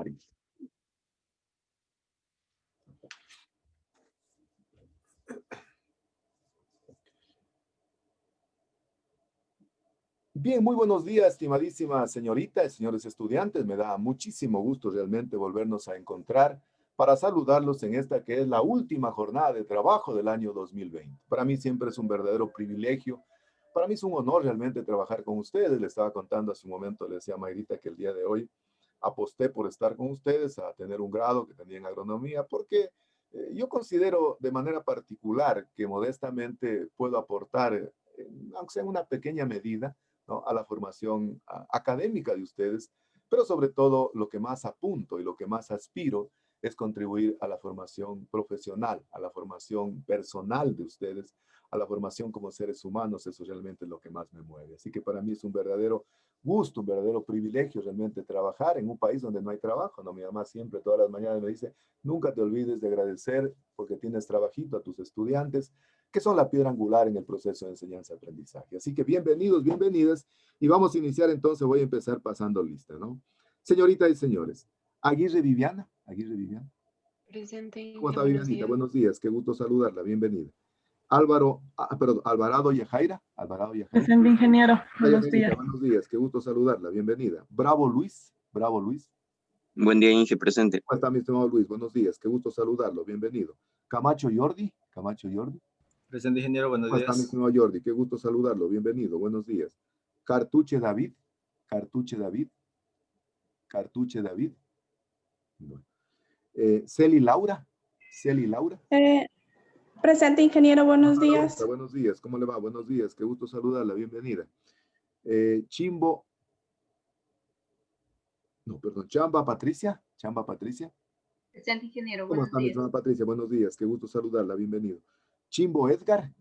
María. Bien, muy buenos días, estimadísima señorita y señores estudiantes. Me da muchísimo gusto realmente volvernos a encontrar para saludarlos en esta que es la última jornada de trabajo del año 2020. Para mí siempre es un verdadero privilegio. Para mí es un honor realmente trabajar con ustedes. Le estaba contando hace un momento, le decía a Mayrita que el día de hoy aposté por estar con ustedes, a tener un grado que tenía en agronomía, porque yo considero de manera particular que modestamente puedo aportar, aunque sea en una pequeña medida, ¿no?, a la formación académica de ustedes, pero sobre todo lo que más apunto y lo que más aspiro es contribuir a la formación profesional, a la formación personal de ustedes, a la formación como seres humanos. Eso realmente es lo que más me mueve. Así que para mí es un verdadero gusto, un verdadero privilegio realmente trabajar en un país donde no hay trabajo, ¿no? Mi mamá siempre, todas las mañanas me dice, nunca te olvides de agradecer porque tienes trabajito a tus estudiantes, que son la piedra angular en el proceso de enseñanza-aprendizaje. Así que bienvenidos, bienvenidas, y vamos a iniciar entonces. Voy a empezar pasando lista, ¿no? Señoritas y señores, Aguirre Viviana. Presente, ¿Cómo está, buenos Vivianita? días. Buenos días, qué gusto saludarla, bienvenida. Alvarado Yajaira. Presente, ingeniero. Buenos Yajairita, días. buenos días, qué gusto saludarla, bienvenida. Bravo Luis. Buen día, Inge, presente. ¿Cómo está, mi estimado Luis? Buenos días, qué gusto saludarlo, bienvenido. Camacho Jordi. Presente, ingeniero, buenos ¿Cómo está, mi días. estimado Jordi? Qué gusto saludarlo, bienvenido, buenos días. Cartuche David. Bueno. Celi Laura. Presente, ingeniero, buenos días. Buenos días, ¿cómo le va? Buenos días, qué gusto saludarla, bienvenida. Chamba Patricia. Presente, ingeniero, ¿Cómo buenos está, mi días. estimada Patricia? Buenos días, qué gusto saludarla, bienvenido. Chimbo Edgar.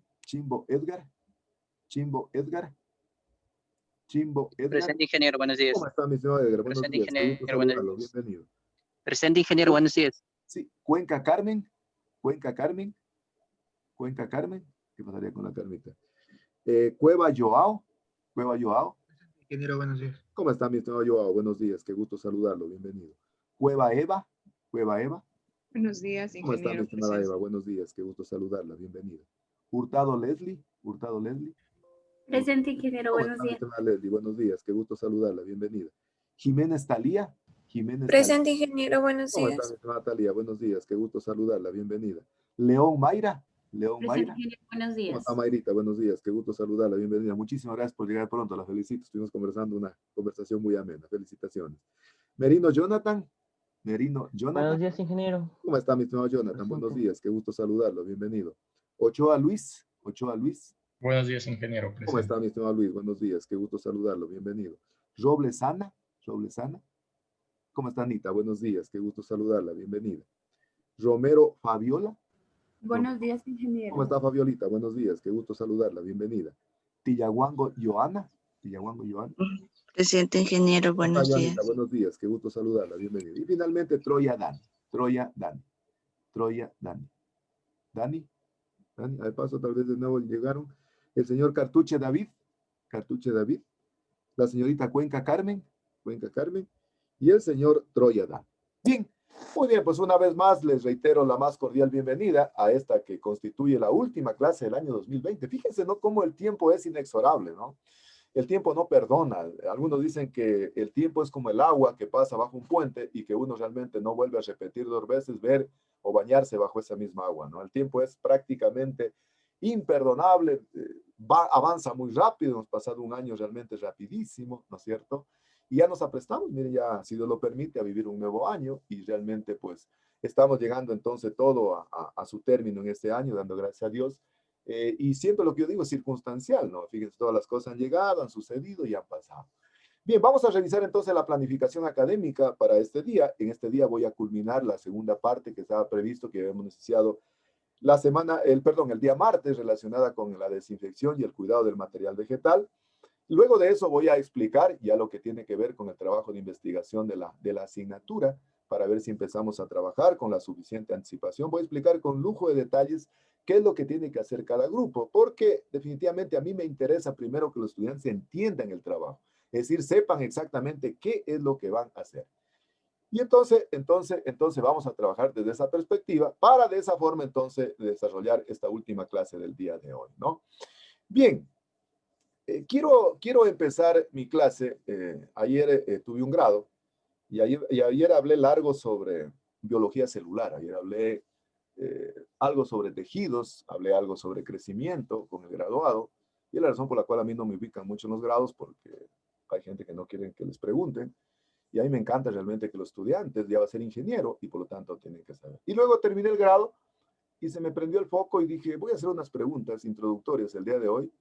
Presente, ingeniero, buenos días. ¿Cómo está, mi estimado Edgar? Buenos Presente, días, qué gusto ingeniero, buenos saludarlo, días. bienvenido. Presente, ingeniero, buenos días. Sí, Cuenca Carmen. ¿Qué pasaría con la Carmita? Cueva Joao. Ingeniero, buenos días. ¿Cómo está, mi estimado Joao? Buenos días, qué gusto saludarlo, bienvenido. Cueva Eva. Buenos días, ¿Cómo está, mi ingeniero. estimada Presente. Eva? Buenos días, qué gusto saludarla, bienvenida. Hurtado Leslie. Presente, ingeniero, ¿Cómo buenos está, mi días. estimada Leslie? Buenos días, qué gusto saludarla, bienvenida. Jiménez Talía. Presente, ingeniero, buenos ¿Cómo está, mi días. estimada Talía? Buenos días, qué gusto saludarla, bienvenida. León Mayra. Presente, ingeniero, buenos ¿Cómo días. está, Mayrita? Buenos días, qué gusto saludarla, bienvenida. Muchísimas gracias por llegar pronto, la felicito. Estuvimos conversando una conversación muy amena, felicitaciones. Merino Jonathan. Buenos días, ingeniero. ¿Cómo está, mi estimado Jonathan? Presente. Buenos días, qué gusto saludarlo, bienvenido. Ochoa Luis. Buenos días, ingeniero. ¿Cómo Presente. está, mi estimado Luis? Buenos días, qué gusto saludarlo, bienvenido. Robles Ana. ¿Cómo está, Anita? Buenos días, qué gusto saludarla, bienvenida. Romero Fabiola. Buenos días, ¿Cómo ingeniero. está, Fabiolita? Buenos días, qué gusto saludarla, bienvenida. Tillahuango Joana. Presente, ingeniero, ¿Cómo está, buenos Joanita? días. Buenos días, qué gusto saludarla, bienvenida. Y finalmente, Troya Dani. Dani, al paso tal vez de nuevo llegaron el señor Cartuche David, la señorita Cuenca Carmen, y el señor Troya Dan. Bien, muy bien, pues una vez más les reitero la más cordial bienvenida a esta que constituye la última clase del año 2020. Fíjense, ¿no?, cómo el tiempo es inexorable, ¿no? El tiempo no perdona. Algunos dicen que el tiempo es como el agua que pasa bajo un puente y que uno realmente no vuelve a repetir 2 veces, ver o bañarse bajo esa misma agua, ¿no? El tiempo es prácticamente imperdonable, avanza muy rápido, hemos pasado un año realmente rapidísimo, ¿no es cierto? Y ya nos aprestamos, mire, ya, si Dios lo permite, a vivir un nuevo año y realmente pues estamos llegando entonces todo a su término en este año, dando gracias a Dios. Y siempre lo que yo digo es circunstancial, ¿no? Fíjense, todas las cosas han llegado, han sucedido y han pasado. Bien, vamos a revisar entonces la planificación académica para este día. En este día voy a culminar la segunda parte que estaba previsto, que habíamos iniciado el día martes, relacionada con la desinfección y el cuidado del material vegetal. Luego de eso voy a explicar ya lo que tiene que ver con el trabajo de investigación de la asignatura, para ver si empezamos a trabajar con la suficiente anticipación. Voy a explicar con lujo de detalles qué es lo que tiene que hacer cada grupo, porque definitivamente a mí me interesa primero que los estudiantes entiendan el trabajo, es decir, sepan exactamente qué es lo que van a hacer. Y entonces vamos a trabajar desde esa perspectiva para de esa forma entonces desarrollar esta última clase del día de hoy, ¿no? Bien, quiero empezar mi clase. Ayer tuve un grado y ayer hablé largo sobre biología celular. Ayer hablé algo sobre tejidos, hablé algo sobre crecimiento con el graduado, y es la razón por la cual a mí no me ubican mucho en los grados, porque hay gente que no quiere que les pregunten, y a mí me encanta realmente que los estudiantes ya va a ser ingeniero, y por lo tanto tienen que saber. Y luego terminé el grado, y se me prendió el foco, y dije, voy a hacer unas preguntas introductorias el día de hoy,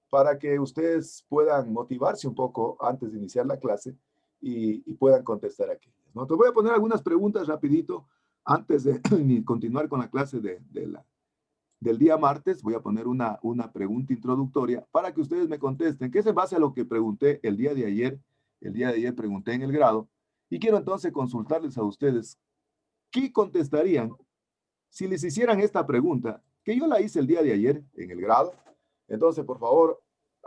para que ustedes puedan motivarse un poco antes de iniciar la clase, y puedan contestar aquellas, ¿no? Entonces voy a poner algunas preguntas rapidito, antes de continuar con la clase del día martes. Voy a poner una pregunta introductoria para que ustedes me contesten, que es en base a lo que pregunté el día de ayer. El día de ayer pregunté en el grado, y quiero entonces consultarles a ustedes qué contestarían si les hicieran esta pregunta, que yo la hice el día de ayer en el grado. Entonces, por favor,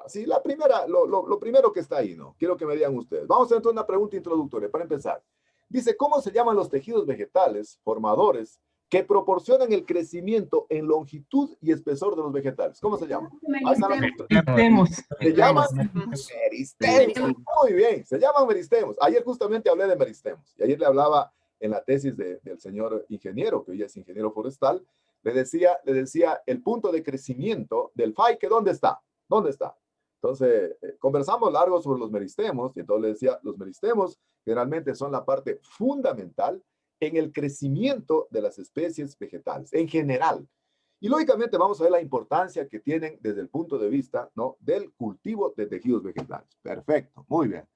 así la primera, lo primero que está ahí, ¿no? Quiero que me digan ustedes. Vamos a hacer una pregunta introductoria para empezar. Dice, ¿cómo se llaman los tejidos vegetales formadores que proporcionan el crecimiento en longitud y espesor de los vegetales? ¿Cómo se llaman? Meristemos. Se llaman meristemos. Muy bien, se llaman meristemos. Ayer justamente hablé de meristemos. Y ayer le hablaba en la tesis del señor ingeniero, que hoy es ingeniero forestal. Le decía el punto de crecimiento del FAIC, ¿dónde está? ¿Dónde está? Entonces, conversamos largo sobre los meristemos, y entonces le decía, los meristemos generalmente son la parte fundamental en el crecimiento de las especies vegetales, en general. Y lógicamente vamos a ver la importancia que tienen desde el punto de vista, ¿no?, del cultivo de tejidos vegetales. Perfecto, muy bien.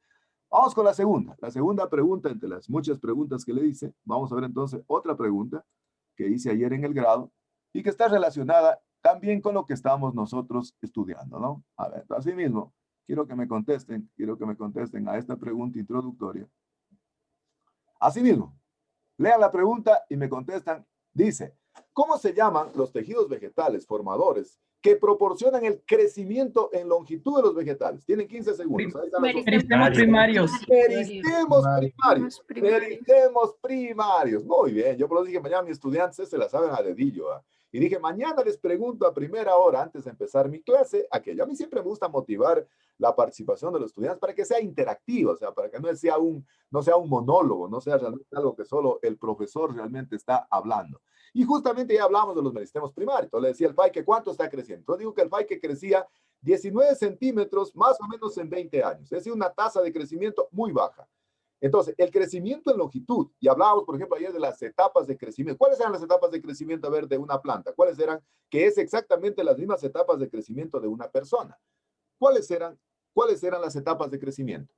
Vamos con la segunda pregunta, entre las muchas preguntas que le hice. Vamos a ver entonces otra pregunta que hice ayer en el grado y que está relacionada también con lo que estamos nosotros estudiando, ¿no? A ver, así mismo, quiero que me contesten a esta pregunta introductoria. Así mismo, lean la pregunta y me contestan. Dice, ¿cómo se llaman los tejidos vegetales formadores que proporcionan el crecimiento en longitud de los vegetales? Tienen 15 segundos. Meristemos primarios. Meristemos primarios. Muy bien, yo por eso dije, mañana mis estudiantes se la saben a dedillo, ¿eh? Y dije, mañana les pregunto a primera hora, antes de empezar mi clase, aquello. A mí siempre me gusta motivar la participación de los estudiantes para que sea interactivo, o sea, para que no sea un monólogo, no sea realmente algo que solo el profesor realmente está hablando. Y justamente ya hablamos de los meristemos primarios. Entonces le decía el FAIC, ¿cuánto está creciendo? Entonces digo que el FAIC crecía 19 centímetros más o menos en 20 años. Es decir, una tasa de crecimiento muy baja. Entonces, el crecimiento en longitud, y hablábamos, por ejemplo, ayer de las etapas de crecimiento. ¿Cuáles eran las etapas de crecimiento, a ver, de una planta? ¿Cuáles eran? Que es exactamente las mismas etapas de crecimiento de una persona. ¿Cuáles eran las etapas de crecimiento?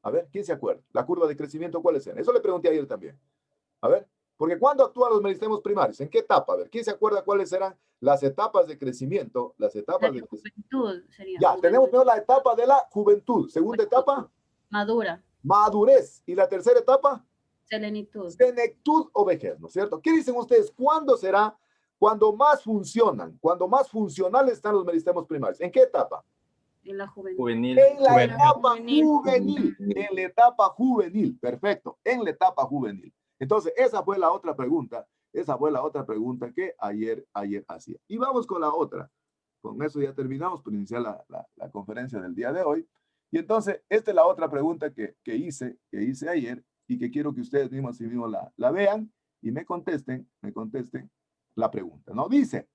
A ver, ¿quién se acuerda? La curva de crecimiento, ¿cuáles eran? Eso le pregunté ayer también. A ver, porque ¿cuándo actúan los meristemos primarios? ¿En qué etapa? A ver, ¿quién se acuerda cuáles eran las etapas de crecimiento? Las etapas de juventud sería. Ya, tenemos primero la etapa de la juventud. Segunda etapa. Madura. Madurez. ¿Y la tercera etapa? Senectud. Senectud o vejez, ¿no es cierto? ¿Qué dicen ustedes? ¿Cuándo será? Cuando más funcionan, cuando más funcionales están los meristemos primarios. ¿En qué etapa? En la juvenil. Juvenil. En la etapa juvenil. En la etapa juvenil. Perfecto. En la etapa juvenil. Entonces, esa fue la otra pregunta. Esa fue la otra pregunta que ayer hacía. Y vamos con la otra. Con eso ya terminamos por iniciar la conferencia del día de hoy. Y entonces, esta es la otra pregunta que hice ayer y que quiero que ustedes mismos la vean y me contesten la pregunta, ¿no? Dice,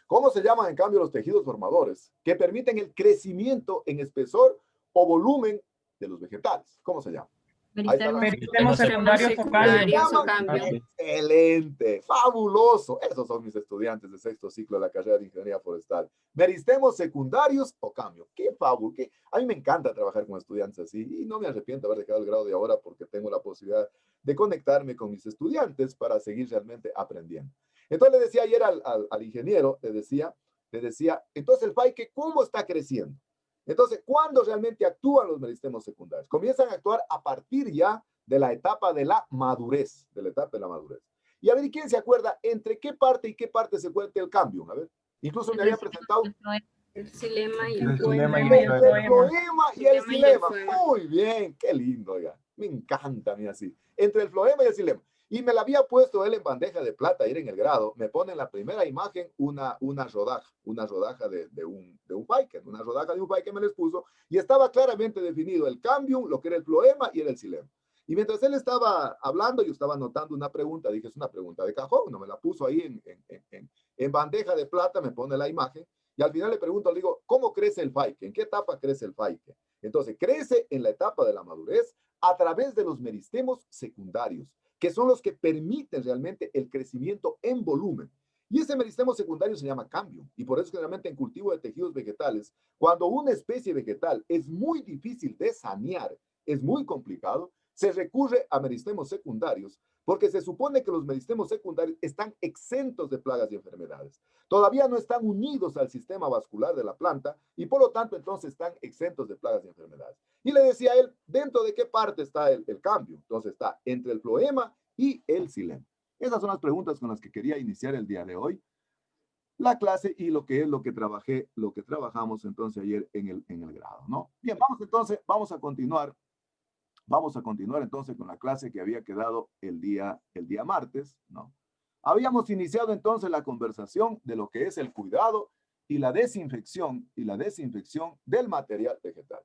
¿cómo se llaman en cambio los tejidos formadores que permiten el crecimiento en espesor o volumen de los vegetales? ¿Cómo se llaman? Meristemos secundarios o cambios. Excelente, fabuloso. Esos son mis estudiantes de sexto ciclo de la carrera de Ingeniería Forestal. Meristemos secundarios o cambio. Qué fabuloso. A mí me encanta trabajar con estudiantes así y no me arrepiento de haber dejado el grado de ahora porque tengo la posibilidad de conectarme con mis estudiantes para seguir realmente aprendiendo. Entonces le decía ayer al ingeniero, le decía, entonces el FAIC, ¿cómo está creciendo? Entonces, ¿cuándo realmente actúan los meristemos secundarios? Comienzan a actuar a partir ya de la etapa de la madurez, Y a ver, ¿quién se acuerda entre qué parte y qué parte se cuenta el cambio? A ver, incluso me había presentado El xilema y El el xilema poema. y el poema y el xilema. Muy bien, qué lindo, oiga. Me encanta a mí así. entre el floema y el xilema. Y me la había puesto él en bandeja de plata ayer en el grado. Me pone en la primera imagen una rodaja de un Faiken, una rodaja de un Faiken me les puso, y estaba claramente definido el cambium, lo que era el floema y era el xilema. Y mientras él estaba hablando, yo estaba anotando una pregunta, dije, es una pregunta de cajón, no me la puso ahí en bandeja de plata, me pone la imagen, y al final le pregunto, le digo, ¿cómo crece el Faiken? ¿En qué etapa crece el Faiken? Entonces, crece en la etapa de la madurez a través de los meristemos secundarios, que son los que permiten realmente el crecimiento en volumen. Y ese meristemo secundario se llama cambium, y por eso generalmente en cultivo de tejidos vegetales, cuando una especie vegetal es muy difícil de sanear, es muy complicado, se recurre a meristemos secundarios, porque se supone que los meristemos secundarios están exentos de plagas y enfermedades. Todavía no están unidos al sistema vascular de la planta y por lo tanto entonces están exentos de plagas y enfermedades. Y le decía a él, ¿dentro de qué parte está el cambio? Entonces está entre el floema y el xilema. Esas son las preguntas con las que quería iniciar el día de hoy la clase y lo que trabajamos entonces ayer en el grado, ¿no? Bien, vamos a continuar. Vamos a continuar entonces con la clase que había quedado el día martes, ¿no? Habíamos iniciado entonces la conversación de lo que es el cuidado y la desinfección del material vegetal.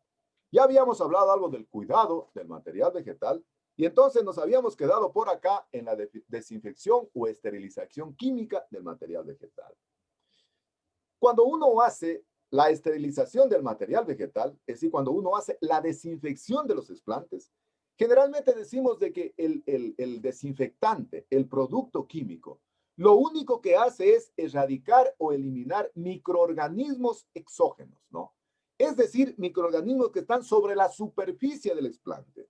Ya habíamos hablado algo del cuidado del material vegetal y entonces nos habíamos quedado por acá en la desinfección o esterilización química del material vegetal. Cuando uno hace la esterilización del material vegetal, es decir, cuando uno hace la desinfección de los desplantes, generalmente decimos de que el desinfectante, el producto químico, lo único que hace es erradicar o eliminar microorganismos exógenos, ¿no? Es decir, microorganismos que están sobre la superficie del desplante.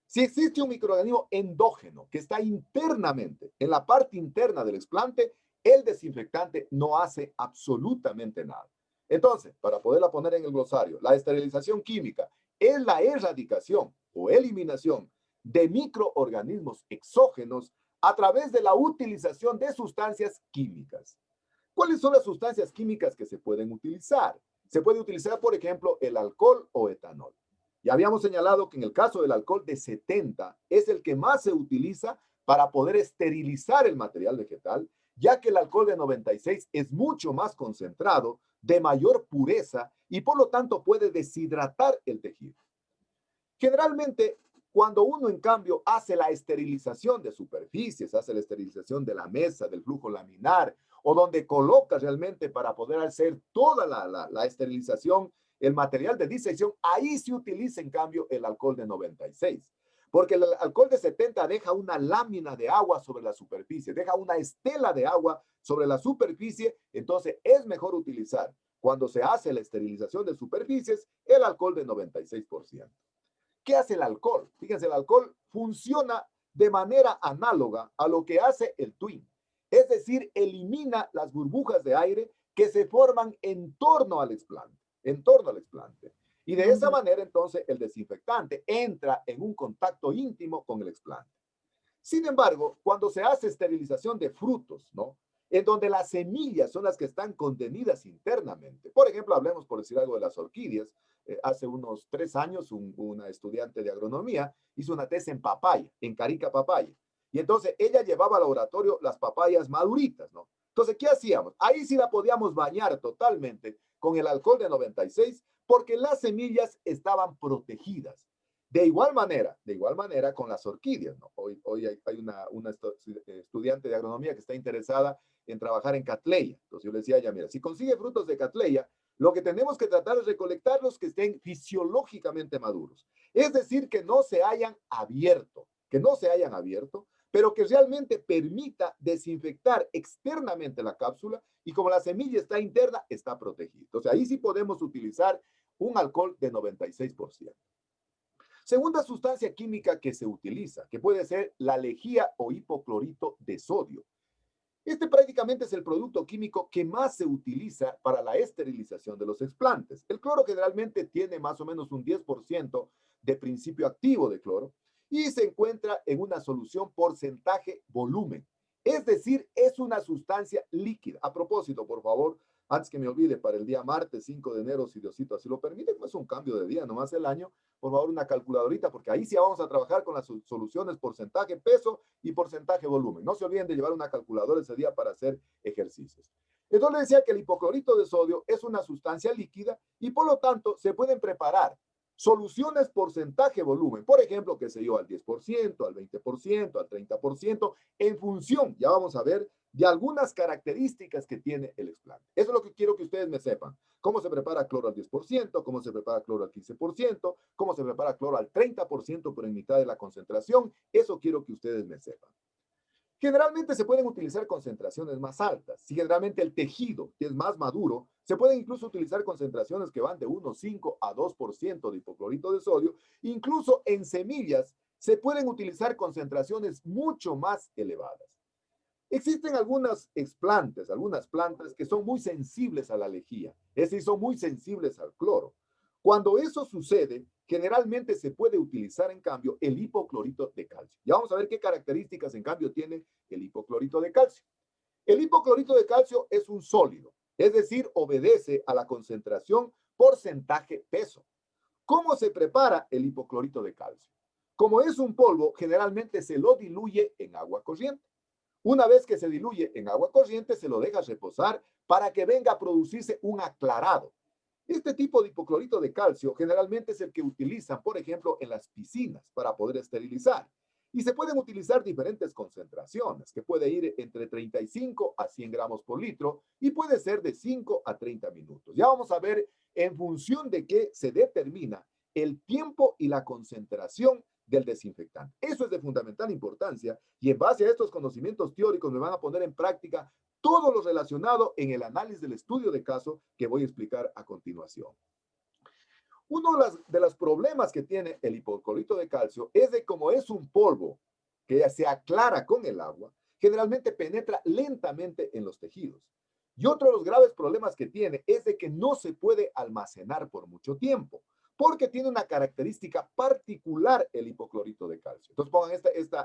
Si existe un microorganismo endógeno que está internamente, en la parte interna del desplante, el desinfectante no hace absolutamente nada. Entonces, para poderla poner en el glosario, la esterilización química es la erradicación o eliminación de microorganismos exógenos a través de la utilización de sustancias químicas. ¿Cuáles son las sustancias químicas que se pueden utilizar? Se puede utilizar, por ejemplo, el alcohol o etanol. Ya habíamos señalado que en el caso del alcohol de 70 es el que más se utiliza para poder esterilizar el material vegetal, ya que el alcohol de 96 es mucho más concentrado, de mayor pureza y por lo tanto puede deshidratar el tejido. Generalmente, cuando uno en cambio hace la esterilización de superficies, hace la esterilización de la mesa, del flujo laminar, o donde coloca realmente para poder hacer toda la esterilización, el material de disección, ahí se utiliza en cambio el alcohol de 96. Porque el alcohol de 70 deja una lámina de agua sobre la superficie, deja una estela de agua sobre la superficie, entonces es mejor utilizar, cuando se hace la esterilización de superficies, el alcohol de 96%. ¿Qué hace el alcohol? Fíjense, el alcohol funciona de manera análoga a lo que hace el twin. Es decir, elimina las burbujas de aire que se forman en torno al explante. Y de esa manera, entonces, el desinfectante entra en un contacto íntimo con el explante. Sin embargo, cuando se hace esterilización de frutos, ¿no? En donde las semillas son las que están contenidas internamente. Por ejemplo, hablemos por decir algo de las orquídeas. Hace unos 3 años, una estudiante de agronomía hizo una tesis en papaya, en carica papaya. Y entonces ella llevaba al laboratorio las papayas maduritas, ¿no? Entonces, ¿qué hacíamos? Ahí sí la podíamos bañar totalmente con el alcohol de 96 porque las semillas estaban protegidas. De igual manera con las orquídeas, ¿no? Hoy hay una estudiante de agronomía que está interesada en trabajar en Cattleya. Entonces yo le decía a ella, mira, si consigue frutos de Cattleya, lo que tenemos que tratar es recolectarlos que estén fisiológicamente maduros. Es decir, que no se hayan abierto, pero que realmente permita desinfectar externamente la cápsula y como la semilla está interna, está protegida. Entonces ahí sí podemos utilizar un alcohol de 96%. Segunda sustancia química que se utiliza, que puede ser la lejía o hipoclorito de sodio. Este prácticamente es el producto químico que más se utiliza para la esterilización de los explantes. El cloro generalmente tiene más o menos un 10% de principio activo de cloro y se encuentra en una solución porcentaje volumen. Es decir, es una sustancia líquida. A propósito, por favor, Antes que me olvide, para el día martes 5 de enero, si Diosito así lo permite, pues un cambio de día, nomás el año, por favor, una calculadorita, porque ahí sí vamos a trabajar con las soluciones porcentaje peso y porcentaje volumen. No se olviden de llevar una calculadora ese día para hacer ejercicios. Entonces le decía que el hipoclorito de sodio es una sustancia líquida y por lo tanto se pueden preparar soluciones porcentaje volumen, por ejemplo, que se yo, al 10%, al 20%, al 30%, en función, ya vamos a ver, de algunas características que tiene el explante. Eso es lo que quiero que ustedes me sepan. Cómo se prepara cloro al 10%, cómo se prepara cloro al 15%, cómo se prepara cloro al 30%, pero en mitad de la concentración. Eso quiero que ustedes me sepan. Generalmente se pueden utilizar concentraciones más altas. Si generalmente el tejido que es más maduro, se pueden incluso utilizar concentraciones que van de 1,5 a 2% de hipoclorito de sodio. Incluso en semillas se pueden utilizar concentraciones mucho más elevadas. Existen algunas explantes, algunas plantas que son muy sensibles a la lejía, es decir, son muy sensibles al cloro. Cuando eso sucede, generalmente se puede utilizar, en cambio, el hipoclorito de calcio. Ya vamos a ver qué características, en cambio, tiene el hipoclorito de calcio. El hipoclorito de calcio es un sólido, es decir, obedece a la concentración porcentaje peso. ¿Cómo se prepara el hipoclorito de calcio? Como es un polvo, generalmente se lo diluye en agua corriente. Una vez que se diluye en agua corriente, se lo deja reposar para que venga a producirse un aclarado. Este tipo de hipoclorito de calcio generalmente es el que utilizan, por ejemplo, en las piscinas para poder esterilizar. Y se pueden utilizar diferentes concentraciones, que puede ir entre 35 a 100 gramos por litro y puede ser de 5 a 30 minutos. Ya vamos a ver en función de qué se determina el tiempo y la concentración del desinfectante. Eso es de fundamental importancia y en base a estos conocimientos teóricos me van a poner en práctica todo lo relacionado en el análisis del estudio de caso que voy a explicar a continuación. Uno de los problemas que tiene el hipoclorito de calcio es de como es un polvo que se aclara con el agua, generalmente penetra lentamente en los tejidos. Y otro de los graves problemas que tiene es de que no se puede almacenar por mucho tiempo, porque tiene una característica particular el hipoclorito de calcio. Entonces pongan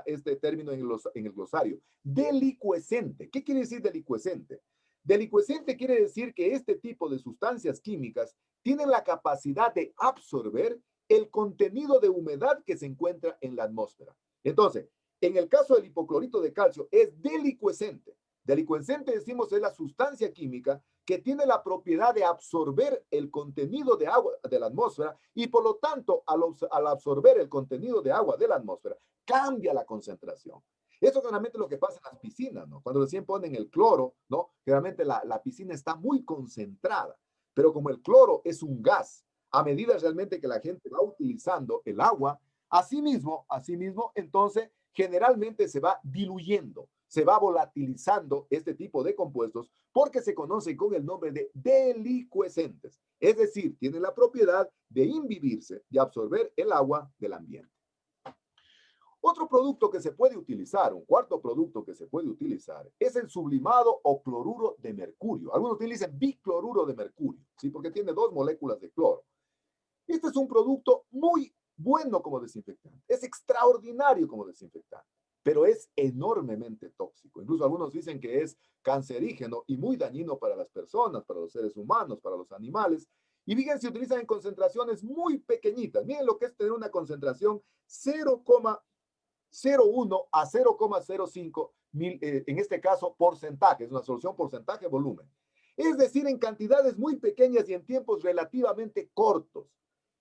este término en el glosario. Delicuescente. ¿Qué quiere decir delicuescente? Delicuescente quiere decir que este tipo de sustancias químicas tienen la capacidad de absorber el contenido de humedad que se encuentra en la atmósfera. Entonces, en el caso del hipoclorito de calcio es delicuescente. Delicuescente, decimos, es la sustancia química que tiene la propiedad de absorber el contenido de agua de la atmósfera y por lo tanto, al absorber el contenido de agua de la atmósfera, cambia la concentración. Eso generalmente es lo que pasa en las piscinas, ¿no? Cuando recién ponen el cloro, ¿no? Generalmente la piscina está muy concentrada, pero como el cloro es un gas, a medida realmente que la gente va utilizando el agua, asimismo, entonces, generalmente se va diluyendo, se va volatilizando este tipo de compuestos porque se conocen con el nombre de delicuescentes. Es decir, tienen la propiedad de imbibirse, de absorber el agua del ambiente. Otro producto que se puede utilizar, un cuarto producto que se puede utilizar, es el sublimado o cloruro de mercurio. Algunos utilizan bicloruro de mercurio, ¿sí? Porque tiene 2 moléculas de cloro. Este es un producto muy bueno como desinfectante. Es extraordinario como desinfectante, pero es enormemente tóxico. Incluso algunos dicen que es cancerígeno y muy dañino para las personas, para los seres humanos, para los animales. Y fíjense, se utilizan en concentraciones muy pequeñitas. Miren lo que es tener una concentración 0,01 a 0,05 en este caso porcentaje, es una solución porcentaje volumen. Es decir, en cantidades muy pequeñas y en tiempos relativamente cortos.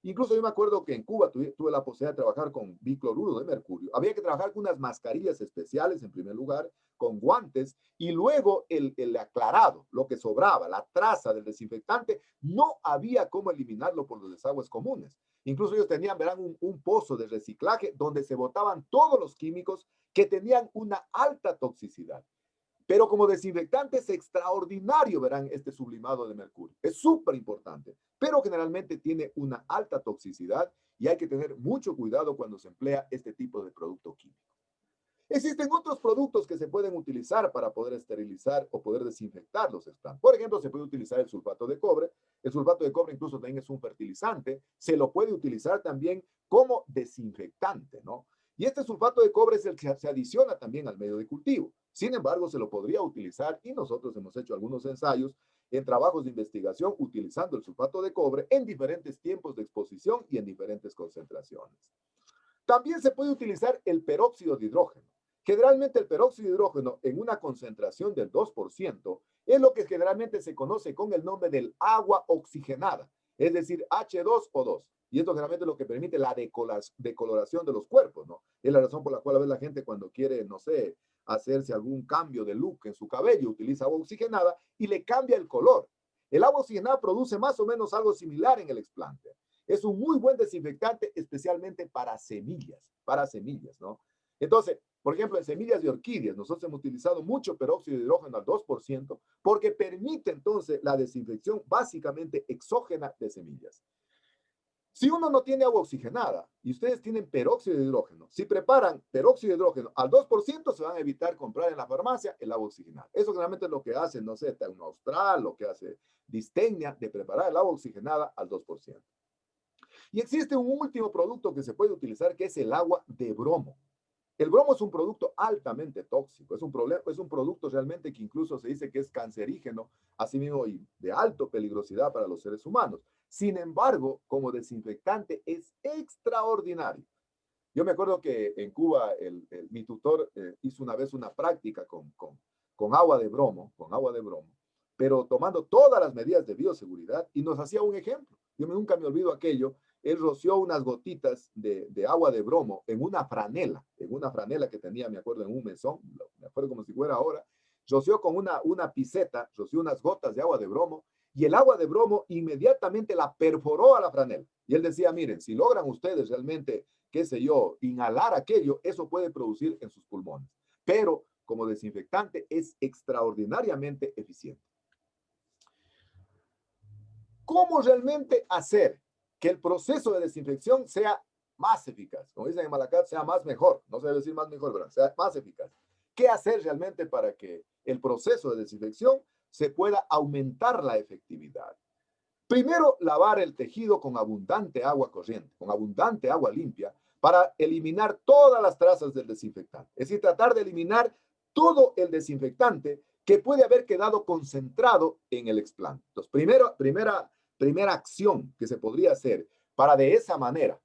Incluso yo me acuerdo que en Cuba tuve la posibilidad de trabajar con bicloruro de mercurio. Había que trabajar con unas mascarillas especiales en primer lugar, con guantes, y luego el aclarado, lo que sobraba, la traza del desinfectante, no había cómo eliminarlo por los desagües comunes. Incluso ellos tenían, verán, un pozo de reciclaje donde se botaban todos los químicos que tenían una alta toxicidad. Pero como desinfectante es extraordinario, verán, este sublimado de mercurio. Es súper importante, pero generalmente tiene una alta toxicidad y hay que tener mucho cuidado cuando se emplea este tipo de producto químico. Existen otros productos que se pueden utilizar para poder esterilizar o poder desinfectar los estanques. Por ejemplo, se puede utilizar el sulfato de cobre. El sulfato de cobre incluso también es un fertilizante. Se lo puede utilizar también como desinfectante, ¿no? Y este sulfato de cobre es el que se adiciona también al medio de cultivo. Sin embargo, se lo podría utilizar y nosotros hemos hecho algunos ensayos en trabajos de investigación utilizando el sulfato de cobre en diferentes tiempos de exposición y en diferentes concentraciones. También se puede utilizar el peróxido de hidrógeno. Generalmente el peróxido de hidrógeno en una concentración del 2% es lo que generalmente se conoce con el nombre del agua oxigenada, es decir, H2O2. Y esto generalmente es lo que permite la decoloración de los cuerpos, ¿no? Es la razón por la cual a veces la gente cuando quiere, no sé, hacerse algún cambio de look en su cabello, utiliza agua oxigenada y le cambia el color. El agua oxigenada produce más o menos algo similar en el explante. Es un muy buen desinfectante, especialmente para semillas, ¿no? Entonces, por ejemplo, en semillas de orquídeas, nosotros hemos utilizado mucho peróxido de hidrógeno al 2% porque permite entonces la desinfección básicamente exógena de semillas. Si uno no tiene agua oxigenada y ustedes tienen peróxido de hidrógeno, si preparan peróxido de hidrógeno al 2%, se van a evitar comprar en la farmacia el agua oxigenada. Eso generalmente es lo que hace, no sé, Tecno Austral, lo que hace Distenia, de preparar el agua oxigenada al 2%. Y existe un último producto que se puede utilizar, que es el agua de bromo. El bromo es un producto altamente tóxico, es un producto realmente que incluso se dice que es cancerígeno, asimismo y de alta peligrosidad para los seres humanos. Sin embargo, como desinfectante es extraordinario. Yo me acuerdo que en Cuba mi tutor hizo una vez una práctica con agua de bromo, pero tomando todas las medidas de bioseguridad y nos hacía un ejemplo. Yo nunca me olvido aquello. Él roció unas gotitas de agua de bromo en una franela que tenía, me acuerdo, en un mesón, me acuerdo como si fuera ahora. Roció con una piseta, roció unas gotas de agua de bromo y el agua de bromo inmediatamente la perforó a la franela. Y él decía, miren, si logran ustedes realmente, qué sé yo, inhalar aquello, eso puede producir en sus pulmones. Pero como desinfectante es extraordinariamente eficiente. ¿Cómo realmente hacer que el proceso de desinfección sea más eficaz? Como dicen en Malacat, sea más mejor. No se debe decir más mejor, pero sea más eficaz. ¿Qué hacer realmente para que el proceso de desinfección se pueda aumentar la efectividad? Primero, lavar el tejido con abundante agua corriente, con abundante agua limpia, para eliminar todas las trazas del desinfectante. Es decir, tratar de eliminar todo el desinfectante que puede haber quedado concentrado en el explante. Entonces, primera acción que se podría hacer para de esa manera,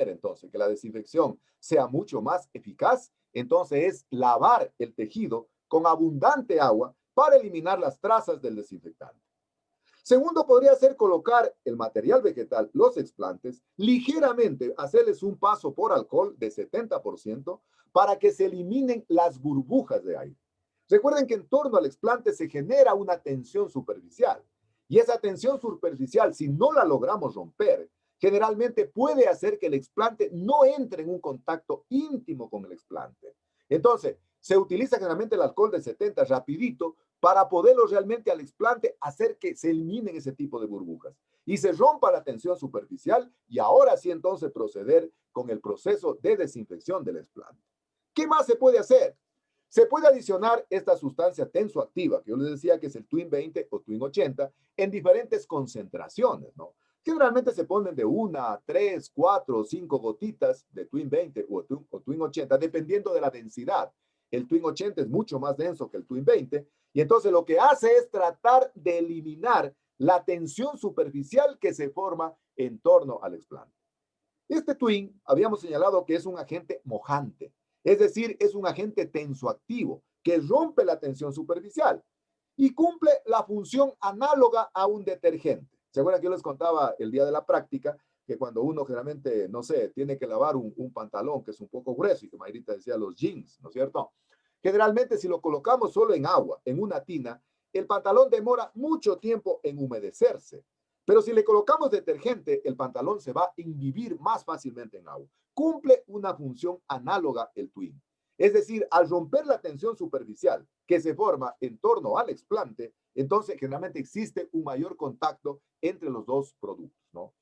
entonces, que la desinfección sea mucho más eficaz, entonces es lavar el tejido con abundante agua para eliminar las trazas del desinfectante. Segundo, podría ser colocar el material vegetal, los explantes, ligeramente, hacerles un paso por alcohol de 70% para que se eliminen las burbujas de aire. Recuerden que en torno al explante se genera una tensión superficial. Y esa tensión superficial, si no la logramos romper, generalmente puede hacer que el explante no entre en un contacto íntimo con el explante. Entonces, se utiliza generalmente el alcohol de 70 rapidito para poderlo realmente al explante hacer que se eliminen ese tipo de burbujas y se rompa la tensión superficial y ahora sí entonces proceder con el proceso de desinfección del explante. ¿Qué más se puede hacer? Se puede adicionar esta sustancia tensoactiva, que yo les decía que es el Twin 20 o Twin 80, en diferentes concentraciones, ¿no? Generalmente se ponen de 1, 3, 4 o 5 gotitas de Twin 20 o Twin 80, dependiendo de la densidad. El Twin 80 es mucho más denso que el Twin 20, y entonces lo que hace es tratar de eliminar la tensión superficial que se forma en torno al explante. Este Twin, habíamos señalado que es un agente mojante. Es decir, es un agente tensoactivo que rompe la tensión superficial y cumple la función análoga a un detergente. ¿Se acuerdan que yo les contaba el día de la práctica que cuando uno generalmente, no sé, tiene que lavar un pantalón que es un poco grueso y que Mayrita decía los jeans, ¿no es cierto? Generalmente si lo colocamos solo en agua, en una tina, el pantalón demora mucho tiempo en humedecerse. Pero si le colocamos detergente, el pantalón se va a inhibir más fácilmente en agua. Cumple una función análoga el Twin. Es decir, al romper la tensión superficial que se forma en torno al explante, entonces generalmente existe un mayor contacto entre los dos productos, ¿no?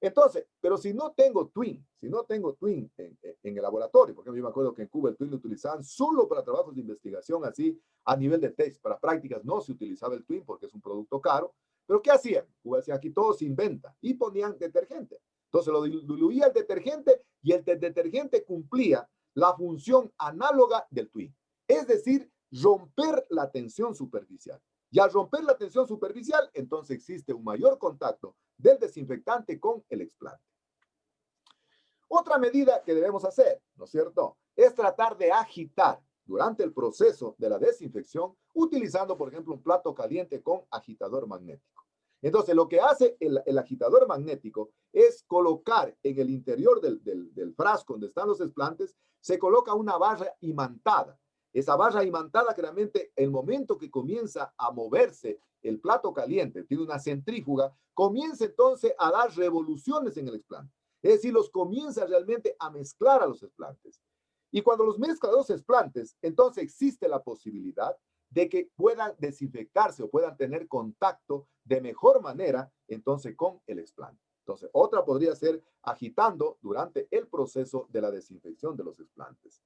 Entonces, pero si no tengo Twin en el laboratorio, porque yo me acuerdo que en Cuba el Twin lo utilizaban solo para trabajos de investigación, así a nivel de test, para prácticas no se utilizaba el Twin porque es un producto caro. ¿Pero qué hacían? Cuba decía, aquí todo se inventa, y ponían detergente. Entonces lo diluía el detergente y el detergente cumplía la función análoga del Twin. Es decir, romper la tensión superficial. Y al romper la tensión superficial, entonces existe un mayor contacto del desinfectante con el explante. Otra medida que debemos hacer, ¿no es cierto?, es tratar de agitar durante el proceso de la desinfección utilizando, por ejemplo, un plato caliente con agitador magnético. Entonces, lo que hace el agitador magnético es colocar en el interior del frasco donde están los explantes, se coloca una barra imantada. Esa barra imantada, claramente, el momento que comienza a moverse el plato caliente, tiene una centrífuga, comienza entonces a dar revoluciones en el explante. Es decir, los comienza realmente a mezclar a los explantes. Y cuando los mezcla los explantes, entonces existe la posibilidad de que puedan desinfectarse o puedan tener contacto de mejor manera, entonces, con el explante. Entonces, otra podría ser agitando durante el proceso de la desinfección de los explantes.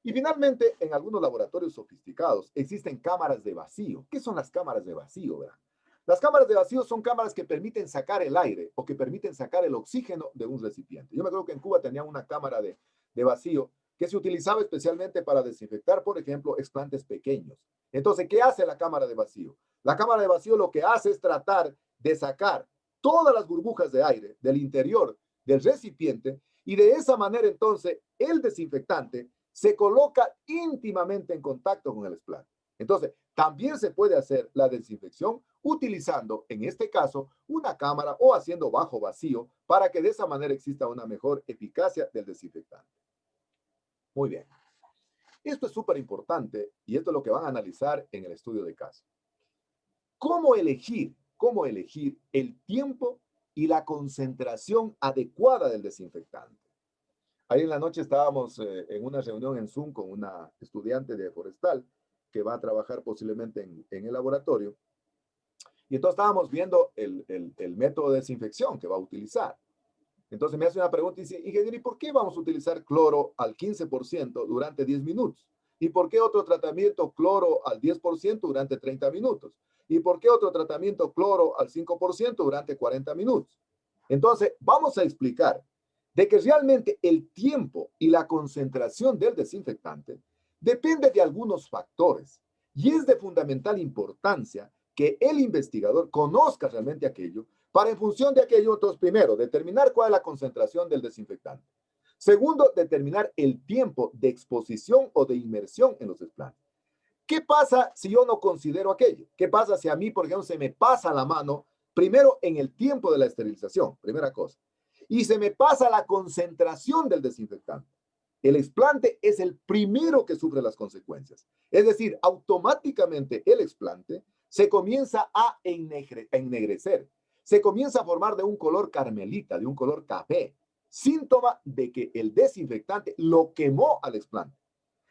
Y finalmente, en algunos laboratorios sofisticados existen cámaras de vacío. ¿Qué son las cámaras de vacío, verdad? Las cámaras de vacío son cámaras que permiten sacar el aire o que permiten sacar el oxígeno de un recipiente. Yo me acuerdo que en Cuba tenían una cámara de vacío que se utilizaba especialmente para desinfectar, por ejemplo, explantes pequeños. Entonces, ¿qué hace la cámara de vacío? La cámara de vacío lo que hace es tratar de sacar todas las burbujas de aire del interior del recipiente y de esa manera, entonces, el desinfectante se coloca íntimamente en contacto con el explante. Entonces, también se puede hacer la desinfección utilizando, en este caso, una cámara o haciendo bajo vacío para que de esa manera exista una mejor eficacia del desinfectante. Muy bien. Esto es súper importante y esto es lo que van a analizar en el estudio de caso. ¿Cómo elegir el tiempo y la concentración adecuada del desinfectante? Ahí en la noche estábamos en una reunión en Zoom con una estudiante de forestal que va a trabajar posiblemente en el laboratorio. Y entonces estábamos viendo el método de desinfección que va a utilizar. Entonces me hace una pregunta y dice, ingeniero, ¿y por qué vamos a utilizar cloro al 15% durante 10 minutos? ¿Y por qué otro tratamiento cloro al 10% durante 30 minutos? ¿Y por qué otro tratamiento cloro al 5% durante 40 minutos? Entonces, vamos a explicar de que realmente el tiempo y la concentración del desinfectante depende de algunos factores y es de fundamental importancia que el investigador conozca realmente aquello para en función de aquello, entonces, primero, determinar cuál es la concentración del desinfectante. Segundo, determinar el tiempo de exposición o de inmersión en los explantes. ¿Qué pasa si yo no considero aquello? ¿Qué pasa si a mí, por ejemplo, se me pasa la mano, primero en el tiempo de la esterilización, primera cosa, y se me pasa la concentración del desinfectante? El explante es el primero que sufre las consecuencias. Es decir, automáticamente el explante se comienza a ennegrecer, se comienza a formar de un color carmelita, de un color café, síntoma de que el desinfectante lo quemó al explante.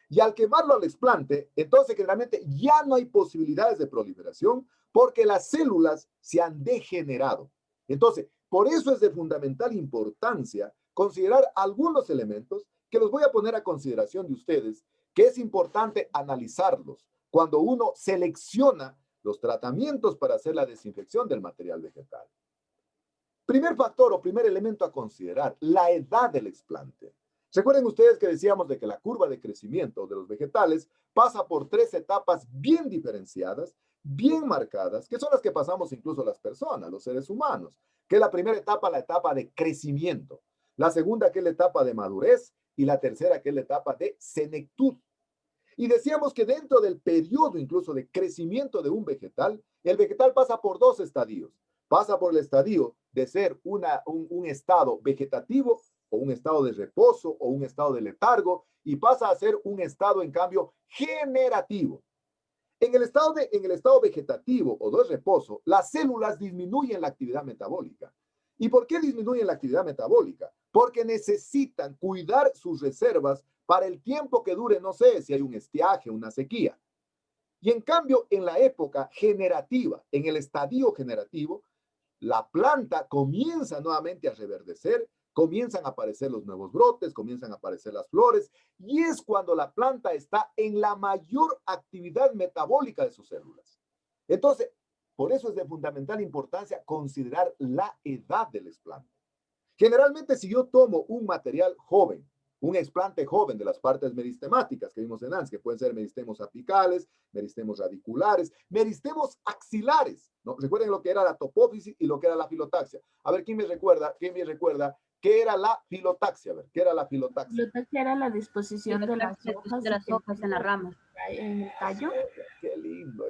Y al quemarlo al explante, entonces generalmente ya no hay posibilidades de proliferación porque las células se han degenerado. Entonces, por eso es de fundamental importancia considerar algunos elementos que los voy a poner a consideración de ustedes, que es importante analizarlos cuando uno selecciona los tratamientos para hacer la desinfección del material vegetal. Primer factor o primer elemento a considerar, la edad del explante. Recuerden ustedes que decíamos de que la curva de crecimiento de los vegetales pasa por 3 etapas bien diferenciadas, bien marcadas, que son las que pasamos incluso las personas, los seres humanos, que es la primera etapa, la etapa de crecimiento, la segunda que es la etapa de madurez y la tercera que es la etapa de senectud. Y decíamos que dentro del periodo incluso de crecimiento de un vegetal, el vegetal pasa por 2 estadios. Pasa por el estadio de ser un estado vegetativo o un estado de reposo o un estado de letargo y pasa a ser un estado, en cambio, generativo. En el estado vegetativo o de reposo, las células disminuyen la actividad metabólica. ¿Y por qué disminuyen la actividad metabólica? Porque necesitan cuidar sus reservas para el tiempo que dure, no sé, si hay un estiaje, una sequía. Y en cambio, en la época generativa, en el estadio generativo, la planta comienza nuevamente a reverdecer, comienzan a aparecer los nuevos brotes, comienzan a aparecer las flores, y es cuando la planta está en la mayor actividad metabólica de sus células. Entonces, por eso es de fundamental importancia considerar la edad del explante. Generalmente, si yo tomo un material joven, un explante joven de las partes meristemáticas que vimos en antes, que pueden ser meristemos apicales, meristemos radiculares, meristemos axilares, ¿no? Recuerden lo que era la topófisis y lo que era la filotaxia. A ver, ¿quién me recuerda qué era la filotaxia? A ver, ¿qué era la filotaxia? La filotaxia era la disposición de las hojas en las ramas. En el tallo. Qué lindo,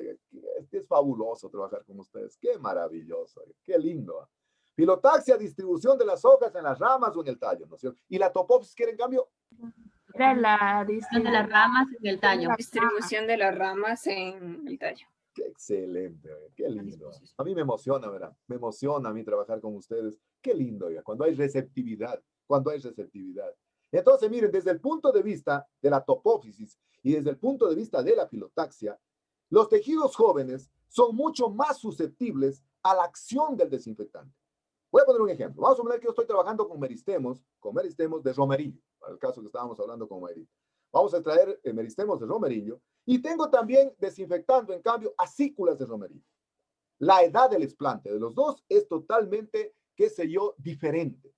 es fabuloso trabajar con ustedes, qué maravilloso, qué lindo. Filotaxia, distribución de las hojas en las ramas o en el tallo, ¿no es cierto? Y la topófisis, ¿quiere en cambio? Era la distribución de las ramas en el tallo. Distribución de las ramas en el tallo. Qué excelente, qué lindo. A mí me emociona, ¿verdad? Me emociona a mí trabajar con ustedes. Qué lindo, cuando hay receptividad, Entonces, miren, desde el punto de vista de la topófisis y desde el punto de vista de la filotaxia, los tejidos jóvenes son mucho más susceptibles a la acción del desinfectante. Voy a poner un ejemplo. Vamos a suponer que yo estoy trabajando con meristemos de romerillo, para el caso que estábamos hablando con Mayrit. Vamos a extraer meristemos de romerillo y tengo también desinfectando, en cambio, acículas de romerillo. La edad del explante de los dos es totalmente, diferente.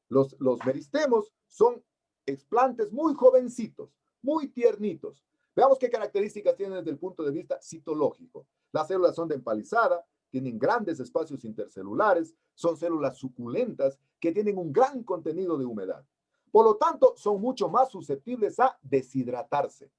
Los meristemos son explantes muy jovencitos, muy tiernitos. Veamos qué características tienen desde el punto de vista citológico. Las células son de empalizada, tienen grandes espacios intercelulares, son células suculentas que tienen un gran contenido de humedad. Por lo tanto, son mucho más susceptibles a deshidratarse.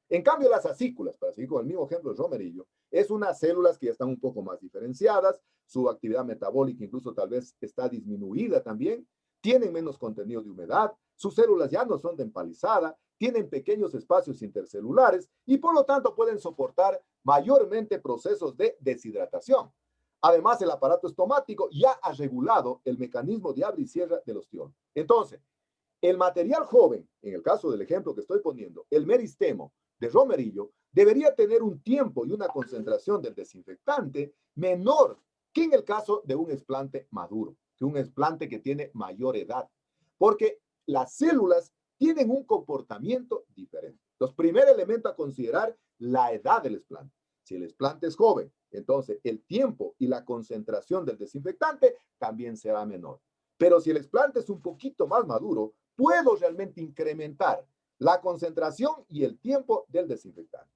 En cambio, las acículas, para seguir con el mismo ejemplo de romerillo, es unas células que ya están un poco más diferenciadas, su actividad metabólica incluso tal vez está disminuida también, tienen menos contenido de humedad, sus células ya no son de empalizada, tienen pequeños espacios intercelulares y por lo tanto pueden soportar mayormente procesos de deshidratación. Además, el aparato estomático ya ha regulado el mecanismo de abre y cierre del ostiolo. Entonces, el material joven, en el caso del ejemplo que estoy poniendo, el meristemo de romerillo, debería tener un tiempo y una concentración del desinfectante menor que en el caso de un explante maduro, que un explante que tiene mayor edad, porque las células tienen un comportamiento diferente. Entonces, primer elemento a considerar, la edad del explante. Si el explante es joven, entonces el tiempo y la concentración del desinfectante también será menor. Pero si el explante es un poquito más maduro, puedo realmente incrementar la concentración y el tiempo del desinfectante.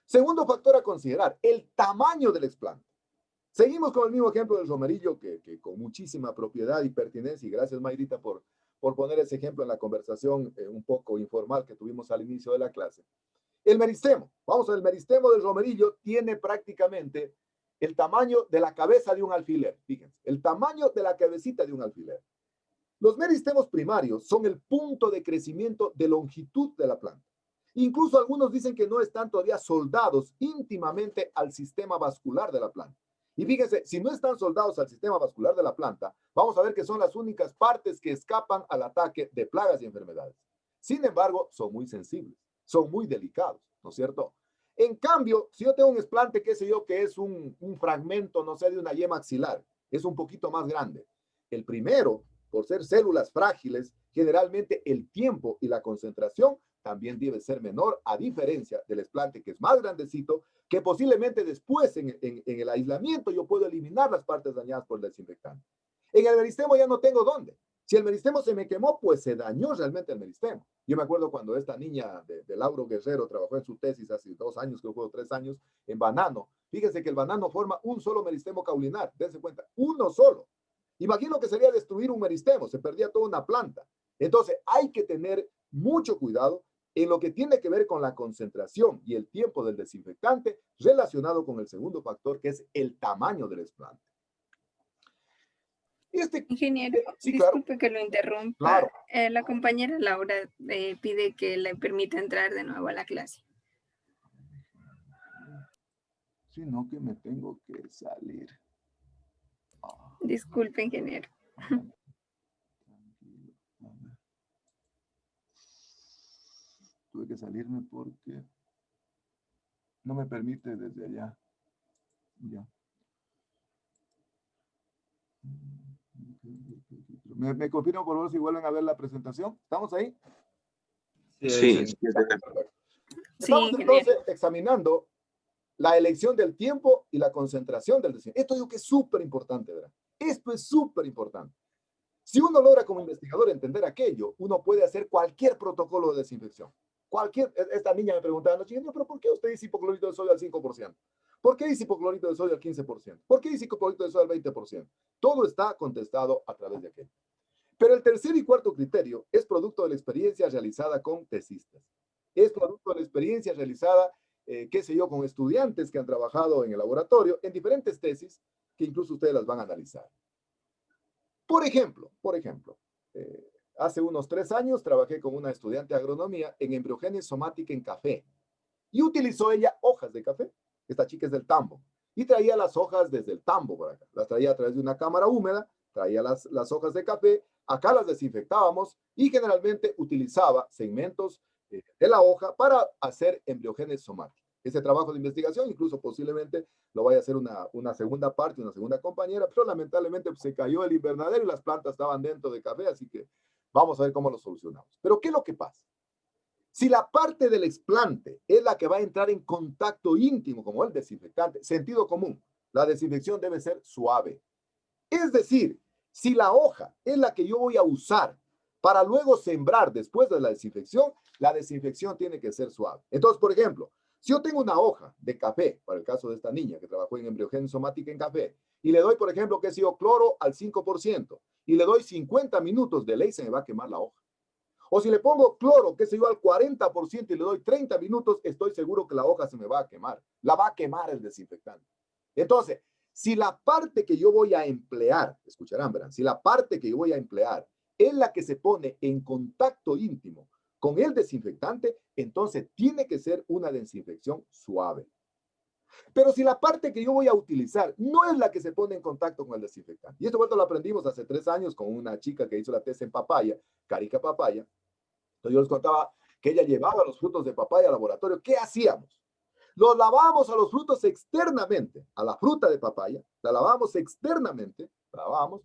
Segundo factor a considerar, el tamaño del explante. Seguimos con el mismo ejemplo del romerillo que con muchísima propiedad y pertinencia, y gracias Mayrita por poner ese ejemplo en la conversación un poco informal que tuvimos al inicio de la clase. El meristemo, vamos a ver, el meristemo del romerillo tiene prácticamente el tamaño de la cabeza de un alfiler, fíjense, el tamaño de la cabecita de un alfiler. Los meristemos primarios son el punto de crecimiento de longitud de la planta. Incluso algunos dicen que no están todavía soldados íntimamente al sistema vascular de la planta. Y fíjense, si no están soldados al sistema vascular de la planta, vamos a ver que son las únicas partes que escapan al ataque de plagas y enfermedades. Sin embargo, son muy sensibles, son muy delicados, ¿no es cierto? En cambio, si yo tengo un explante, qué sé yo, que es un fragmento, no sé, de una yema axilar, es un poquito más grande. El primero, por ser células frágiles, generalmente el tiempo y la concentración también debe ser menor, a diferencia del explante que es más grandecito, que posiblemente después en el aislamiento yo puedo eliminar las partes dañadas por el desinfectante. En el meristemo ya no tengo dónde. Si el meristemo se me quemó, pues se dañó realmente el meristemo. Yo me acuerdo cuando esta niña de Lauro Guerrero trabajó en su tesis hace 2 años, creo que fue 3 años, en banano. Fíjense que el banano forma un solo meristemo caulinar, dense cuenta, uno solo. Imagino que sería destruir un meristemo, se perdía toda una planta. Entonces hay que tener mucho cuidado en lo que tiene que ver con la concentración y el tiempo del desinfectante relacionado con el segundo factor, que es el tamaño del explante. Ingeniero, sí, disculpe claro. que lo interrumpa. Claro. La compañera Laura pide que le permita entrar de nuevo a la clase. Sí, no, que me tengo que salir. Disculpe, ingeniero. Tranquilo. A ver. Tuve que salirme porque no me permite desde allá. Ya. ¿Me confirman por favor si vuelven a ver la presentación? ¿Estamos ahí? Sí. Estamos entonces examinando la elección del tiempo y la concentración del desinfectante. Esto digo que es súper importante, ¿verdad? Esto es súper importante. Si uno logra como investigador entender aquello, uno puede hacer cualquier protocolo de desinfección. Esta niña me preguntaba anoche, pero ¿por qué usted dice hipoclorito de sodio al 5%? ¿Por qué dice hipoclorito de sodio al 15%? ¿Por qué dice hipoclorito de sodio al 20%? Todo está contestado a través de aquello. Pero el tercer y cuarto criterio es producto de la experiencia realizada con tesistas. Es producto de la experiencia realizada, qué sé yo, con estudiantes que han trabajado en el laboratorio en diferentes tesis que incluso ustedes las van a analizar. Por ejemplo, hace unos 3 años trabajé con una estudiante de agronomía en embriogénesis somática en café y utilizó ella hojas de café. Esta chica es del Tambo y traía las hojas desde el Tambo por acá. Las traía a través de una cámara húmeda, traía las hojas de café, acá las desinfectábamos y generalmente utilizaba segmentos de la hoja para hacer embriogénesis somática. Ese trabajo de investigación, incluso posiblemente lo vaya a hacer una segunda parte, una segunda compañera, pero lamentablemente se cayó el invernadero y las plantas estaban dentro de café, así que vamos a ver cómo lo solucionamos. Pero ¿qué es lo que pasa? Si la parte del explante es la que va a entrar en contacto íntimo, como el desinfectante, sentido común, la desinfección debe ser suave. Es decir, si la hoja es la que yo voy a usar para luego sembrar después de la desinfección tiene que ser suave. Entonces, por ejemplo, si yo tengo una hoja de café, para el caso de esta niña que trabajó en embriogénesis somática en café, y le doy, por ejemplo, qué sé yo, cloro al 5%, y le doy 50 minutos, de ley se me va a quemar la hoja. O si le pongo cloro, qué sé yo, al 40% y le doy 30 minutos, estoy seguro que la hoja se me va a quemar. La va a quemar el desinfectante. Entonces, si la parte que yo voy a emplear, escucharán, verán, si la parte que yo voy a emplear es la que se pone en contacto íntimo con el desinfectante, entonces tiene que ser una desinfección suave. Pero si la parte que yo voy a utilizar no es la que se pone en contacto con el desinfectante, y esto lo aprendimos hace 3 años con una chica que hizo la tesis en papaya, Carica Papaya, entonces yo les contaba que ella llevaba los frutos de papaya al laboratorio. ¿Qué hacíamos? Los lavábamos a los frutos externamente, a la fruta de papaya, la lavábamos externamente, la lavábamos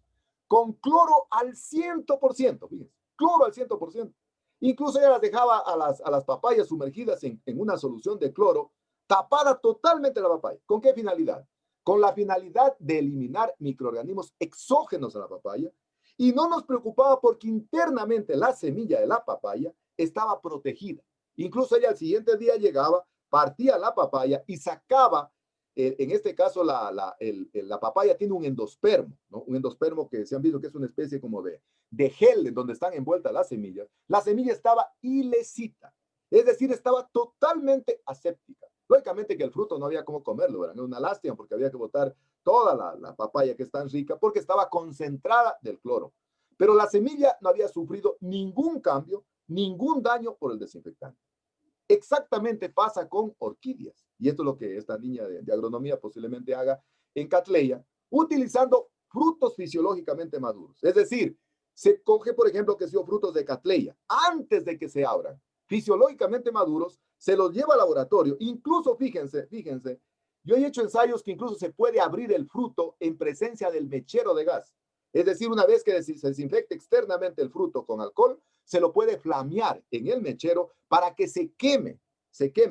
con cloro al 100%, fíjense, cloro al 100%. Incluso ella las dejaba a las papayas sumergidas en una solución de cloro, tapada totalmente la papaya. ¿Con qué finalidad? Con la finalidad de eliminar microorganismos exógenos a la papaya, y no nos preocupaba porque internamente la semilla de la papaya estaba protegida. Incluso ella al siguiente día llegaba, partía la papaya y sacaba, en este caso la papaya tiene un endospermo, ¿no? Un endospermo que se han visto que es una especie como de gel en donde están envueltas las semillas. La semilla estaba ilecita, es decir, estaba totalmente aséptica. Lógicamente que el fruto no había cómo comerlo, ¿verdad? Era una lástima porque había que botar toda la papaya que es tan rica porque estaba concentrada del cloro. Pero la semilla no había sufrido ningún cambio, ningún daño por el desinfectante. Exactamente pasa con orquídeas. Y esto es lo que esta niña de agronomía posiblemente haga en Cattleya, utilizando frutos fisiológicamente maduros. Es decir, se coge, por ejemplo, que son frutos de Cattleya, antes de que se abran, fisiológicamente maduros, se los lleva al laboratorio. Incluso, fíjense, yo he hecho ensayos que incluso se puede abrir el fruto en presencia del mechero de gas. Es decir, una vez que se desinfecte externamente el fruto con alcohol, se lo puede flamear en el mechero para que se queme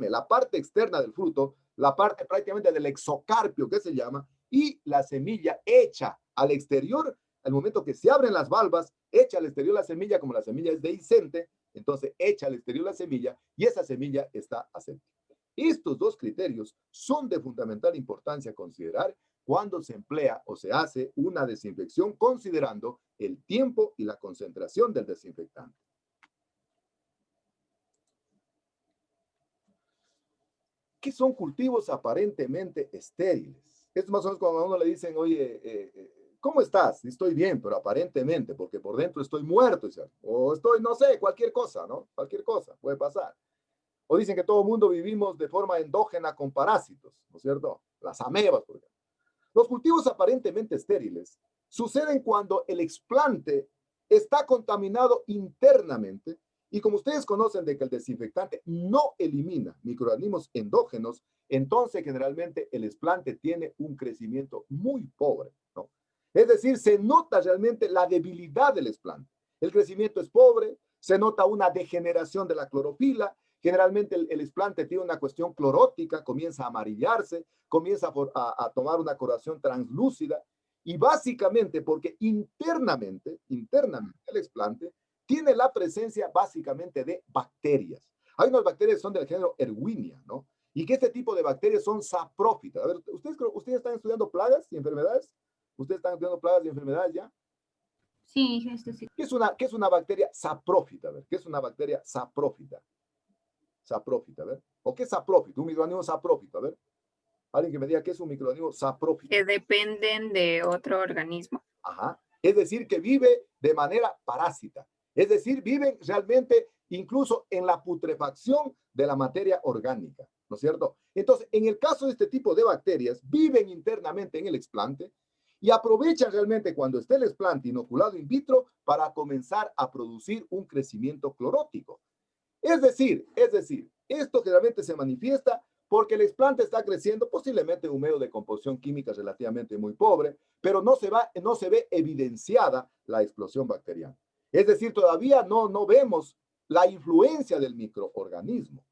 la parte externa del fruto, la parte prácticamente del exocarpio que se llama, y la semilla hecha al exterior. Al momento que se abren las valvas, echa al exterior la semilla, como la semilla es dehiscente, entonces echa al exterior la semilla y esa semilla está aséptica. Estos 2 criterios son de fundamental importancia a considerar cuando se emplea o se hace una desinfección considerando el tiempo y la concentración del desinfectante. ¿Qué son cultivos aparentemente estériles? Es más o menos cuando a uno le dicen, oye, ¿cómo estás? Estoy bien, pero aparentemente, porque por dentro estoy muerto, o estoy, no sé, cualquier cosa, ¿no? Cualquier cosa puede pasar. O dicen que todo el mundo vivimos de forma endógena con parásitos, ¿no es cierto? Las amebas, por ejemplo. Los cultivos aparentemente estériles suceden cuando el explante está contaminado internamente y como ustedes conocen de que el desinfectante no elimina microorganismos endógenos, entonces generalmente el explante tiene un crecimiento muy pobre, ¿no? Es decir, se nota realmente la debilidad del explante. El crecimiento es pobre, se nota una degeneración de la clorofila. Generalmente el explante tiene una cuestión clorótica, comienza a amarillarse, comienza a tomar una coloración translúcida Y básicamente porque internamente el explante tiene la presencia básicamente de bacterias. Hay unas bacterias que son del género Erwinia, ¿no? Y que este tipo de bacterias son saprófitas. A ver, ¿ustedes están estudiando plagas y enfermedades? ¿Ustedes están estudiando plagas y enfermedades ya? Sí, sí. ¿Qué es una bacteria saprófita? A ver, ¿qué es una bacteria saprófita? Saprófita, a ver. ¿O qué es saprófito? Un microorganismo saprófito, a ver. Alguien que me diga qué es un microorganismo saprófito. Que dependen de otro organismo. Ajá. Es decir, que vive de manera parásita. Es decir, viven realmente incluso en la putrefacción de la materia orgánica, ¿no es cierto? Entonces, en el caso de este tipo de bacterias, viven internamente en el explante y aprovechan realmente cuando esté el explante inoculado in vitro para comenzar a producir un crecimiento clorótico. Es decir, esto generalmente se manifiesta porque el explante está creciendo posiblemente en un medio de composición química relativamente muy pobre, pero no se ve evidenciada la explosión bacteriana. Es decir, todavía no vemos la influencia del microorganismo.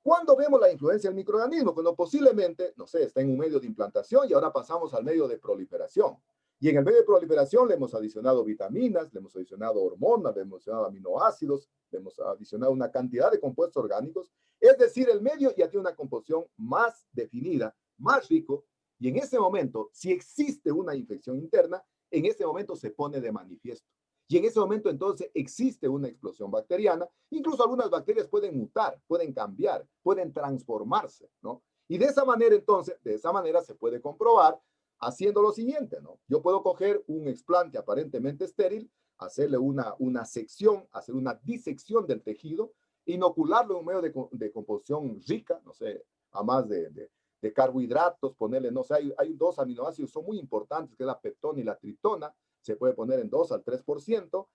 ¿Cuándo vemos la influencia del microorganismo? Cuando posiblemente, no sé, está en un medio de implantación y ahora pasamos al medio de proliferación. Y en el medio de proliferación le hemos adicionado vitaminas, le hemos adicionado hormonas, le hemos adicionado aminoácidos, le hemos adicionado una cantidad de compuestos orgánicos. Es decir, el medio ya tiene una composición más definida, más rico, y en ese momento, si existe una infección interna, en ese momento se pone de manifiesto. Y en ese momento entonces existe una explosión bacteriana. Incluso algunas bacterias pueden mutar, pueden cambiar, pueden transformarse, ¿no? Y de esa manera entonces, de esa manera se puede comprobar haciendo lo siguiente, ¿no? Yo puedo coger un explante aparentemente estéril, hacerle una sección, hacer una disección del tejido, inocularlo en un medio de composición rica, no sé, a más de carbohidratos, ponerle, no sé, hay dos aminoácidos, son muy importantes, que es la peptona y la tritona, se puede poner en 2 al 3%,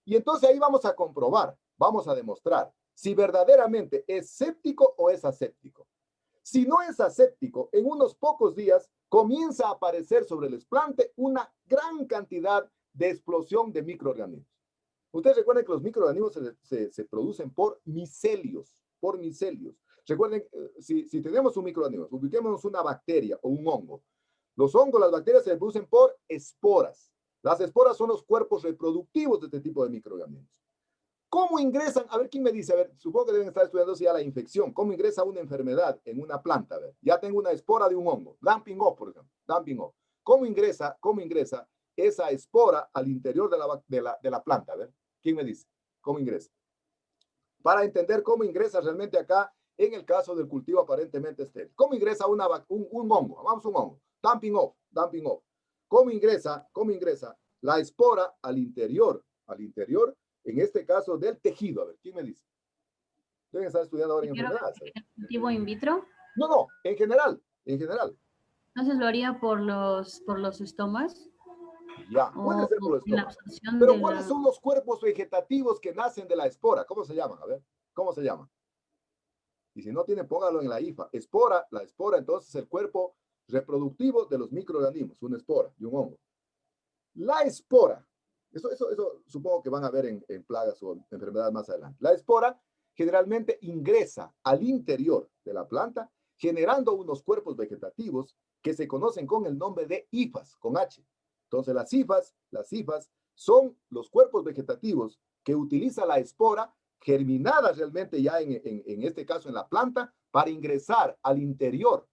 y entonces ahí vamos a comprobar, vamos a demostrar si verdaderamente es séptico o es aséptico. Si no es aséptico, en unos pocos días comienza a aparecer sobre el explante una gran cantidad de explosión de microorganismos. Ustedes recuerden que los microorganismos se producen por micelios, Recuerden, si tenemos un microorganismo, ubiquemos una bacteria o un hongo. Los hongos, las bacterias se producen por esporas. Las esporas son los cuerpos reproductivos de este tipo de microorganismos. ¿Cómo ingresan? A ver, ¿quién me dice? A ver, supongo que deben estar estudiando ya la infección. ¿Cómo ingresa una enfermedad en una planta? A ver, ya tengo una espora de un hongo. Dumping off, por ejemplo. Dumping off. ¿Cómo ingresa esa espora al interior de la planta? A ver, ¿quién me dice? ¿Cómo ingresa? Para entender cómo ingresa realmente acá en el caso del cultivo aparentemente estéril. ¿Cómo ingresa un hongo? Vamos a un hongo. Dumping off. ¿Cómo ingresa la espora al interior, en este caso del tejido? A ver, ¿quién me dice? Deben estar estudiando ahora en enfermedades. ¿El cultivo in vitro? No, en general. Entonces lo haría por los estomas. Ya, puede ser por los estomas. Pero ¿cuáles son los cuerpos vegetativos que nacen de la espora? ¿Cómo se llaman? A ver, ¿cómo se llaman? Y si no tiene, póngalo en la IFA. La espora, entonces, es el cuerpo reproductivo de los microorganismos, una espora de un hongo. La espora, eso supongo que van a ver en plagas o enfermedades más adelante. La espora generalmente ingresa al interior de la planta, generando unos cuerpos vegetativos que se conocen con el nombre de hifas, con H. Entonces las hifas son los cuerpos vegetativos que utiliza la espora germinada realmente ya en este caso en la planta para ingresar al interior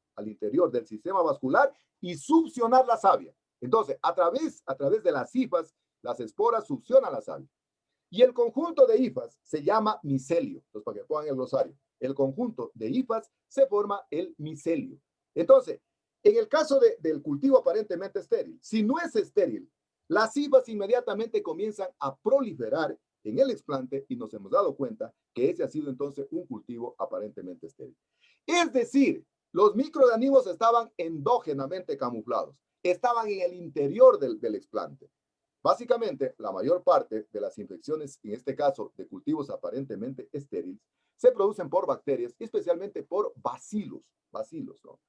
del sistema vascular y succionar la savia. Entonces, a través de las hifas, las esporas succionan la savia. Y el conjunto de hifas se llama micelio. Entonces, para que pongan el glosario, el conjunto de hifas se forma el micelio. Entonces, en el caso del cultivo aparentemente estéril, si no es estéril, las hifas inmediatamente comienzan a proliferar en el explante y nos hemos dado cuenta que ese ha sido entonces un cultivo aparentemente estéril. Es decir, los microorganismos estaban endógenamente camuflados, estaban en el interior del explante. Básicamente, la mayor parte de las infecciones, en este caso de cultivos aparentemente estériles, se producen por bacterias, especialmente por bacilos, ¿no?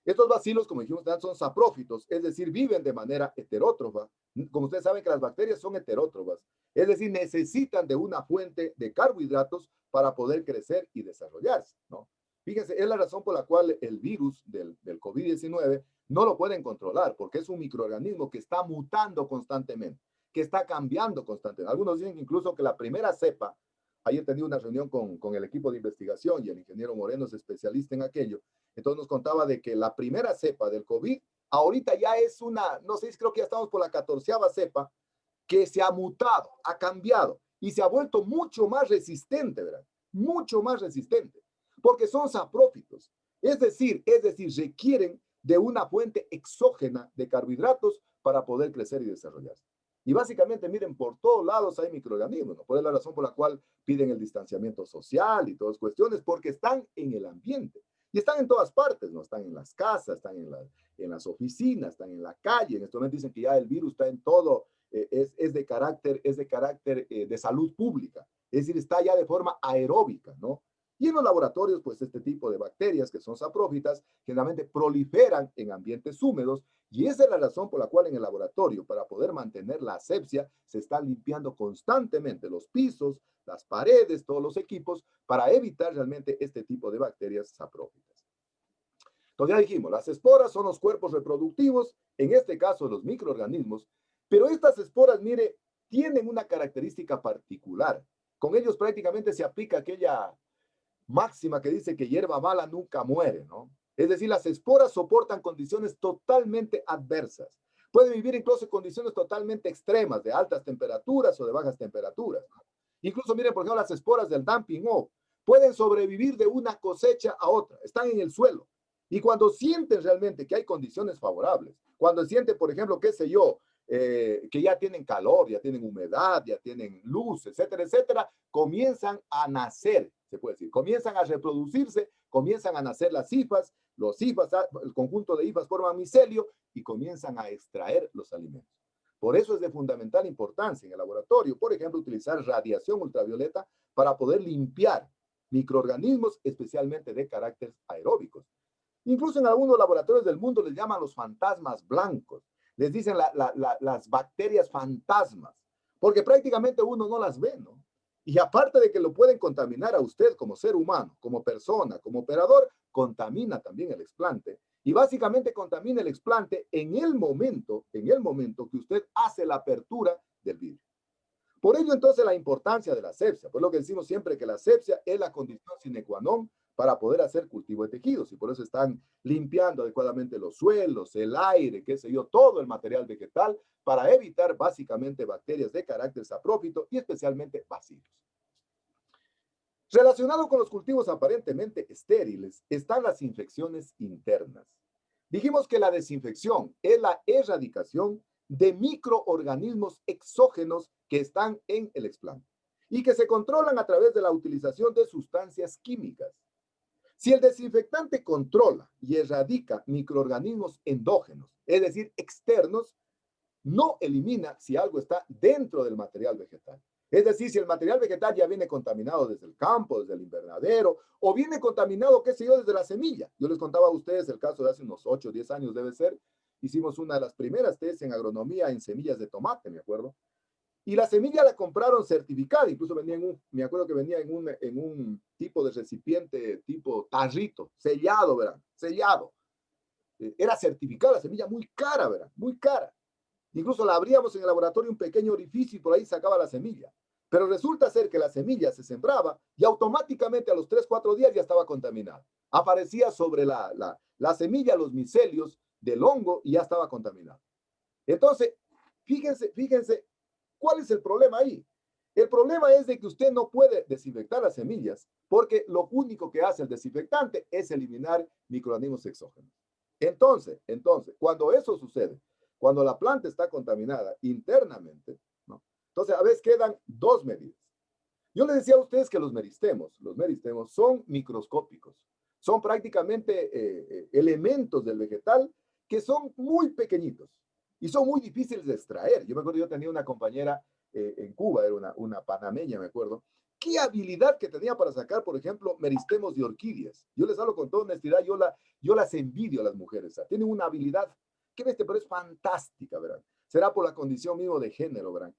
Estos bacilos, como dijimos antes, son saprófitos, es decir, viven de manera heterótrofa. Como ustedes saben que las bacterias son heterótrofas, es decir, necesitan de una fuente de carbohidratos para poder crecer y desarrollarse, ¿no? Fíjense, es la razón por la cual el virus del COVID-19 no lo pueden controlar, porque es un microorganismo que está mutando constantemente, que está cambiando constantemente. Algunos dicen incluso que la primera cepa, ayer tenía una reunión con el equipo de investigación y el ingeniero Moreno es especialista en aquello, entonces nos contaba de que la primera cepa del COVID, ahorita ya es una, no sé, creo que ya estamos por la 14ª cepa, que se ha mutado, ha cambiado y se ha vuelto mucho más resistente, ¿verdad? Mucho más resistente, porque son saprófitos. Es decir, requieren de una fuente exógena de carbohidratos para poder crecer y desarrollarse. Y básicamente, miren, por todos lados hay microorganismos, ¿no? Por eso es la razón por la cual piden el distanciamiento social y todas cuestiones, porque están en el ambiente. Y están en todas partes, ¿no? Están en las casas, están en las oficinas, están en la calle. En este momento dicen que ya el virus está en todo, es de carácter de salud pública. Es decir, está ya de forma aeróbica, ¿no? Y en los laboratorios, pues este tipo de bacterias que son saprófitas generalmente proliferan en ambientes húmedos y esa es la razón por la cual en el laboratorio, para poder mantener la asepsia, se están limpiando constantemente los pisos, las paredes, todos los equipos, para evitar realmente este tipo de bacterias saprófitas. Entonces ya dijimos, las esporas son los cuerpos reproductivos, en este caso los microorganismos, pero estas esporas, mire, tienen una característica particular. Con ellos prácticamente se aplica aquella máxima que dice que hierba mala nunca muere, ¿no? Es decir, las esporas soportan condiciones totalmente adversas. Pueden vivir incluso en condiciones totalmente extremas, de altas temperaturas o de bajas temperaturas, ¿no? Incluso, miren, por ejemplo, las esporas del dumping off pueden sobrevivir de una cosecha a otra, están en el suelo. Y cuando sienten realmente que hay condiciones favorables, cuando sienten, por ejemplo, qué sé yo, que ya tienen calor, ya tienen humedad, ya tienen luz, etcétera, etcétera, comienzan a nacer, se puede decir, comienzan a reproducirse, comienzan a nacer las hifas, los hifas, el conjunto de hifas forman micelio y comienzan a extraer los alimentos. Por eso es de fundamental importancia en el laboratorio, por ejemplo, utilizar radiación ultravioleta para poder limpiar microorganismos, especialmente de carácter aeróbicos. Incluso en algunos laboratorios del mundo les llaman los fantasmas blancos. Les dicen las bacterias fantasmas, porque prácticamente uno no las ve, ¿no? Y aparte de que lo pueden contaminar a usted como ser humano, como persona, como operador, contamina también el explante. Y básicamente contamina el explante en el momento que usted hace la apertura del vidrio. Por ello, entonces, la importancia de la asepsia. Por lo que decimos siempre que la asepsia es la condición sine qua non para poder hacer cultivo de tejidos y por eso están limpiando adecuadamente los suelos, el aire, qué sé yo, todo el material vegetal para evitar básicamente bacterias de carácter saprófito y especialmente bacilos. Relacionado con los cultivos aparentemente estériles están las infecciones internas. Dijimos que la desinfección es la erradicación de microorganismos exógenos que están en el explante y que se controlan a través de la utilización de sustancias químicas. Si el desinfectante controla y erradica microorganismos endógenos, es decir, externos, no elimina si algo está dentro del material vegetal. Es decir, si el material vegetal ya viene contaminado desde el campo, desde el invernadero, o viene contaminado, qué sé yo, desde la semilla. Yo les contaba a ustedes el caso de hace unos 8 o 10 años, debe ser. Hicimos una de las primeras tesis en agronomía en semillas de tomate, me acuerdo. Y la semilla la compraron certificada, incluso venía me acuerdo que venía en un tipo de recipiente, tipo tarrito, sellado, ¿verdad? Sellado. Era certificada, la semilla muy cara, ¿verdad? Muy cara. Incluso la abríamos en el laboratorio un pequeño orificio y por ahí sacaba la semilla. Pero resulta ser que la semilla se sembraba y automáticamente a los 3 o 4 días ya estaba contaminada. Aparecía sobre la semilla los micelios del hongo y ya estaba contaminado. Entonces, fíjense, ¿cuál es el problema ahí? El problema es de que usted no puede desinfectar las semillas porque lo único que hace el desinfectante es eliminar microorganismos exógenos. Entonces, cuando eso sucede, cuando la planta está contaminada internamente, ¿no? Entonces a veces quedan 2 medidas. Yo les decía a ustedes que los meristemos son microscópicos, son prácticamente elementos del vegetal que son muy pequeñitos y son muy difíciles de extraer. Yo me acuerdo, yo tenía una compañera en Cuba, era una panameña, me acuerdo, qué habilidad que tenía para sacar, por ejemplo, meristemos de orquídeas. Yo les hablo con toda honestidad, yo las envidio a las mujeres, o sea, tienen una habilidad, qué bestia, pero es fantástica, ¿verdad? Será por la condición mismo de género, ¿verdad?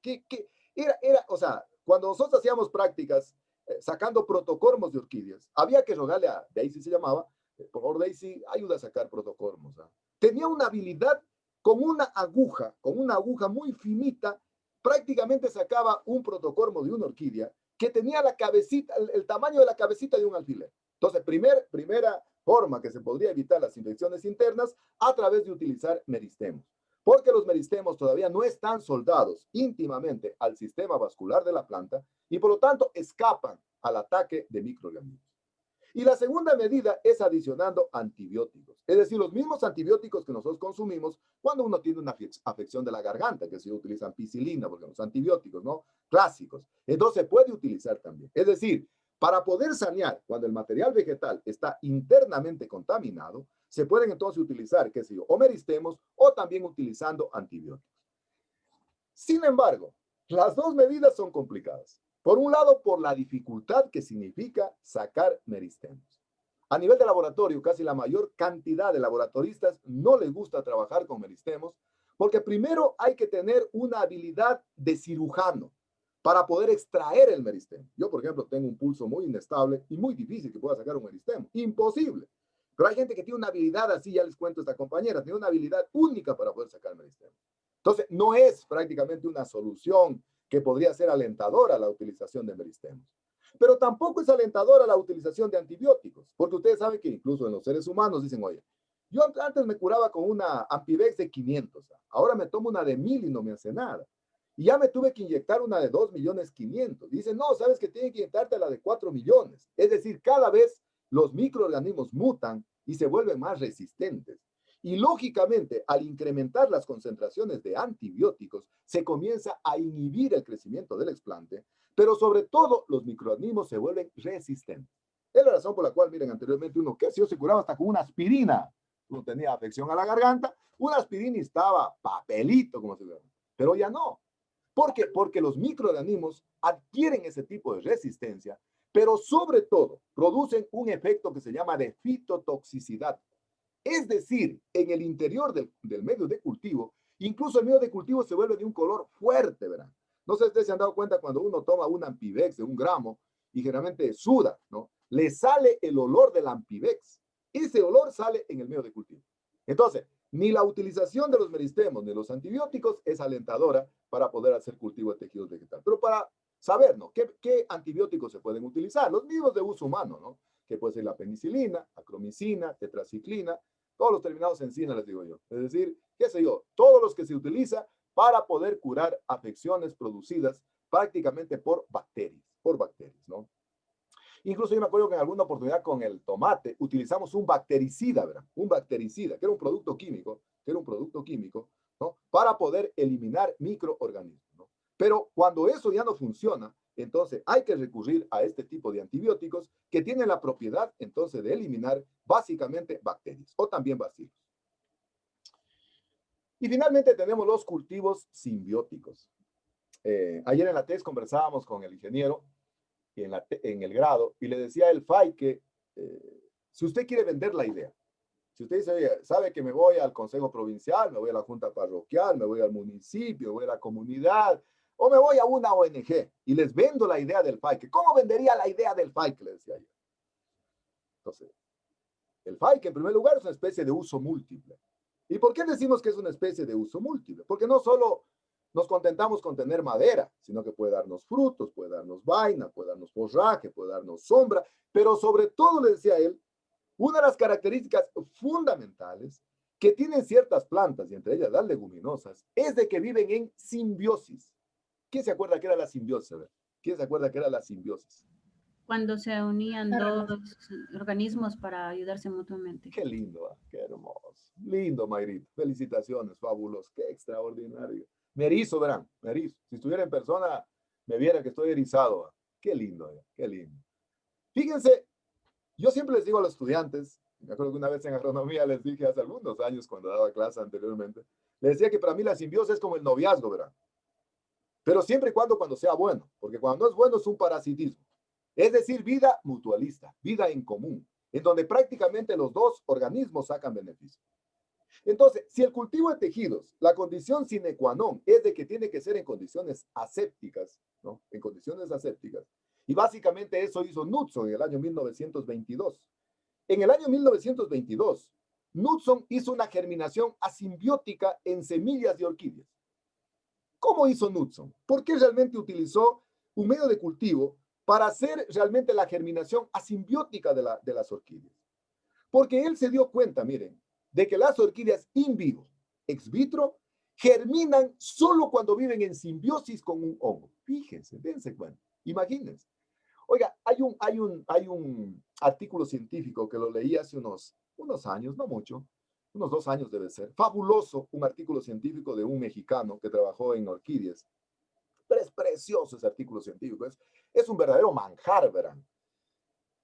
O sea, cuando nosotros hacíamos prácticas, sacando protocormos de orquídeas. Había que rogarle a Daisy, se llamaba, por favor Daisy, ayuda a sacar protocormos. Tenía una habilidad con una aguja muy finita, prácticamente sacaba un protocormo de una orquídea que tenía la cabecita, el tamaño de la cabecita de un alfiler. Entonces, primera forma que se podría evitar las infecciones internas a través de utilizar meristemos, porque los meristemos todavía no están soldados íntimamente al sistema vascular de la planta y por lo tanto escapan al ataque de microorganismos. Y la segunda medida es adicionando antibióticos, es decir, los mismos antibióticos que nosotros consumimos cuando uno tiene una afección de la garganta, que se utiliza ampicilina, porque los antibióticos, ¿no? Clásicos. Entonces se puede utilizar también. Es decir, para poder sanear cuando el material vegetal está internamente contaminado, se pueden entonces utilizar, qué sé yo, o meristemos o también utilizando antibióticos. Sin embargo, las dos medidas son complicadas. Por un lado, por la dificultad que significa sacar meristemos. A nivel de laboratorio, casi la mayor cantidad de laboratoristas no les gusta trabajar con meristemos porque primero hay que tener una habilidad de cirujano para poder extraer el meristemo. Yo, por ejemplo, tengo un pulso muy inestable y muy difícil que pueda sacar un meristemo. Imposible. Pero hay gente que tiene una habilidad así, ya les cuento esta compañera, tiene una habilidad única para poder sacar meristemo. Entonces, no es prácticamente una solución que podría ser alentadora la utilización de meristemos. Pero tampoco es alentadora la utilización de antibióticos, porque ustedes saben que incluso en los seres humanos dicen, oye, yo antes me curaba con una Ampivex de 500, ahora me tomo una de 1000 y no me hace nada. Y ya me tuve que inyectar una de 2.500.000. Dicen, no, sabes que tienen que inyectarte la de 4 millones. Es decir, cada vez los microorganismos mutan y se vuelven más resistentes. Y lógicamente, al incrementar las concentraciones de antibióticos, se comienza a inhibir el crecimiento del explante, pero sobre todo los microorganismos se vuelven resistentes. Es la razón por la cual, miren, anteriormente uno, ¿qué? Se curaba hasta con una aspirina. Uno tenía afección a la garganta, una aspirina y estaba papelito, como se llama. Pero ya no. ¿Por qué? Porque los microorganismos adquieren ese tipo de resistencia, pero sobre todo producen un efecto que se llama de fitotoxicidad. Es decir, en el interior del medio de cultivo, incluso el medio de cultivo se vuelve de un color fuerte, ¿verdad? No sé si ustedes se han dado cuenta cuando uno toma una Ampivex de 1 gramo y generalmente suda, ¿no? Le sale el olor del Ampivex. Ese olor sale en el medio de cultivo. Entonces, ni la utilización de los meristemos ni los antibióticos es alentadora para poder hacer cultivo de tejidos vegetales. Pero para saber, ¿no? ¿Qué antibióticos se pueden utilizar? Los mismos de uso humano, ¿no? Que puede ser la penicilina, acromicina, tetraciclina, todos los terminados en cina, les digo yo. Es decir, qué sé yo, todos los que se utilizan para poder curar afecciones producidas prácticamente por bacterias, ¿no? Incluso yo me acuerdo que en alguna oportunidad con el tomate utilizamos un bactericida, ¿verdad? Un bactericida, que era un producto químico, ¿no? Para poder eliminar microorganismos, ¿no? Pero cuando eso ya no funciona, entonces hay que recurrir a este tipo de antibióticos que tienen la propiedad entonces de eliminar básicamente bacterias o también bacilos. Y finalmente tenemos los cultivos simbióticos. Ayer en la TES conversábamos con el ingeniero en el grado y le decía a el FAI que si usted quiere vender la idea, si usted dice, oye, sabe que me voy al consejo provincial, me voy a la junta parroquial, me voy al municipio, me voy a la comunidad, o me voy a una ONG y les vendo la idea del FAIC. ¿Cómo vendería la idea del FAIC? Le decía yo. Entonces, el FAIC en primer lugar es una especie de uso múltiple. ¿Y por qué decimos que es una especie de uso múltiple? Porque no solo nos contentamos con tener madera, sino que puede darnos frutos, puede darnos vaina, puede darnos forraje, puede darnos sombra, pero sobre todo, le decía él, una de las características fundamentales que tienen ciertas plantas, y entre ellas las leguminosas, es de que viven en simbiosis. ¿Quién se acuerda que era la simbiosis? ¿Quién se acuerda que era la simbiosis? Cuando se unían dos organismos para ayudarse mutuamente. Qué lindo, qué hermoso. Lindo, Mayrita. Felicitaciones, fabuloso. Qué extraordinario. Me erizo, verán, me erizo. Si estuviera en persona, me viera que estoy erizado. Qué lindo, qué lindo. Fíjense, yo siempre les digo a los estudiantes, me acuerdo que una vez en agronomía les dije hace algunos años cuando daba clase anteriormente, les decía que para mí la simbiosis es como el noviazgo, verán. Pero siempre y cuando sea bueno, porque cuando no es bueno es un parasitismo. Es decir, vida mutualista, vida en común, en donde prácticamente los dos organismos sacan beneficio. Entonces, si el cultivo de tejidos, la condición sine qua non es de que tiene que ser en condiciones asépticas, ¿no? En condiciones asépticas. Y básicamente eso hizo Knudson en el año 1922. En el año 1922, Knudson hizo una germinación asimbiótica en semillas de orquídeas. ¿Cómo hizo Knudson? ¿Por qué realmente utilizó un medio de cultivo para hacer realmente la germinación asimbiótica de las orquídeas? Porque él se dio cuenta, miren, de que las orquídeas in vivo, ex vitro, germinan solo cuando viven en simbiosis con un hongo. Fíjense, dense cuenta, imagínense. Oiga, hay un artículo científico que lo leí hace unos años, no mucho, unos 2 años debe ser, fabuloso, un artículo científico de un mexicano que trabajó en orquídeas. Pero es precioso ese artículo científico, es un verdadero manjar, verán.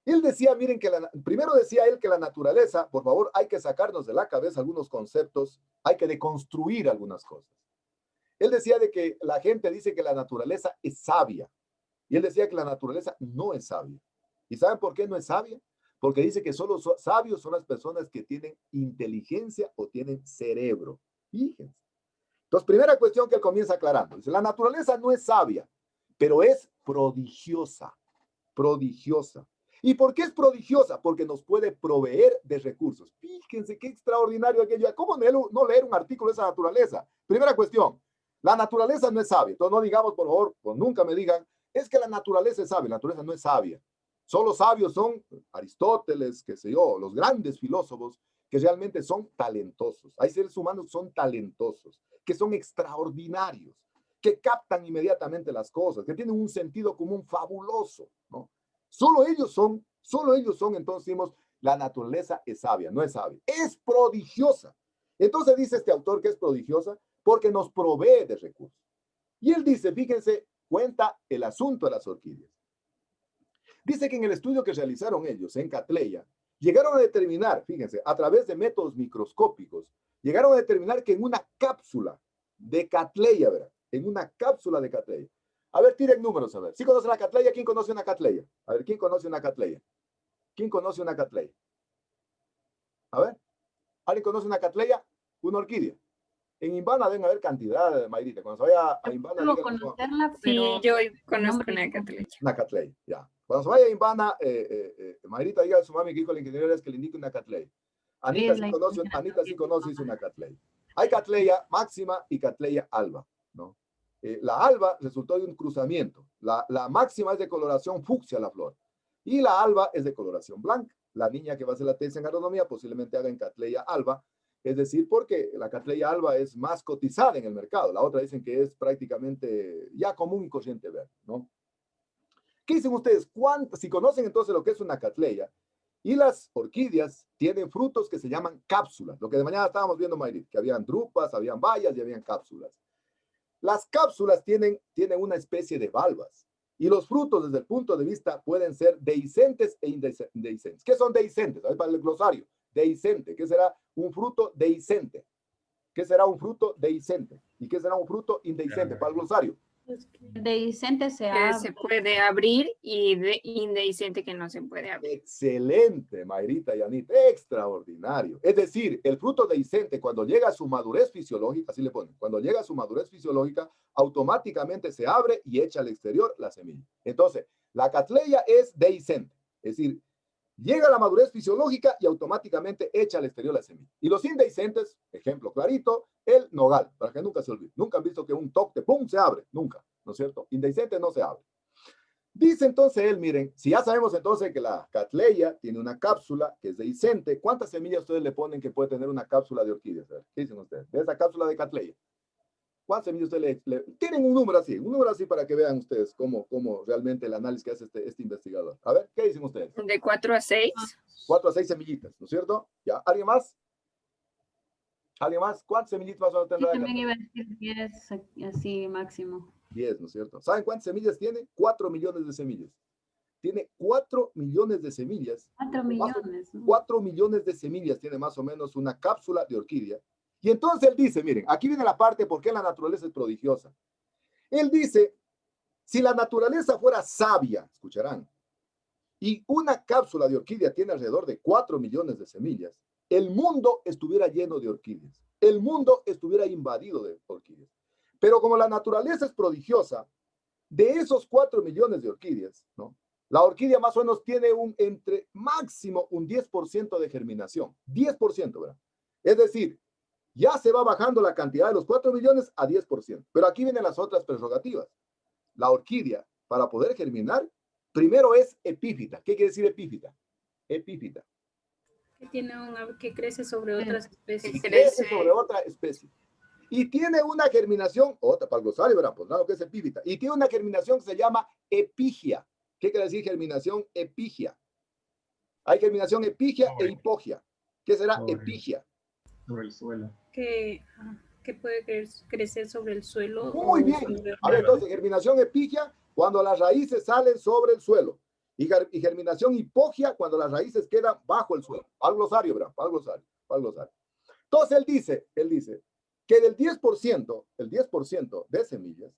Él decía, miren, primero decía él que la naturaleza, por favor, hay que sacarnos de la cabeza algunos conceptos, hay que deconstruir algunas cosas. Él decía de que la gente dice que la naturaleza es sabia, y él decía que la naturaleza no es sabia. ¿Y saben por qué no es sabia? Porque dice que solo sabios son las personas que tienen inteligencia o tienen cerebro. Fíjense. Entonces, primera cuestión que él comienza aclarando. Dice, la naturaleza no es sabia, pero es prodigiosa. Prodigiosa. ¿Y por qué es prodigiosa? Porque nos puede proveer de recursos. Fíjense qué extraordinario aquello. ¿Cómo no leer un artículo de esa naturaleza? Primera cuestión. La naturaleza no es sabia. Entonces, no digamos, por favor, pues nunca me digan, es que la naturaleza es sabia. La naturaleza no es sabia. Solo sabios son Aristóteles, qué sé yo, los grandes filósofos que realmente son talentosos. Hay seres humanos que son talentosos, que son extraordinarios, que captan inmediatamente las cosas, que tienen un sentido común fabuloso, ¿no? Solo ellos son, entonces decimos, la naturaleza es sabia, no es sabia, es prodigiosa. Entonces dice este autor que es prodigiosa porque nos provee de recursos. Y él dice, fíjense, cuenta el asunto de las orquídeas. Dice que en el estudio que realizaron ellos en Cattleya, llegaron a determinar, fíjense, a través de métodos microscópicos, llegaron a determinar que en una cápsula de Cattleya, ¿verdad? En una cápsula de Cattleya. A ver, tiren números, a ver. ¿Sí conocen la Cattleya? ¿Quién conoce una Cattleya? A ver, ¿quién conoce una Cattleya? ¿Quién conoce una Cattleya? A ver, ¿alguien conoce una Cattleya? Una orquídea. En Invana deben haber cantidad, Mayrita. Cuando se vaya a Invana... No conocerla, pero... Sí, yo conozco una Cattleya. Una Cattleya, ya. Cuando se vaya a Invana, Mayrita diga a su mami que dijo la ingeniera es que le indique una Cattleya. Anita sí conoce, es una Cattleya. Hay Cattleya máxima y Cattleya alba, ¿no? La alba resultó de un cruzamiento. La máxima es de coloración fucsia la flor. Y la alba es de coloración blanca. La niña que va a hacer la tesis en agronomía posiblemente haga en Cattleya alba. Es decir, porque la Cattleya alba es más cotizada en el mercado. La otra dicen que es prácticamente ya común y corriente ver, ¿no? ¿Qué dicen ustedes? Si conocen entonces lo que es una Cattleya, y las orquídeas tienen frutos que se llaman cápsulas. Lo que de mañana estábamos viendo, Mayrit, que habían drupas, habían bayas y habían cápsulas. Las cápsulas tienen una especie de valvas. Y los frutos, desde el punto de vista, pueden ser dehiscentes e indehiscentes. ¿Qué son dehiscentes? A ver, para el glosario. Dehiscente. ¿Qué será un fruto dehiscente? ¿Qué será un fruto dehiscente? ¿Y qué será un fruto indehiscente? Para el glosario. Dehiscente se puede abrir y indehiscente que no se puede abrir. Excelente, Mayrita y Anita. Extraordinario. Es decir, el fruto dehiscente, cuando llega a su madurez fisiológica, así le ponen, cuando llega a su madurez fisiológica, automáticamente se abre y echa al exterior la semilla. Entonces, la Cattleya es dehiscente. Es decir, llega a la madurez fisiológica y automáticamente echa al exterior la semilla. Y los indehiscentes, ejemplo clarito, el nogal, para que nunca se olvide. Nunca han visto que un toque, ¡pum!, se abre. Nunca, ¿no es cierto? Indehiscente no se abre. Dice entonces él, miren, si ya sabemos entonces que la Cattleya tiene una cápsula que es dehiscente, ¿cuántas semillas ustedes le ponen que puede tener una cápsula de orquídeas? ¿Qué dicen ustedes? De esa cápsula de Cattleya. ¿Cuántas semillas ustedes tienen un número así para que vean ustedes cómo realmente el análisis que hace este investigador? A ver, ¿qué dicen ustedes? De 4 a 6. 4 a 6 semillitas, ¿no es cierto? ¿Ya? ¿Alguien más? ¿Alguien más? ¿Cuántas semillitas más o menos tendrá? Sí, también iba a decir 10, así máximo. 10, ¿no es cierto? ¿Saben cuántas semillas tiene? 4 millones de semillas. Tiene 4 millones de semillas. 4 millones. 4 millones de semillas tiene más o menos una cápsula de orquídea. Y entonces él dice, miren, aquí viene la parte por qué la naturaleza es prodigiosa. Él dice, si la naturaleza fuera sabia, escucharán, y una cápsula de orquídea tiene alrededor de 4 millones de semillas, el mundo estuviera lleno de orquídeas. El mundo estuviera invadido de orquídeas. Pero como la naturaleza es prodigiosa, De esos 4 millones de orquídeas, ¿no? La orquídea más o menos tiene entre máximo un 10% de germinación. 10%, ¿verdad? Es decir, ya se va bajando la cantidad de los 4 millones a 10%. Pero aquí vienen las otras prerrogativas. La orquídea, para poder germinar, primero es epífita. ¿Qué quiere decir epífita? Epífita. Que crece sobre otras especies. Crece sobre otra especie. Y tiene una germinación, otra para el glosario, ¿verdad? Pues nada, que es epífita. Y tiene una germinación que se llama epigia. ¿Qué quiere decir germinación epigia? Hay germinación epigia e hipogia. ¿Qué será epigia? Sobre el suelo. Que puede crecer sobre el suelo. Muy bien. A ver, entonces, germinación epigia cuando las raíces salen sobre el suelo. Y germinación hipogia cuando las raíces quedan bajo el suelo. Al glosario, ¿verdad? Al glosario. Entonces, él dice que del 10%, el 10% de semillas,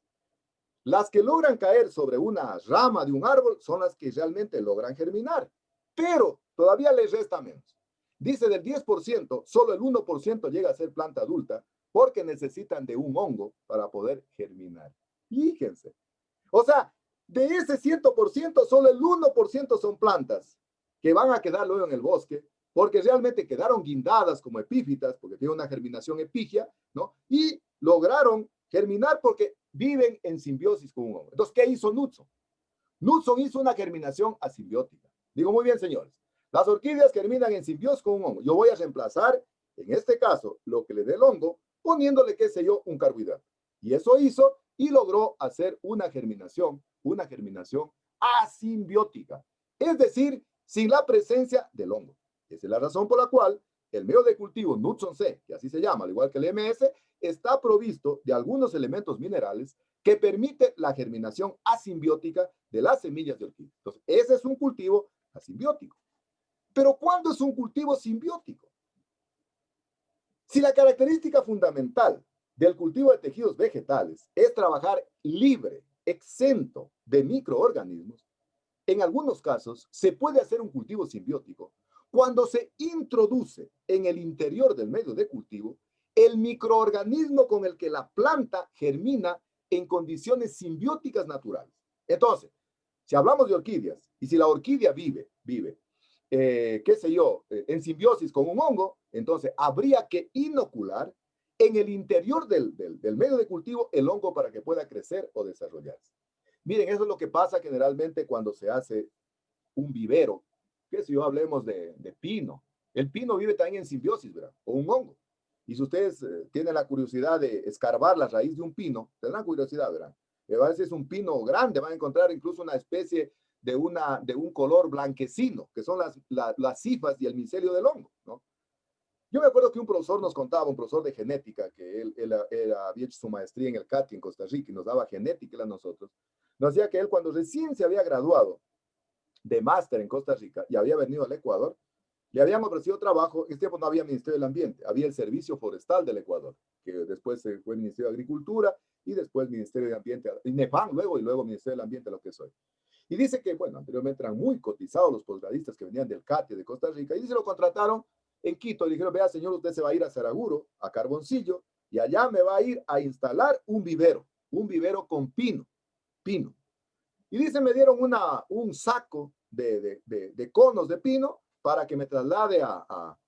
las que logran caer sobre una rama de un árbol son las que realmente logran germinar. Pero todavía les resta menos. Dice del 10%, solo el 1% llega a ser planta adulta porque necesitan de un hongo para poder germinar. Fíjense. O sea, de ese 100%, solo el 1% son plantas que van a quedar luego en el bosque porque realmente quedaron guindadas como epífitas, porque tienen una germinación epigia, ¿no? Y lograron germinar porque viven en simbiosis con un hongo. Entonces, ¿qué hizo Knudson? Knudson hizo una germinación asimbiótica. Digo, muy bien, señores. Las orquídeas germinan en simbiosis con un hongo. Yo voy a reemplazar, en este caso, lo que le dé el hongo, poniéndole, qué sé yo, un carbohidrato. Y eso hizo y logró hacer una germinación asimbiótica. Es decir, sin la presencia del hongo. Esa es la razón por la cual el medio de cultivo Knudson C, que así se llama, al igual que el MS, está provisto de algunos elementos minerales que permite la germinación asimbiótica de las semillas de orquídea. Entonces, ese es un cultivo asimbiótico. Pero ¿cuándo es un cultivo simbiótico? Si la característica fundamental del cultivo de tejidos vegetales es trabajar libre, exento de microorganismos, en algunos casos se puede hacer un cultivo simbiótico cuando se introduce en el interior del medio de cultivo el microorganismo con el que la planta germina en condiciones simbióticas naturales. Entonces, si hablamos de orquídeas y si la orquídea vive, qué sé yo, en simbiosis con un hongo, entonces habría que inocular en el interior del medio de cultivo el hongo para que pueda crecer o desarrollarse. Miren, eso es lo que pasa generalmente cuando se hace un vivero. Que si yo hablemos de pino. El pino vive también en simbiosis, ¿verdad? O un hongo. Y si ustedes tienen la curiosidad de escarbar la raíz de un pino, tendrán curiosidad, ¿verdad? A veces es un pino grande, van a encontrar incluso una especie de un color blanquecino, que son las cifas y el micelio del hongo, ¿no? Yo me acuerdo que un profesor nos contaba, un profesor de genética, que él había hecho su maestría en el CATI en Costa Rica y nos daba genética a nosotros. Nos decía que él cuando recién se había graduado de máster en Costa Rica y había venido al Ecuador, le habían ofrecido trabajo. En este tiempo no había Ministerio del Ambiente, había el Servicio Forestal del Ecuador, que después fue el Ministerio de Agricultura y después Ministerio de Ambiente, y NEPAM luego, y luego Ministerio del Ambiente, lo que soy. Y dice que, bueno, anteriormente eran muy cotizados los posgradistas que venían del CATI de Costa Rica, y se lo contrataron en Quito, y dijeron, vea señor, usted se va a ir a Saraguro, a Carboncillo, y allá me va a ir a instalar un vivero con pino. Y dice, me dieron un saco de conos de pino para que me traslade a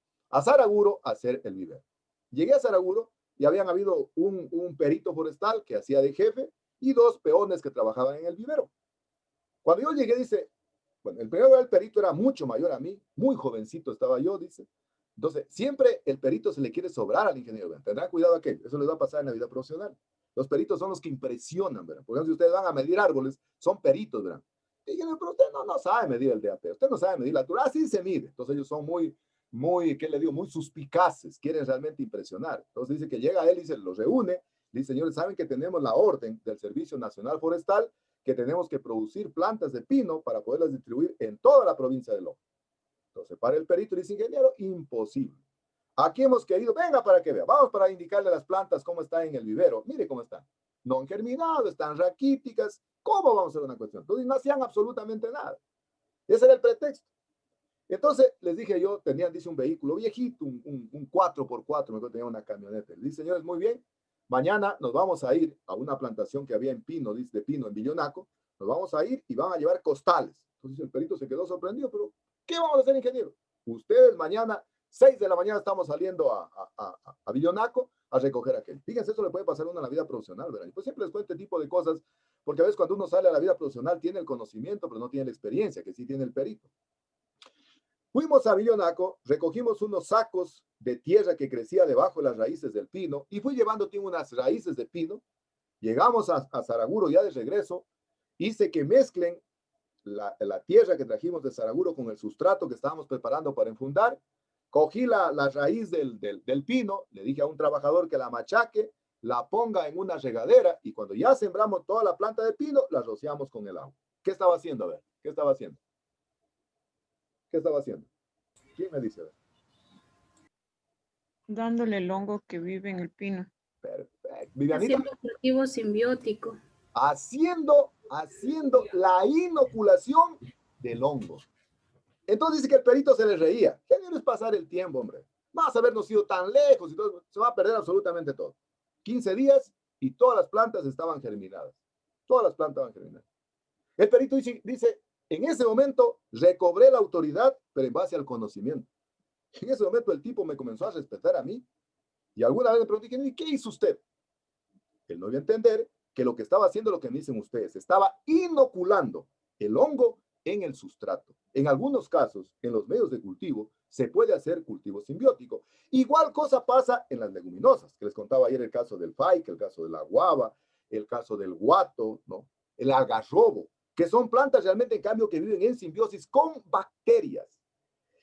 Saraguro a hacer el vivero. Llegué a Saraguro y habían habido un perito forestal que hacía de jefe y 2 peones que trabajaban en el vivero. Cuando yo llegué, dice, bueno, el perito era mucho mayor a mí, muy jovencito estaba yo, dice. Entonces, siempre el perito se le quiere sobrar al ingeniero, ¿verdad? Tendrán cuidado aquello, eso les va a pasar en la vida profesional. Los peritos son los que impresionan, ¿verdad? Por ejemplo, si ustedes van a medir árboles, son peritos, ¿verdad? Y dicen, pero usted no sabe medir el DAP, usted no sabe medir la altura. Así se mide. Entonces ellos son muy, ¿qué le digo? Muy suspicaces, quieren realmente impresionar. Entonces dice que llega él y se los reúne, dice, señores, saben que tenemos la orden del Servicio Nacional Forestal que tenemos que producir plantas de pino para poderlas distribuir en toda la provincia de Loja. Entonces para el perito y dice, ingeniero, imposible. Aquí hemos querido, venga para que vea, vamos para indicarle a las plantas cómo está en el vivero. Mire cómo están. No han germinado, están raquíticas. ¿Cómo vamos a hacer una cuestión? Entonces no hacían absolutamente nada. Ese era el pretexto. Entonces les dije yo, tenían, dice, un vehículo viejito, un 4x4, me acuerdo, tenía una camioneta. Les dije, señores, muy bien, Mañana nos vamos a ir a una plantación que había en Pino, dice, de Pino, en Villonaco. Nos vamos a ir y van a llevar costales. Entonces el perito se quedó sorprendido, pero ¿qué vamos a hacer, ingeniero? Ustedes mañana, 6 de la mañana, estamos saliendo a Villonaco a recoger aquel. Fíjense, eso le puede pasar a uno en la vida profesional, ¿verdad? Y pues siempre les cuento este tipo de cosas, porque a veces cuando uno sale a la vida profesional tiene el conocimiento, pero no tiene la experiencia, que sí tiene el perito. Fuimos a Villonaco, recogimos unos sacos de tierra que crecía debajo de las raíces del pino y fui llevando unas raíces de pino. Llegamos a Saraguro ya de regreso, hice que mezclen la tierra que trajimos de Saraguro con el sustrato que estábamos preparando para enfundar. Cogí la raíz del pino, le dije a un trabajador que la machaque, la ponga en una regadera y cuando ya sembramos toda la planta de pino, la rociamos con el agua. ¿Qué estaba haciendo? A ver, ¿qué estaba haciendo? ¿Qué estaba haciendo? ¿Quién me dice? Dándole el hongo que vive en el pino. Perfecto. Vivianita. Haciendo cultivo simbiótico. Haciendo la inoculación del hongo. Entonces dice que el perito se le reía. ¿Qué es pasar el tiempo, hombre? Más habernos ido tan lejos y todo, se va a perder absolutamente todo. 15 días y todas las plantas estaban germinadas. Todas las plantas estaban germinadas. El perito dice, en ese momento recobré la autoridad, pero en base al conocimiento. En ese momento el tipo me comenzó a respetar a mí y alguna vez me pregunté, ¿y qué hizo usted? Él no iba a entender que lo que estaba haciendo es lo que me dicen ustedes. Estaba inoculando el hongo en el sustrato. En algunos casos, en los medios de cultivo, se puede hacer cultivo simbiótico. Igual cosa pasa en las leguminosas, que les contaba ayer el caso del faique, el caso de la guava, el caso del guato, ¿no? El algarrobo, que son plantas realmente, en cambio, que viven en simbiosis con bacterias.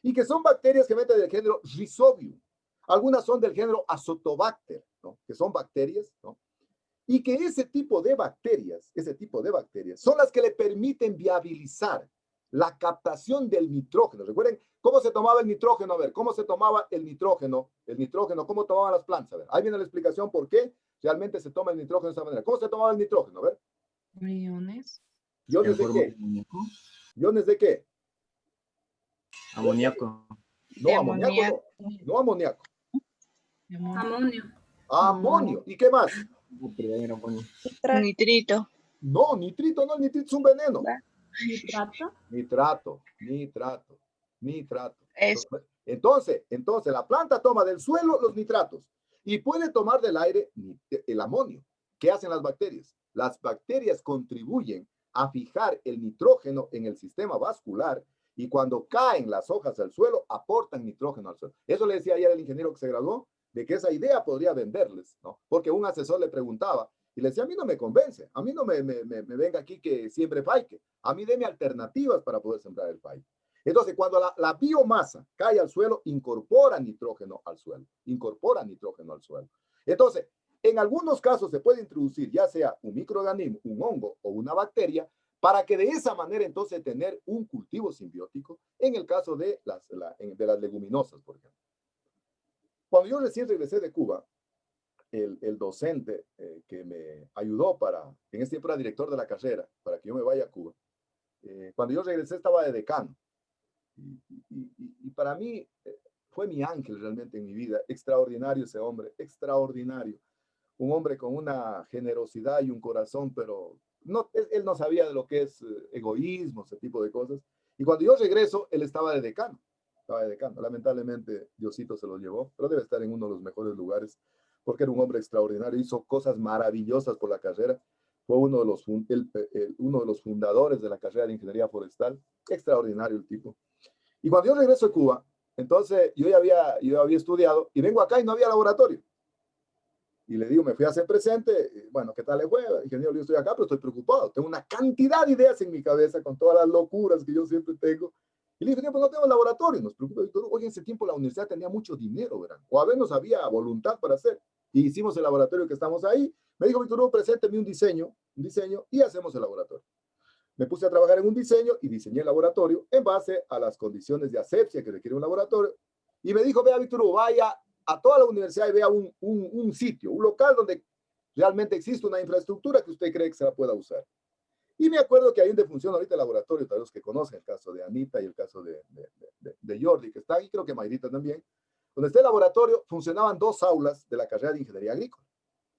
Y que son bacterias que meten del género Rhizobium. Algunas son del género Azotobacter, ¿no? Que son bacterias, ¿no? Y que ese tipo de bacterias son las que le permiten viabilizar la captación del nitrógeno. Recuerden cómo se tomaba el nitrógeno. A ver, cómo se tomaba el nitrógeno, cómo tomaban las plantas. A ver, ahí viene la explicación por qué realmente se toma el nitrógeno de esa manera. ¿Cómo se tomaba el nitrógeno? A ver. Iones. ¿Iones de qué? ¿Iones de qué? Amoníaco. No, amoníaco. No amoníaco. Amonio. Amonio. ¿Y qué más? Nitrito. No, nitrito no, el nitrito es un veneno. ¿Nitrato? Nitrato. Es. Entonces, la planta toma del suelo los nitratos y puede tomar del aire el amonio. ¿Qué hacen las bacterias? Las bacterias contribuyen a fijar el nitrógeno en el sistema vascular y cuando caen las hojas al suelo, aportan nitrógeno al suelo. Eso le decía ayer el ingeniero que se graduó, de que esa idea podría venderles, ¿no? Porque un asesor le preguntaba y le decía, a mí no me convence, a mí no me venga aquí que siembre faique, a mí deme alternativas para poder sembrar el faique. Entonces, cuando la biomasa cae al suelo, incorpora nitrógeno al suelo. Entonces, en algunos casos se puede introducir ya sea un microorganismo, un hongo o una bacteria, para que de esa manera entonces tener un cultivo simbiótico en el caso de las leguminosas, por ejemplo. Cuando yo recién regresé de Cuba, el docente que me ayudó en ese tiempo era director de la carrera, para que yo me vaya a Cuba, cuando yo regresé estaba de decano. Y para mí fue mi ángel realmente en mi vida. Extraordinario ese hombre, extraordinario. Un hombre con una generosidad y un corazón, pero él no sabía de lo que es egoísmo, ese tipo de cosas. Y cuando yo regreso, él estaba de decano. Lamentablemente, Diosito se lo llevó, pero debe estar en uno de los mejores lugares, porque era un hombre extraordinario, hizo cosas maravillosas por la carrera. Fue uno de los fundadores de la carrera de ingeniería forestal. Extraordinario el tipo. Y cuando yo regreso a Cuba, entonces yo había estudiado y vengo acá y no había laboratorio. Y le digo, me fui a hacer presente, bueno, ¿qué tal le fue? Ingeniero, yo estoy acá, pero estoy preocupado. Tengo una cantidad de ideas en mi cabeza con todas las locuras que yo siempre tengo. Y le dije, pues no tengo laboratorio. Nos preocupa, oye, en ese tiempo la universidad tenía mucho dinero, ¿verdad? O a veces había voluntad para hacer. Y hicimos el laboratorio que estamos ahí. Me dijo, Víctor Hugo, presénteme un diseño y hacemos el laboratorio. Me puse a trabajar en un diseño y diseñé el laboratorio en base a las condiciones de asepsia que requiere un laboratorio. Y me dijo, vea, Víctor Hugo, vaya a toda la universidad y vea un sitio, un local donde realmente existe una infraestructura que usted cree que se la pueda usar. Y me acuerdo que ahí donde funciona ahorita el laboratorio, tal vez los que conocen el caso de Anita y el caso de Jordi, que está ahí, creo que Mayrita también, donde está el laboratorio, funcionaban 2 aulas de la carrera de ingeniería agrícola.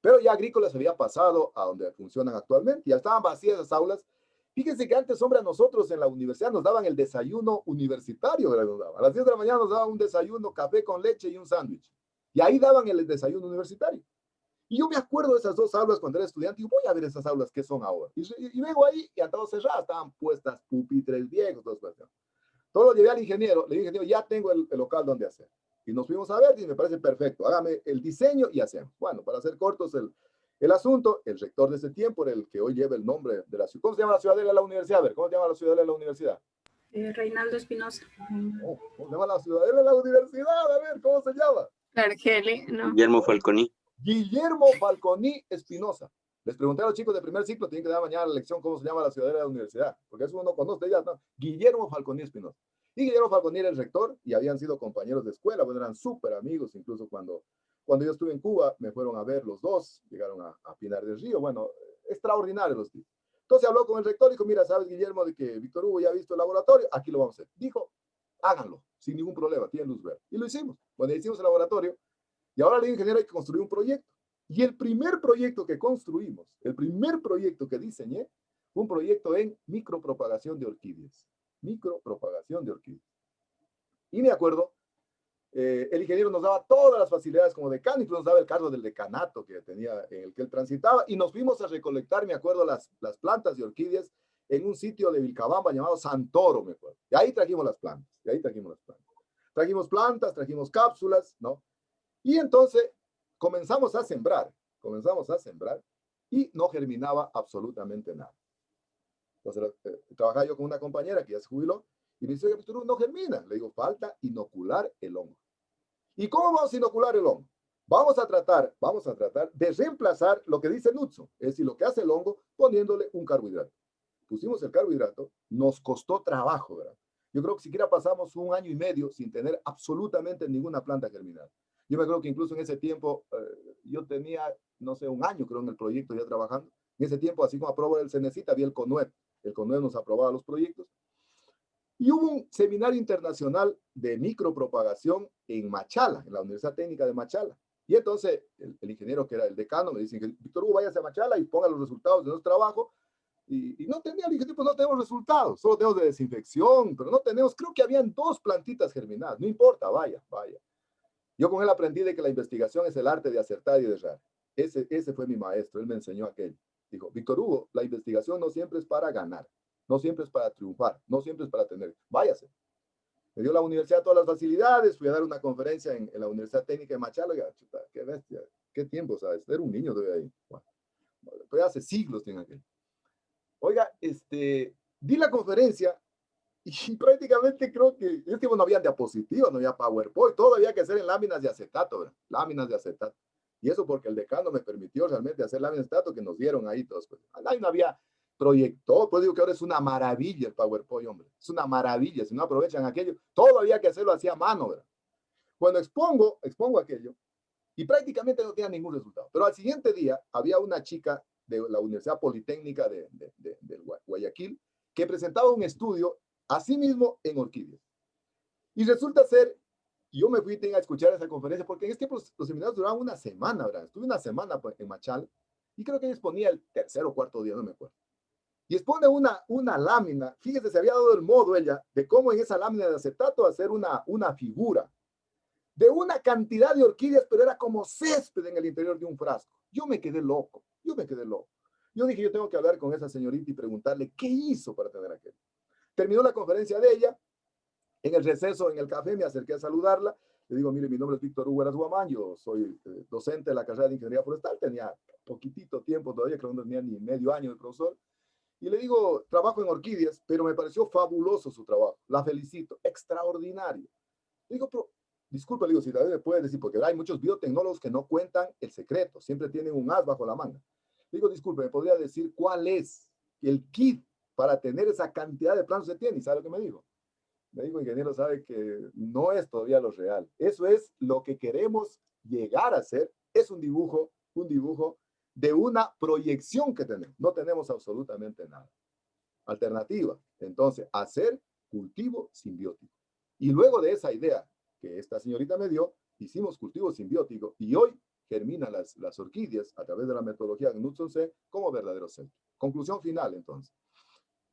Pero ya agrícolas había pasado a donde funcionan actualmente, ya estaban vacías las aulas. Fíjense que antes, hombre, a nosotros en la universidad nos daban el desayuno universitario, ¿verdad? A las 10 de la mañana nos daban un desayuno, café con leche y un sándwich. Y ahí daban el desayuno universitario. Y yo me acuerdo de esas dos aulas cuando era estudiante y voy a ver esas aulas que son ahora. Y vengo ahí y han estado cerradas, estaban puestas pupitres viejos, todas cosas. Todo lo llevé al ingeniero, le dije, ingeniero, ya tengo el local donde hacer. Y nos fuimos a ver y me parece perfecto, hágame el diseño y hacemos. Bueno, para hacer cortos el asunto, el rector de ese tiempo era el que hoy lleva el nombre de la ciudad. ¿Cómo se llama la ciudadela de la universidad? A ver, ¿cómo se llama la ciudadela de la universidad? Reinaldo Espinosa. Oh, ¿cómo se llama la ciudadela de la universidad? A ver, ¿cómo se llama? Argeli, no. Guillermo Falconi. Guillermo Falconi Espinosa. Les pregunté a los chicos de primer ciclo, tienen que dar mañana la lección cómo se llama la ciudadela de la universidad, porque eso uno conoce ya, ¿no? Guillermo Falconi Espinosa. Y Guillermo Falconi era el rector y habían sido compañeros de escuela, bueno, eran súper amigos, incluso cuando yo estuve en Cuba, me fueron a ver los dos, llegaron a Pinar del Río, bueno, extraordinarios los tipos. Entonces habló con el rector y dijo, mira, sabes, Guillermo, de que Víctor Hugo ya ha visto el laboratorio, aquí lo vamos a hacer. Dijo, háganlo, sin ningún problema, tienen luz verde. Y lo hicimos. Bueno, hicimos el laboratorio y ahora le digo, ingeniero, hay que construir un proyecto. Y el primer proyecto que construimos, el primer proyecto que diseñé, fue un proyecto en micropropagación de orquídeas. Micropropagación de orquídeas. Y me acuerdo, el ingeniero nos daba todas las facilidades como decano, incluso nos daba el cargo del decanato que tenía, en el que él transitaba, y nos fuimos a recolectar, me acuerdo, las plantas de orquídeas en un sitio de Vilcabamba llamado Santoro, me acuerdo. Y ahí trajimos las plantas, Trajimos plantas, trajimos cápsulas, ¿no? Y entonces comenzamos a sembrar, y no germinaba absolutamente nada. Entonces, trabajaba yo con una compañera que ya se jubiló, y me dice, oye, Víctor, no germina. Le digo, falta inocular el hongo. ¿Y cómo vamos a inocular el hongo? Vamos a tratar de reemplazar lo que dice Nutso, es decir, lo que hace el hongo, poniéndole un carbohidrato. Pusimos el carbohidrato, nos costó trabajo, ¿verdad? Yo creo que siquiera pasamos 1 año y medio sin tener absolutamente ninguna planta germinada. Yo me acuerdo que incluso en ese tiempo, yo tenía, no sé, 1 año creo en el proyecto ya trabajando. En ese tiempo, así como aprobó el CENESIT, había el CONUEP. El CONUEP nos aprobaba los proyectos. Y hubo un seminario internacional de micropropagación en Machala, en la Universidad Técnica de Machala. Y entonces el ingeniero que era el decano me dice, Víctor Hugo, váyase a Machala y ponga los resultados de nuestro trabajo. Y no tenía, le dije, pues no tenemos resultados, solo tenemos de desinfección, pero no tenemos, creo que habían 2 plantitas germinadas, no importa, vaya. Yo con él aprendí de que la investigación es el arte de acertar y de errar. Ese fue mi maestro, él me enseñó aquello. Dijo, Víctor Hugo, la investigación no siempre es para ganar. No siempre es para triunfar, no siempre es para tener. Váyase. Me dio la universidad todas las facilidades, fui a dar una conferencia en la Universidad Técnica de Machala. Chuta, qué bestia, qué tiempo, ¿sabes? Era un niño todavía ahí. Bueno, todavía hace siglos tiene aquel. Oiga, di la conferencia y prácticamente creo que en ese tiempo no había diapositivas, no había PowerPoint, todo había que hacer en láminas de acetato, ¿verdad? Láminas de acetato. Y eso porque el decano me permitió realmente hacer láminas de acetato que nos dieron ahí todos. Pues. Ahí no había proyector, pues digo que ahora es una maravilla el PowerPoint, hombre. Es una maravilla, si no aprovechan aquello, todo había que hacerlo así a mano, ¿verdad? Cuando expongo aquello, y prácticamente no tenía ningún resultado. Pero al siguiente día había una chica de la Universidad Politécnica de Guayaquil que presentaba un estudio, así mismo en orquídeas. Y resulta ser, yo me fui a escuchar esa conferencia, porque en este tiempo los seminarios duraban 1 semana, ¿verdad? Estuve 1 semana en Machala, y creo que ella exponía el 3er o 4º día, no me acuerdo. Y expone una lámina, fíjese, se había dado el modo ella, de cómo en esa lámina de acetato hacer una figura de una cantidad de orquídeas, pero era como césped en el interior de un frasco. Yo me quedé loco. Yo dije, yo tengo que hablar con esa señorita y preguntarle qué hizo para tener aquello. Terminó la conferencia de ella, en el receso, en el café, me acerqué a saludarla. Le digo, mire, mi nombre es Víctor Hugo Guamán, yo soy docente de la carrera de Ingeniería Forestal, tenía poquitito tiempo todavía, creo que no tenía ni medio año de profesor. Y le digo, trabajo en orquídeas, pero me pareció fabuloso su trabajo. La felicito, extraordinario. Le digo, pero, disculpa, le digo, si me puede decir, porque hay muchos biotecnólogos que no cuentan el secreto, siempre tienen un as bajo la manga. Le digo, disculpe, ¿me podría decir cuál es el kit para tener esa cantidad de plantas que tiene? ¿Y sabe lo que me dijo? Me dijo, ingeniero, sabe que no es todavía lo real. Eso es lo que queremos llegar a hacer. Es un dibujo de una proyección que tenemos. No tenemos absolutamente nada. Alternativa, entonces, hacer cultivo simbiótico. Y luego de esa idea que esta señorita me dio, hicimos cultivo simbiótico y hoy germinan las orquídeas a través de la metodología Knudsen como verdaderos centros. Conclusión final, entonces.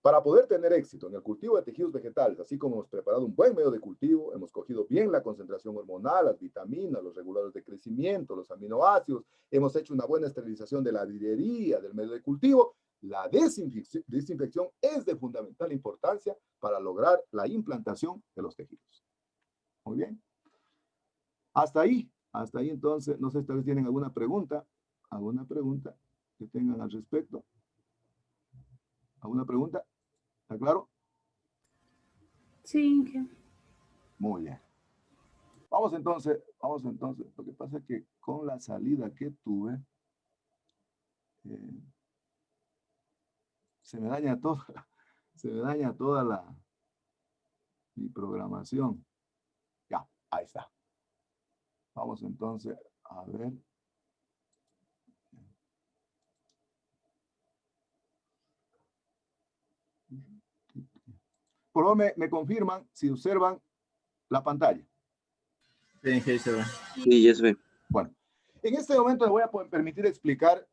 Para poder tener éxito en el cultivo de tejidos vegetales, así como hemos preparado un buen medio de cultivo, hemos cogido bien la concentración hormonal, las vitaminas, los reguladores de crecimiento, los aminoácidos, hemos hecho una buena esterilización de la vidriería, del medio de cultivo, la desinfección es de fundamental importancia para lograr la implantación de los tejidos. Muy bien. Hasta ahí entonces, no sé si ustedes tienen alguna pregunta que tengan al respecto. ¿Alguna pregunta? ¿Está claro? Sí. Muy bien. Vamos entonces. Lo que pasa es que con la salida que tuve, se me daña toda mi programación. Ya, ahí está. Vamos entonces a ver. Por favor, me confirman si observan la pantalla. Sí, se ve. Sí, ya se ve. Bueno, en este momento me voy a permitir explicar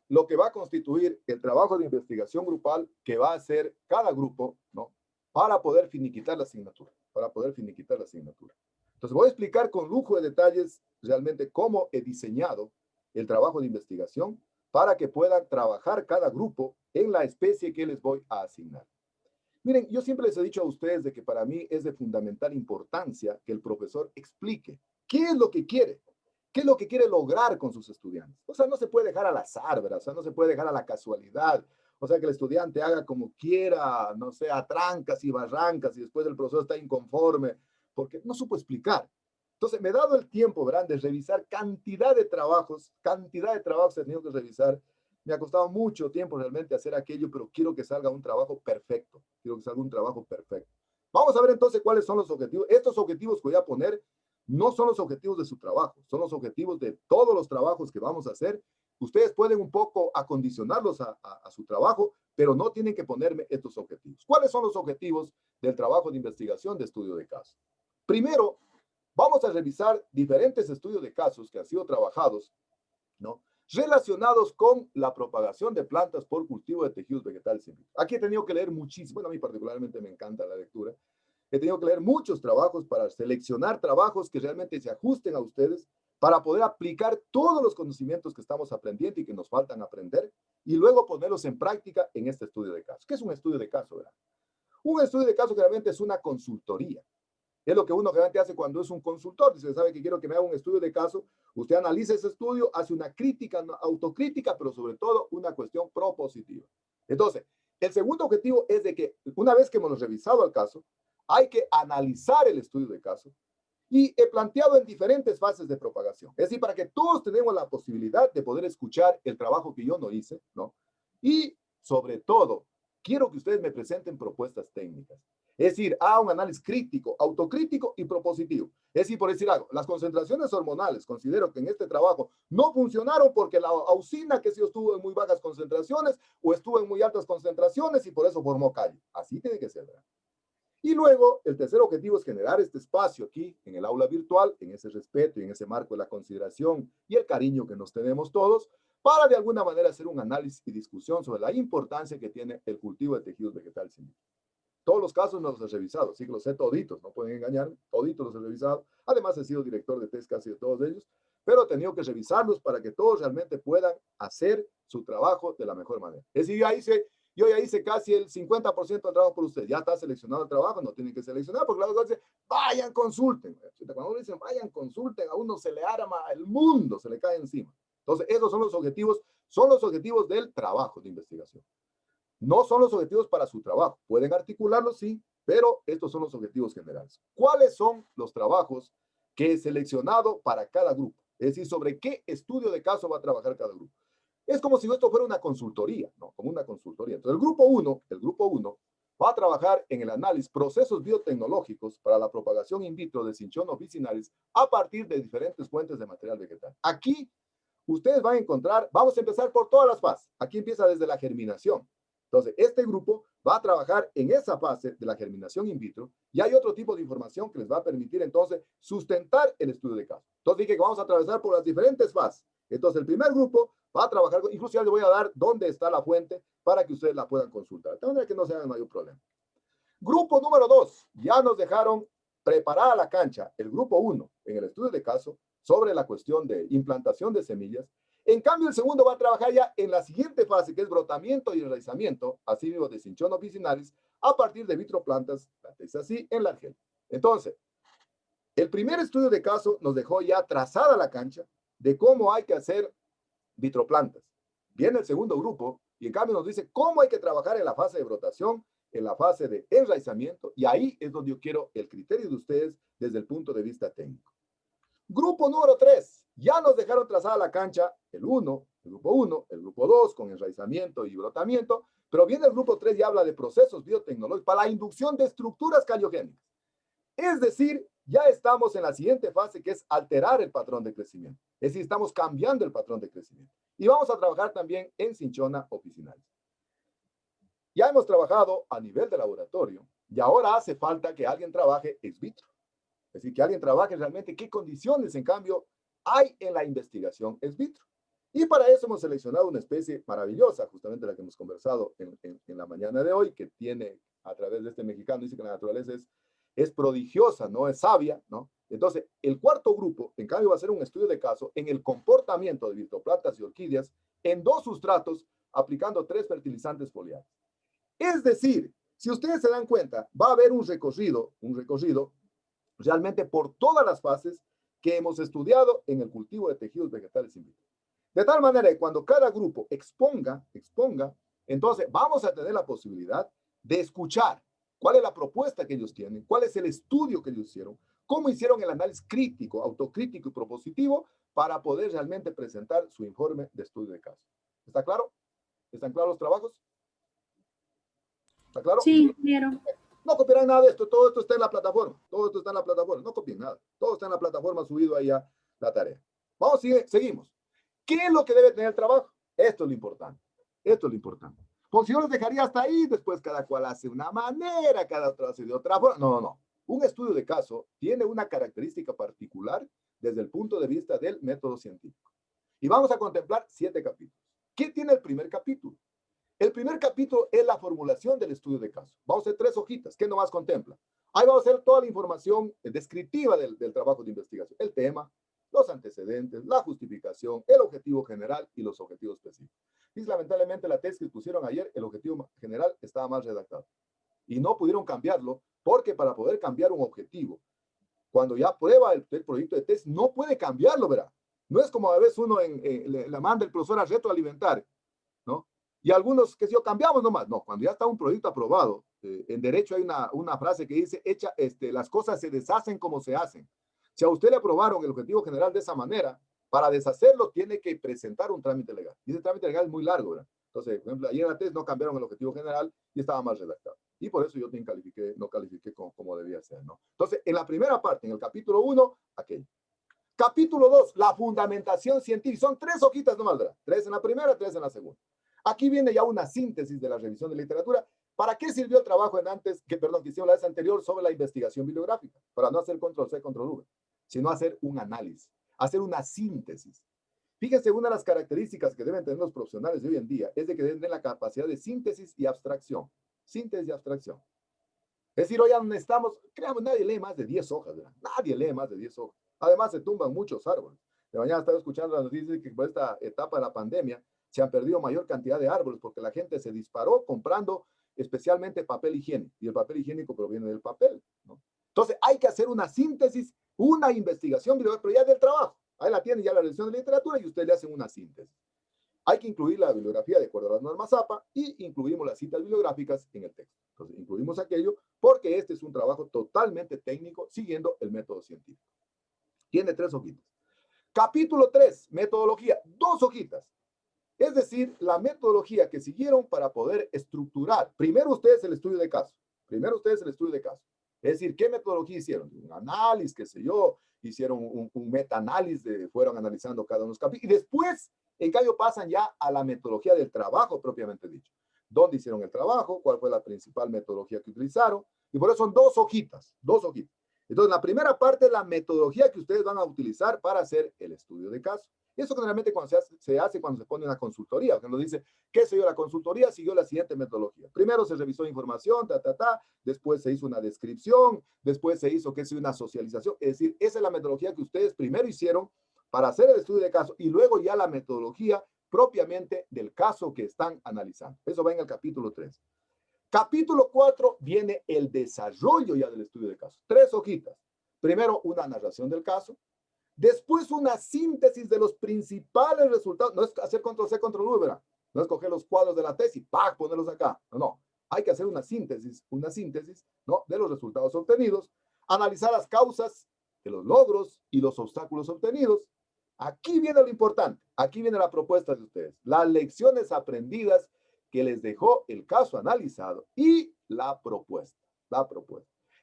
lo que va a constituir el trabajo de investigación grupal que va a hacer cada grupo, ¿no? Para poder finiquitar la asignatura. Entonces voy a explicar con lujo de detalles realmente cómo he diseñado el trabajo de investigación para que puedan trabajar cada grupo en la especie que les voy a asignar. Miren, yo siempre les he dicho a ustedes de que para mí es de fundamental importancia que el profesor explique qué es lo que quiere lograr con sus estudiantes. O sea, no se puede dejar al azar, ¿verdad? O sea, no se puede dejar a la casualidad. O sea, que el estudiante haga como quiera, no sé, a trancas y barrancas y después el profesor está inconforme porque no supo explicar. Entonces, me he dado el tiempo, ¿verdad?, de revisar cantidad de trabajos he tenido que revisar. Me ha costado mucho tiempo realmente hacer aquello, pero quiero que salga un trabajo perfecto. Vamos a ver entonces cuáles son los objetivos. Estos objetivos que voy a poner no son los objetivos de su trabajo, son los objetivos de todos los trabajos que vamos a hacer. Ustedes pueden un poco acondicionarlos a su trabajo, pero no tienen que ponerme estos objetivos. ¿Cuáles son los objetivos del trabajo de investigación de estudio de caso? Primero, vamos a revisar diferentes estudios de casos que han sido trabajados, ¿no?, relacionados con la propagación de plantas por cultivo de tejidos vegetales. Aquí he tenido que leer muchísimo, bueno, a mí particularmente me encanta la lectura, he tenido que leer muchos trabajos para seleccionar trabajos que realmente se ajusten a ustedes para poder aplicar todos los conocimientos que estamos aprendiendo y que nos faltan aprender y luego ponerlos en práctica en este estudio de caso. ¿Qué es un estudio de caso, verdad? Un estudio de caso realmente es una consultoría. Es lo que uno realmente hace cuando es un consultor. Dice, sabe que quiero que me haga un estudio de caso. Usted analiza ese estudio, hace una crítica, una autocrítica, pero sobre todo una cuestión propositiva. Entonces, el segundo objetivo es de que una vez que hemos revisado el caso, hay que analizar el estudio de caso y he planteado en diferentes fases de propagación. Es decir, para que todos tenemos la posibilidad de poder escuchar el trabajo que yo no hice, ¿no? Y sobre todo, quiero que ustedes me presenten propuestas técnicas. Es decir, un análisis crítico, autocrítico y propositivo. Es decir, por decir algo, las concentraciones hormonales, considero que en este trabajo no funcionaron porque la auxina que sí estuvo en muy bajas concentraciones o estuvo en muy altas concentraciones y por eso formó callo. Así tiene que ser, ¿verdad? Y luego, el tercer objetivo es generar este espacio aquí en el aula virtual, en ese respeto y en ese marco de la consideración y el cariño que nos tenemos todos, para de alguna manera hacer un análisis y discusión sobre la importancia que tiene el cultivo de tejidos vegetales. Todos los casos no los he revisado, sí que los sé toditos, no pueden engañarme, toditos los he revisado. Además he sido director de test casi de todos ellos, pero he tenido que revisarlos para que todos realmente puedan hacer su trabajo de la mejor manera. Es decir, yo ya hice casi el 50% del trabajo por ustedes. Ya está seleccionado el trabajo, no tienen que seleccionar, porque la otra dice, vayan, consulten. Cuando uno dice, vayan, consulten, a uno se le arma el mundo, se le cae encima. Entonces, esos son los objetivos del trabajo de investigación. No son los objetivos para su trabajo. Pueden articularlos, sí, pero estos son los objetivos generales. ¿Cuáles son los trabajos que he seleccionado para cada grupo? Es decir, sobre qué estudio de caso va a trabajar cada grupo. Es como si esto fuera una consultoría, ¿no? Como una consultoría. Entonces, el grupo 1 va a trabajar en el análisis procesos biotecnológicos para la propagación in vitro de Cinchona officinalis a partir de diferentes fuentes de material vegetal. Aquí, ustedes van a encontrar, vamos a empezar por todas las fases. Aquí empieza desde la germinación. Entonces, este grupo va a trabajar en esa fase de la germinación in vitro y hay otro tipo de información que les va a permitir entonces sustentar el estudio de caso. Entonces dije que vamos a atravesar por las diferentes fases. Entonces, el primer grupo va a trabajar, incluso ya les voy a dar dónde está la fuente para que ustedes la puedan consultar. De tal manera que no se hagan mayor problema. Grupo número 2, ya nos dejaron preparada la cancha, el grupo 1, en el estudio de caso, sobre la cuestión de implantación de semillas. En cambio, el segundo va a trabajar ya en la siguiente fase, que es brotamiento y enraizamiento, así mismo de Cinchona officinalis, a partir de vitroplantas, así, en la Argelia. Entonces, el primer estudio de caso nos dejó ya trazada la cancha de cómo hay que hacer vitroplantas. Viene el segundo grupo y en cambio nos dice cómo hay que trabajar en la fase de brotación, en la fase de enraizamiento, y ahí es donde yo quiero el criterio de ustedes desde el punto de vista técnico. Grupo número 3, ya nos dejaron trazada la cancha, el grupo 1, el grupo 2 con enraizamiento y brotamiento, pero viene el grupo 3 y habla de procesos biotecnológicos para la inducción de estructuras caliogénicas. Es decir, ya estamos en la siguiente fase, que es alterar el patrón de crecimiento. Es decir, estamos cambiando el patrón de crecimiento. Y vamos a trabajar también en Cinchona officinalis. Ya hemos trabajado a nivel de laboratorio y ahora hace falta que alguien trabaje ex vitro. Es decir, que alguien trabaje realmente qué condiciones, en cambio, hay en la investigación ex vitro. Y para eso hemos seleccionado una especie maravillosa, justamente la que hemos conversado en la mañana de hoy, que tiene, a través de este mexicano, dice que la naturaleza es prodigiosa, ¿no? Es sabia, ¿no? Entonces, el cuarto grupo, en cambio, va a ser un estudio de caso en el comportamiento de vitroplantas y orquídeas en 2 sustratos, aplicando 3 fertilizantes foliares. Es decir, si ustedes se dan cuenta, va a haber un recorrido realmente por todas las fases que hemos estudiado en el cultivo de tejidos vegetales in vitro. De tal manera que cuando cada grupo exponga, entonces vamos a tener la posibilidad de escuchar cuál es la propuesta que ellos tienen, cuál es el estudio que ellos hicieron, cómo hicieron el análisis crítico, autocrítico y propositivo para poder realmente presentar su informe de estudio de caso. ¿Está claro? ¿Están claros los trabajos? ¿Está claro? Sí, ingeniero. No copiarán nada de esto, todo esto está en la plataforma, todo esto está en la plataforma, no copien nada, todo está en la plataforma, subido ahí ya la tarea. Vamos, seguimos. ¿Qué es lo que debe tener el trabajo? Esto es lo importante, esto es lo importante. Pues yo los dejaría hasta ahí, después cada cual hace una manera, cada otro hace de otra forma. No. Un estudio de caso tiene una característica particular desde el punto de vista del método científico. Y vamos a contemplar 7 capítulos. ¿Qué tiene el primer capítulo? El primer capítulo es la formulación del estudio de caso. Vamos a hacer 3 hojitas. ¿Qué nomás contempla? Ahí vamos a hacer toda la información descriptiva del trabajo de investigación. El tema, los antecedentes, la justificación, el objetivo general y los objetivos específicos. Y lamentablemente la tesis que pusieron ayer, el objetivo general estaba mal redactado. Y no pudieron cambiarlo porque para poder cambiar un objetivo, cuando ya prueba el proyecto de tesis, no puede cambiarlo, ¿verdad? No es como a veces uno le manda el profesor a retroalimentar, ¿no? Y algunos, que si yo cambiamos nomás. No, cuando ya está un proyecto aprobado, en derecho hay una frase que dice, las cosas se deshacen como se hacen. Si a usted le aprobaron el objetivo general de esa manera, para deshacerlo tiene que presentar un trámite legal. Y ese trámite legal es muy largo, ¿verdad? Entonces, por ejemplo, ayer en la tesis no cambiaron el objetivo general y estaba mal redactado. Y por eso yo no califiqué como debía ser, ¿no? Entonces, en la primera parte, en el capítulo 1, aquello. Capítulo 2, la fundamentación científica. Son 3 hojitas nomás, ¿verdad? 3 en la primera, 3 en la segunda. Aquí viene ya una síntesis de la revisión de literatura. ¿Para qué sirvió el trabajo que hicieron la vez anterior sobre la investigación bibliográfica? Para no hacer control-C, control-V, sino hacer un análisis, hacer una síntesis. Fíjense, una de las características que deben tener los profesionales de hoy en día es de que deben tener la capacidad de síntesis y abstracción. Síntesis y abstracción. Es decir, hoy ya necesitamos, creamos, nadie lee más de 10 hojas, ¿verdad? Nadie lee más de 10 hojas. Además, se tumban muchos árboles. De mañana estaba escuchando las noticias que por esta etapa de la pandemia se han perdido mayor cantidad de árboles porque la gente se disparó comprando especialmente papel higiénico. Y el papel higiénico proviene del papel, ¿no? Entonces, hay que hacer una síntesis, una investigación bibliográfica, pero ya del trabajo. Ahí la tiene ya la revisión de literatura y ustedes le hacen una síntesis. Hay que incluir la bibliografía de acuerdo a las normas APA y incluimos las citas bibliográficas en el texto. Entonces, incluimos aquello porque este es un trabajo totalmente técnico siguiendo el método científico. Tiene 3 hojitas. Capítulo 3, metodología, 2 hojitas. Es decir, la metodología que siguieron para poder estructurar. Primero ustedes el estudio de caso. Es decir, ¿qué metodología hicieron? Un análisis, qué sé yo, hicieron un meta-análisis, fueron analizando cada uno de los capítulos. Y después, en cambio, pasan ya a la metodología del trabajo propiamente dicho. ¿Dónde hicieron el trabajo? ¿Cuál fue la principal metodología que utilizaron? Y por eso son 2 hojitas, 2 hojitas. Entonces, la primera parte es la metodología que ustedes van a utilizar para hacer el estudio de caso. Eso generalmente cuando se hace cuando se pone una consultoría, porque nos dice, ¿qué siguió la consultoría? Siguió la siguiente metodología. Primero se revisó información, después se hizo una descripción, después se hizo, una socialización. Es decir, esa es la metodología que ustedes primero hicieron para hacer el estudio de caso y luego ya la metodología propiamente del caso que están analizando. Eso va en el capítulo 3. Capítulo 4 viene el desarrollo ya del estudio de caso. 3 hojitas. Primero, una narración del caso. Después, una síntesis de los principales resultados. No es hacer control-C, control-V, ¿verdad? No es coger los cuadros de la tesis, ¡pac!, ponerlos acá. No, no. Hay que hacer una síntesis, ¿no?, de los resultados obtenidos. Analizar las causas de los logros y los obstáculos obtenidos. Aquí viene lo importante. Aquí viene la propuesta de ustedes. Las lecciones aprendidas que les dejó el caso analizado y la propuesta.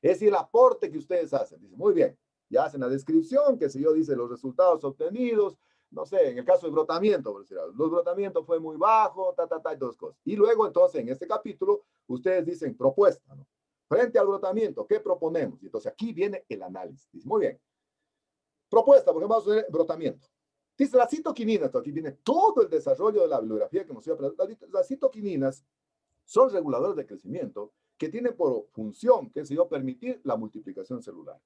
Es decir, el aporte que ustedes hacen. Dicen, muy bien, ya hacen la descripción, que si yo dice los resultados obtenidos, no sé, en el caso del brotamiento, por decir algo, los brotamientos fue muy bajo, y dos cosas. Y luego, entonces, en este capítulo, ustedes dicen propuesta, ¿no? Frente al brotamiento, ¿qué proponemos? Y entonces aquí viene el análisis. Dice, muy bien. Propuesta, porque vamos a ver brotamiento. Dice, las citoquininas, aquí viene todo el desarrollo de la bibliografía que hemos ido a presentar. Las citoquininas son reguladores de crecimiento que tienen por función, qué sé yo, permitir la multiplicación celular.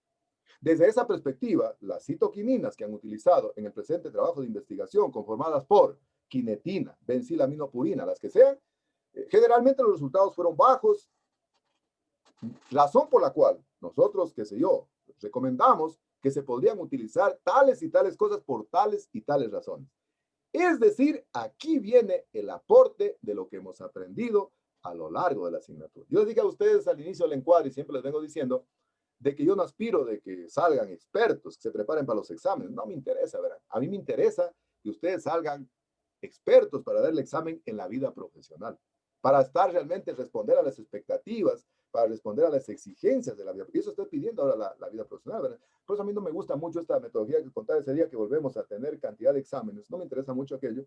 Desde esa perspectiva, las citoquininas que han utilizado en el presente trabajo de investigación, conformadas por quinetina, benzilaminopurina, las que sean, generalmente los resultados fueron bajos, razón por la cual nosotros, qué sé yo, recomendamos que se podrían utilizar tales y tales cosas por tales y tales razones. Es decir, aquí viene el aporte de lo que hemos aprendido a lo largo de la asignatura. Yo les dije a ustedes al inicio del encuadre, y siempre les vengo diciendo, de que yo no aspiro de que salgan expertos, que se preparen para los exámenes. No me interesa, ¿verdad? A mí me interesa que ustedes salgan expertos para dar el examen en la vida profesional, para estar realmente, responder a las expectativas, para responder a las exigencias de la vida. Y eso estoy pidiendo ahora la vida profesional, ¿verdad? Por eso a mí no me gusta mucho esta metodología que contaba ese día que volvemos a tener cantidad de exámenes. No me interesa mucho aquello,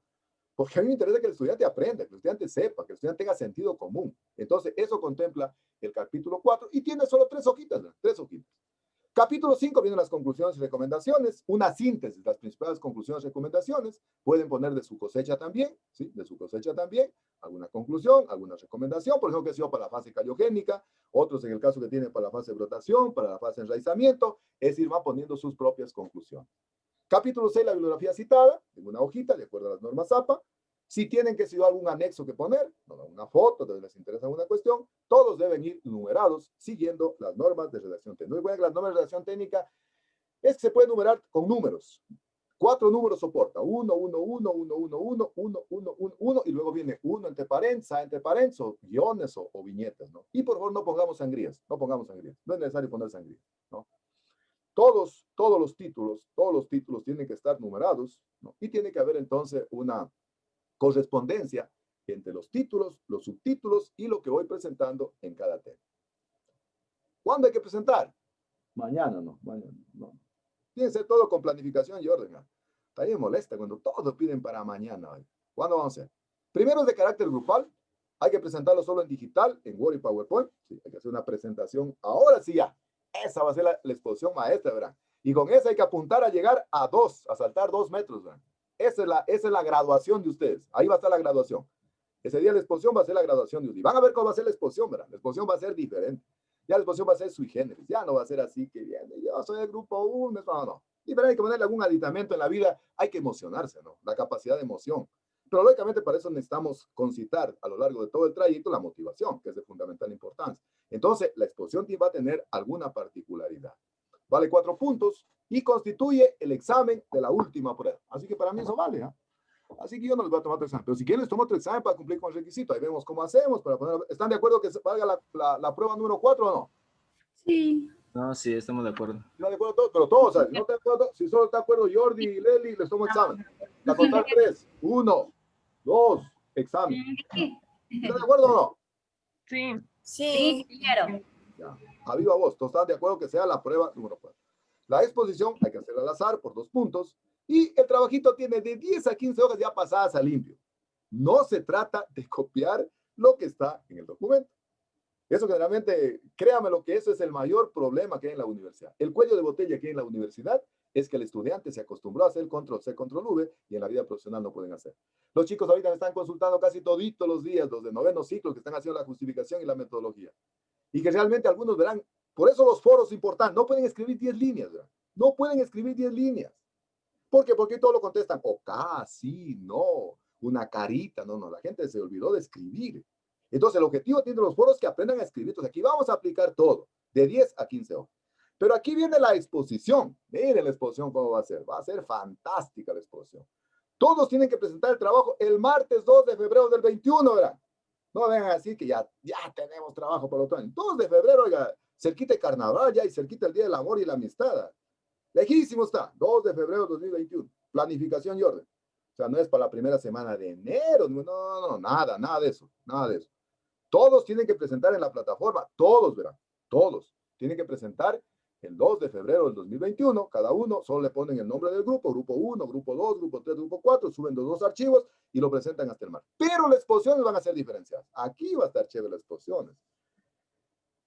porque a mí me interesa que el estudiante aprenda, que el estudiante sepa, que el estudiante tenga sentido común. Entonces, eso contempla el capítulo 4 y tiene solo 3 hojitas, ¿no? 3 hojitas. Capítulo 5 vienen las conclusiones y recomendaciones, una síntesis, las principales conclusiones y recomendaciones. Pueden poner de su cosecha también, ¿sí? De su cosecha también, alguna conclusión, alguna recomendación, por ejemplo, que sea para la fase caliogénica, otros en el caso que tienen para la fase de brotación, para la fase de enraizamiento, es decir, van poniendo sus propias conclusiones. Capítulo 6, la bibliografía citada, en una hojita, de acuerdo a las normas APA. Si tienen que ser algún anexo que poner, una foto, entonces les interesa alguna cuestión, todos deben ir numerados siguiendo las normas de redacción técnica. No recuerden que las normas de redacción técnica es que se puede numerar con números. 4 números soporta. 1, 1, 1, 1, 1, 1, 1, 1, 1, 1, y luego viene 1 entre paréntesis, o guiones o viñetas, ¿no? Y por favor no pongamos sangrías, no es necesario poner sangrías, ¿no? Todos los títulos tienen que estar numerados, ¿no? Y tiene que haber entonces una correspondencia entre los títulos, los subtítulos y lo que voy presentando en cada tema. ¿Cuándo hay que presentar? Mañana no. Tiene que ser todo con planificación y orden. También molesta cuando todos piden para mañana. ¿Cuándo vamos a hacer? Primero es de carácter grupal. Hay que presentarlo solo en digital, en Word y PowerPoint. Sí, hay que hacer una presentación. Ahora sí ya. Esa va a ser la exposición maestra, ¿verdad? Y con esa hay que apuntar a llegar a saltar 2 metros, ¿verdad? Esa es la graduación de ustedes. Ahí va a estar la graduación. Ese día la exposición va a ser la graduación de ustedes. Y van a ver cómo va a ser la exposición, ¿verdad? La exposición va a ser diferente. Ya la exposición va a ser sui generis. Ya no va a ser así que viene. Yo soy del grupo 1. No. Y pero hay que ponerle algún aditamento en la vida. Hay que emocionarse, ¿no? La capacidad de emoción. Pero lógicamente para eso necesitamos concitar a lo largo de todo el trayecto la motivación, que es de fundamental importancia. Entonces, la exposición va a tener alguna particularidad. Vale 4 puntos y constituye el examen de la última prueba. Así que para mí eso vale, ¿eh? Así que yo no les voy a tomar otro examen. Pero si quieren, les tomo otro examen para cumplir con el requisito. Ahí vemos cómo hacemos. ¿Están de acuerdo que valga la prueba número 4 o no? Sí. No, sí, estamos de acuerdo. ¿Están de acuerdo todos? Pero todos, ¿sabes? ¿No están de acuerdo? Si solo está de acuerdo Jordi y Leli, les tomo examen. A contar 3. 1, 2, examen. ¿Están de acuerdo o no? Sí. Sí, quiero. Ya. A viva voz. ¿Todos están de acuerdo que sea la prueba número 4? La exposición hay que hacerla al azar por 2 puntos. Y el trabajito tiene de 10 a 15 hojas ya pasadas a limpio. No se trata de copiar lo que está en el documento. Eso generalmente, créame lo que eso es el mayor problema que hay en la universidad. El cuello de botella que hay en la universidad es que el estudiante se acostumbró a hacer control C, control V, y en la vida profesional no pueden hacer. Los chicos ahorita me están consultando casi toditos los días, los de noveno ciclo, que están haciendo la justificación y la metodología. Y que realmente algunos verán, por eso los foros importantes, no pueden escribir 10 líneas, ¿verdad? No pueden escribir 10 líneas. ¿Por qué? Porque todos lo contestan, ok, sí, no, una carita, no, la gente se olvidó de escribir. Entonces, el objetivo tiene los foros que aprendan a escribir. Entonces, aquí vamos a aplicar todo, de 10 a 15 horas. Pero aquí viene la exposición. Miren la exposición cómo va a ser. Va a ser fantástica la exposición. Todos tienen que presentar el trabajo el martes 2 de febrero del 21, ¿verdad? No vengan a decir que ya tenemos trabajo para el otro año. 2 de febrero, oiga, cerquita el carnaval ya y cerquita el Día del Amor y la Amistad. Lejísimo está, 2 de febrero de 2021. Planificación y orden. O sea, no es para la primera semana de enero. No, nada de eso. Nada de eso. Todos tienen que presentar en la plataforma. Todos, verán. Todos. Tienen que presentar el 2 de febrero del 2021. Cada uno solo le ponen el nombre del grupo. Grupo 1, grupo 2, grupo 3, grupo 4. Suben los 2 archivos y lo presentan hasta el martes. Pero las exposiciones van a ser diferenciadas. Aquí va a estar chévere las exposiciones.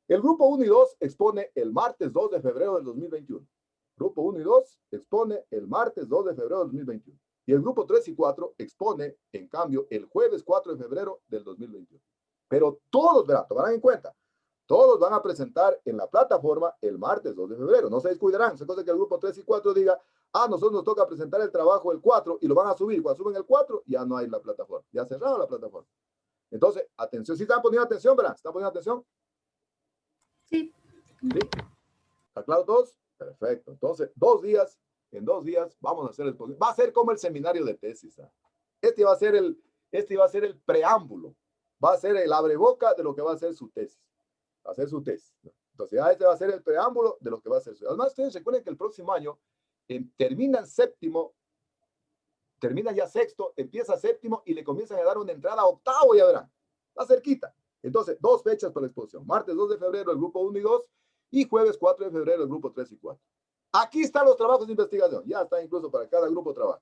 El grupo 1 y 2 expone el martes 2 de febrero del 2021. Grupo 1 y 2 expone el martes 2 de febrero del 2021. Y el grupo 3 y 4 expone, en cambio, el jueves 4 de febrero del 2021. Pero todos, verán, tomarán en cuenta, todos van a presentar en la plataforma el martes 2 de febrero. No se descuidarán. Es cosa que el grupo 3 y 4 diga, nosotros nos toca presentar el trabajo el 4 y lo van a subir. Cuando suben el 4, ya no hay la plataforma. Ya cerrado la plataforma. Entonces, atención. ¿Sí están poniendo atención, verán? ¿Están poniendo atención? Sí. ¿Sí? ¿Está claro todos? Perfecto. Entonces, en 2 días vamos a hacer el... Va a ser como el seminario de tesis. Este va a ser el preámbulo. Va a ser el abreboca de lo que va a ser su tesis. Va a ser su tesis. Entonces, ya este va a ser el preámbulo de lo que va a ser su... Además, ustedes recuerden que el próximo año terminan séptimo, termina ya sexto, empieza séptimo y le comienzan a dar una entrada a octavo, ya verán. Está cerquita. Entonces, 2 fechas para la exposición. Martes 2 de febrero, el grupo 1 y 2, y jueves 4 de febrero, el grupo 3 y 4. Aquí están los trabajos de investigación. Ya está incluso para cada grupo trabajo.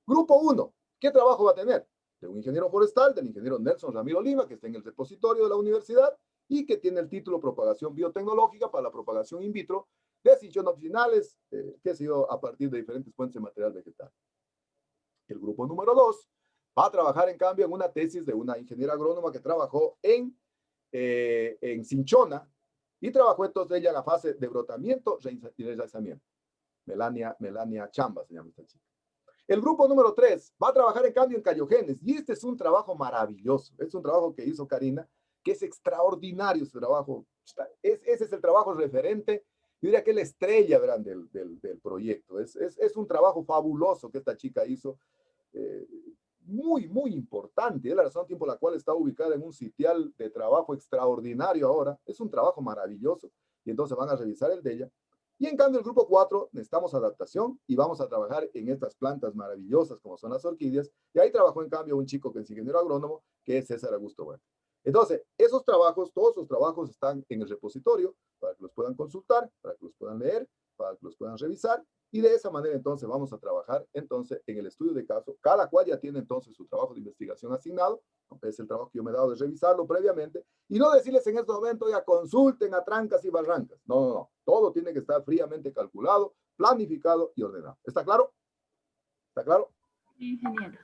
Grupo 1, ¿qué trabajo va a tener? De un ingeniero forestal, del ingeniero Nelson Ramiro Lima, que está en el repositorio de la universidad y que tiene el título Propagación Biotecnológica para la propagación in vitro de cinchonopsinales, que ha sido a partir de diferentes fuentes de material vegetal. El grupo número 2 va a trabajar, en cambio, en una tesis de una ingeniera agrónoma que trabajó en cinchona y trabajó entonces ella en la fase de brotamiento y relanzamiento. Melania Chamba se llama esta chica. El grupo número 3 va a trabajar, en cambio, en cayogenes. Y este es un trabajo maravilloso. Es un trabajo que hizo Karina, que es extraordinario ese trabajo. Ese es el trabajo referente. Yo diría que es la estrella, verán, del proyecto. Es un trabajo fabuloso que esta chica hizo. Muy importante. Es la razón por la cual está ubicada en un sitial de trabajo extraordinario ahora. Es un trabajo maravilloso. Y entonces van a revisar el de ella. Y en cambio el grupo 4 necesitamos adaptación y vamos a trabajar en estas plantas maravillosas como son las orquídeas. Y ahí trabajó en cambio un chico que es ingeniero agrónomo, que es César Augusto Bueno. Entonces, esos trabajos, todos esos trabajos están en el repositorio para que los puedan consultar, para que los puedan leer, para que los puedan revisar. Y de esa manera entonces vamos a trabajar entonces en el estudio de caso. Cada cual ya tiene entonces su trabajo de investigación asignado. Es el trabajo que yo me he dado de revisarlo previamente y no decirles en este momento, ya consulten a trancas y barrancas. No. Todo tiene que estar fríamente calculado, planificado y ordenado. ¿Está claro? ¿Está claro? Ingeniero.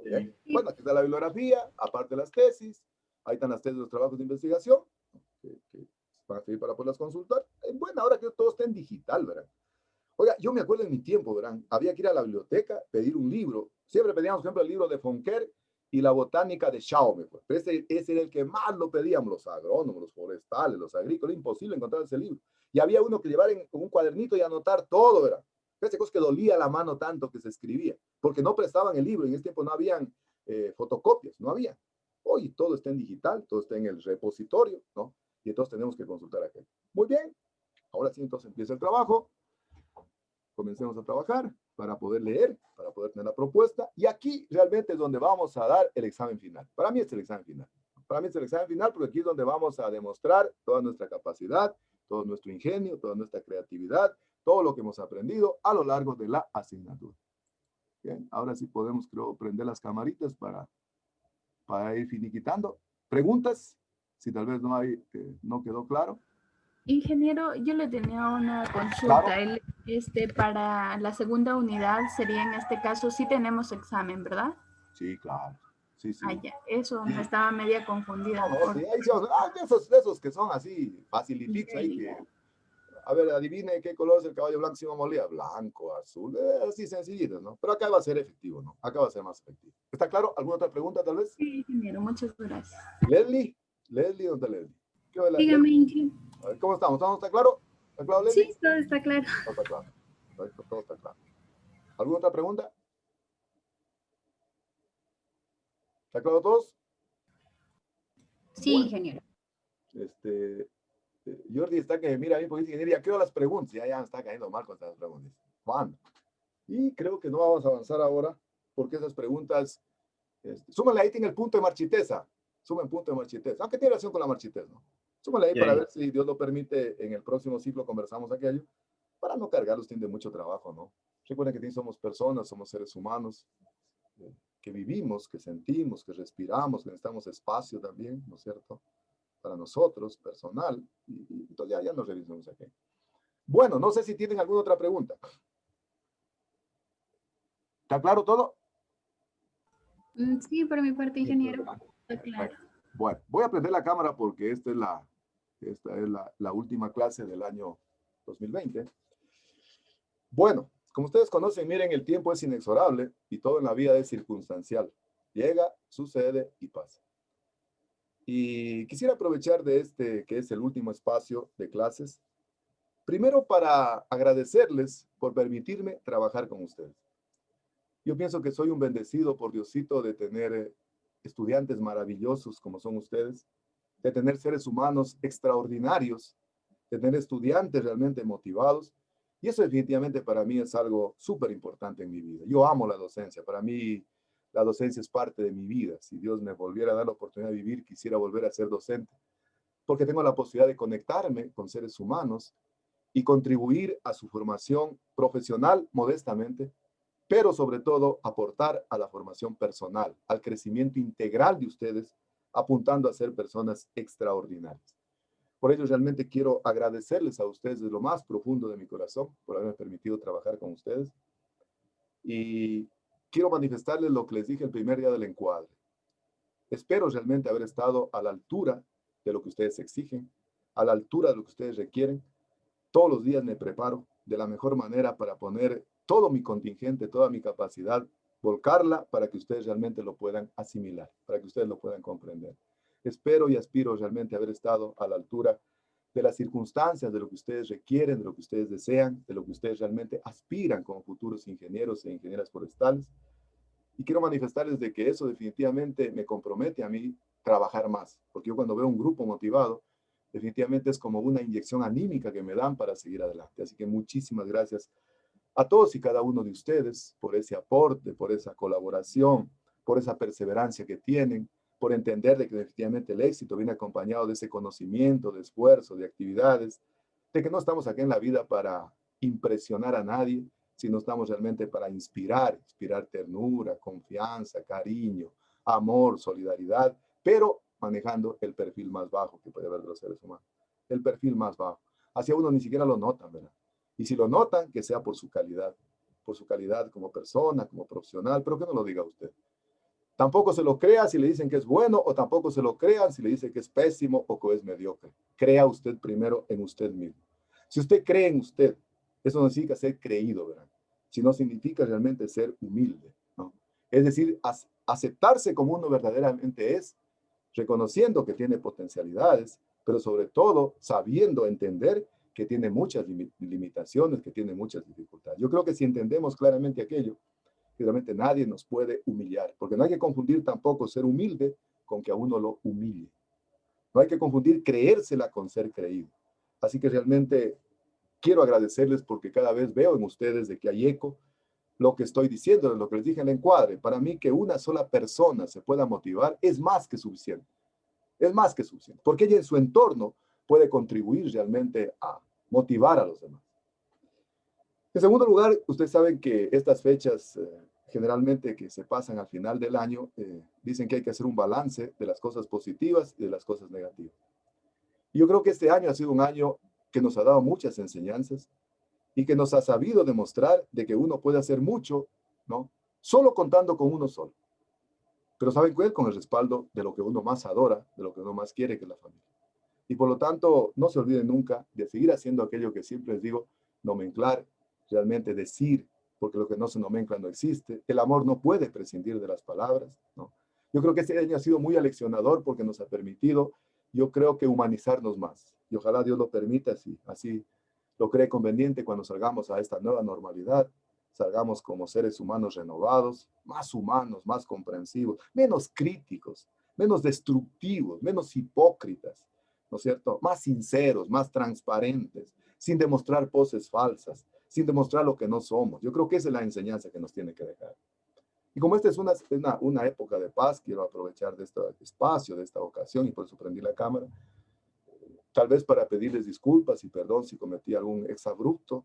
Bien. Bueno, aquí está la bibliografía, aparte de las tesis. Ahí están las tesis de los trabajos de investigación que van a servir para poderlas consultar. Bueno, ahora que todo está en digital, ¿verdad? Oiga, yo me acuerdo en mi tiempo, verán, había que ir a la biblioteca, pedir un libro. Siempre pedíamos, por ejemplo, el libro de Fonquer y la botánica de Schaume. Pues. Pero ese era el que más lo pedíamos, los agrónomos, los forestales, los agrícolas. Imposible encontrar ese libro. Y había uno que llevar en un cuadernito y anotar todo, ¿verdad? Esa cosa que dolía la mano tanto que se escribía, porque no prestaban el libro. En ese tiempo no habían fotocopias, no había. Hoy todo está en digital, todo está en el repositorio, ¿no? Y entonces tenemos que consultar aquello. Muy bien. Ahora sí, entonces empieza el trabajo. Comencemos a trabajar para poder leer, para poder tener la propuesta. Y aquí realmente es donde vamos a dar el examen final. Para mí es el examen final. Para mí es el examen final porque aquí es donde vamos a demostrar toda nuestra capacidad, todo nuestro ingenio, toda nuestra creatividad, todo lo que hemos aprendido a lo largo de la asignatura. Bien, ahora sí podemos, creo, prender las camaritas para ir finiquitando. ¿Preguntas? Si tal vez no quedó claro. Ingeniero, yo le tenía una consulta. Claro. Para la segunda unidad sería en este caso, sí tenemos examen, ¿verdad? Sí, claro. Sí, sí. Ah, ya. Eso me estaba media confundida. No, sí, ahí de esos que son así, facilititos ahí que... A ver, adivine qué color es el caballo blanco Simón Bolívar. Blanco, azul, así sencillitos, ¿no? Pero acá va a ser efectivo, ¿no? Acá va a ser más efectivo. ¿Está claro? ¿Alguna otra pregunta, tal vez? Sí, ingeniero, muchas gracias. Leslie, ¿dónde está Leslie? ¿Qué va, Dígame, ingeniero. A ver, ¿cómo estamos? ¿Todo está claro? ¿Está claro, Leslie? Sí, todo está claro. Todo está claro. Perfecto, todo está claro. ¿Alguna otra pregunta? ¿Está claro todos? Sí, Bueno, ingeniero. Jordi está que me mira a mí porque dice, ingeniería, quiero las preguntas. Ya me está cayendo mal con estas preguntas. Juan. Y creo que no vamos a avanzar ahora porque esas preguntas, súmale ahí, tiene el punto de marchiteza. Sumen punto de marchiteza. Aunque tiene relación con la marchiteza, ¿no? Súmale ahí para ver si Dios lo permite, en el próximo ciclo conversamos aquello, para no cargarlos, tiene mucho trabajo, ¿no? Recuerden que somos personas, somos seres humanos, que vivimos, que sentimos, que respiramos, que necesitamos espacio también, ¿no es cierto? Para nosotros, personal, y entonces ya nos revisamos aquí. Bueno, no sé si tienen alguna otra pregunta. ¿Está claro todo? Sí, por mi parte, ingeniero. Está claro. Bueno, voy a prender la cámara porque esta es la última clase del año 2020. Bueno, como ustedes conocen, miren, el tiempo es inexorable y todo en la vida es circunstancial. Llega, sucede y pasa. Y quisiera aprovechar de que es el último espacio de clases, primero para agradecerles por permitirme trabajar con ustedes. Yo pienso que soy un bendecido por Diosito de tener estudiantes maravillosos como son ustedes, de tener seres humanos extraordinarios, de tener estudiantes realmente motivados. Y eso definitivamente para mí es algo súper importante en mi vida. Yo amo la docencia. Para mí la docencia es parte de mi vida. Si Dios me volviera a dar la oportunidad de vivir, quisiera volver a ser docente, porque tengo la posibilidad de conectarme con seres humanos y contribuir a su formación profesional modestamente, pero sobre todo aportar a la formación personal, al crecimiento integral de ustedes, apuntando a ser personas extraordinarias. Por ello, realmente quiero agradecerles a ustedes de lo más profundo de mi corazón por haberme permitido trabajar con ustedes. Y quiero manifestarles lo que les dije el primer día del encuadre. Espero realmente haber estado a la altura de lo que ustedes exigen, a la altura de lo que ustedes requieren. Todos los días me preparo de la mejor manera para poner todo mi contingente, toda mi capacidad, volcarla para que ustedes realmente lo puedan asimilar, para que ustedes lo puedan comprender. Espero y aspiro realmente haber estado a la altura de las circunstancias, de lo que ustedes requieren, de lo que ustedes desean, de lo que ustedes realmente aspiran como futuros ingenieros e ingenieras forestales. Y quiero manifestarles de que eso definitivamente me compromete a mí trabajar más, porque yo cuando veo un grupo motivado, definitivamente es como una inyección anímica que me dan para seguir adelante. Así que muchísimas gracias a todos y cada uno de ustedes por ese aporte, por esa colaboración, por esa perseverancia que tienen, por entender de que definitivamente el éxito viene acompañado de ese conocimiento, de esfuerzo, de actividades, de que no estamos aquí en la vida para impresionar a nadie, sino estamos realmente para inspirar ternura, confianza, cariño, amor, solidaridad, pero manejando el perfil más bajo que puede haber de los seres humanos, el perfil más bajo. Hacia uno ni siquiera lo notan, ¿verdad? Y si lo notan, que sea por su calidad como persona, como profesional, pero que no lo diga usted. Tampoco se lo crea si le dicen que es bueno, o tampoco se lo crean si le dicen que es pésimo o que es mediocre. Crea usted primero en usted mismo. Si usted cree en usted, eso no significa ser creído, ¿verdad? Sino significa realmente ser humilde, ¿no? Es decir, aceptarse como uno verdaderamente es, reconociendo que tiene potencialidades, pero sobre todo sabiendo entender que tiene muchas limitaciones, que tiene muchas dificultades. Yo creo que si entendemos claramente aquello, realmente nadie nos puede humillar, porque no hay que confundir tampoco ser humilde con que a uno lo humille. No hay que confundir creérsela con ser creído. Así que realmente quiero agradecerles porque cada vez veo en ustedes de que hay eco lo que estoy diciendo, lo que les dije en el encuadre. Para mí que una sola persona se pueda motivar es más que suficiente. Es más que suficiente, porque ella en su entorno puede contribuir realmente a motivar a los demás. En segundo lugar, ustedes saben que estas fechas generalmente que se pasan al final del año, dicen que hay que hacer un balance de las cosas positivas y de las cosas negativas. Y yo creo que este año ha sido un año que nos ha dado muchas enseñanzas y que nos ha sabido demostrar de que uno puede hacer mucho, ¿no? Solo contando con uno solo. Pero ¿saben qué? Con el respaldo de lo que uno más adora, de lo que uno más quiere, que es la familia. Y por lo tanto, no se olviden nunca de seguir haciendo aquello que siempre les digo, nomenclar, realmente decir, porque lo que no se nomencla no existe. El amor no puede prescindir de las palabras, ¿no? Yo creo que este año ha sido muy aleccionador porque nos ha permitido, yo creo que humanizarnos más. Y ojalá Dios lo permita, así lo cree conveniente cuando salgamos a esta nueva normalidad, salgamos como seres humanos renovados, más comprensivos, menos críticos, menos destructivos, menos hipócritas, ¿no es cierto? Más sinceros, más transparentes, sin demostrar poses falsas, sin demostrar lo que no somos. Yo creo que esa es la enseñanza que nos tiene que dejar. Y como esta es una época de paz, quiero aprovechar de este espacio, de esta ocasión, y por eso prendí la cámara, tal vez para pedirles disculpas y perdón si cometí algún exabrupto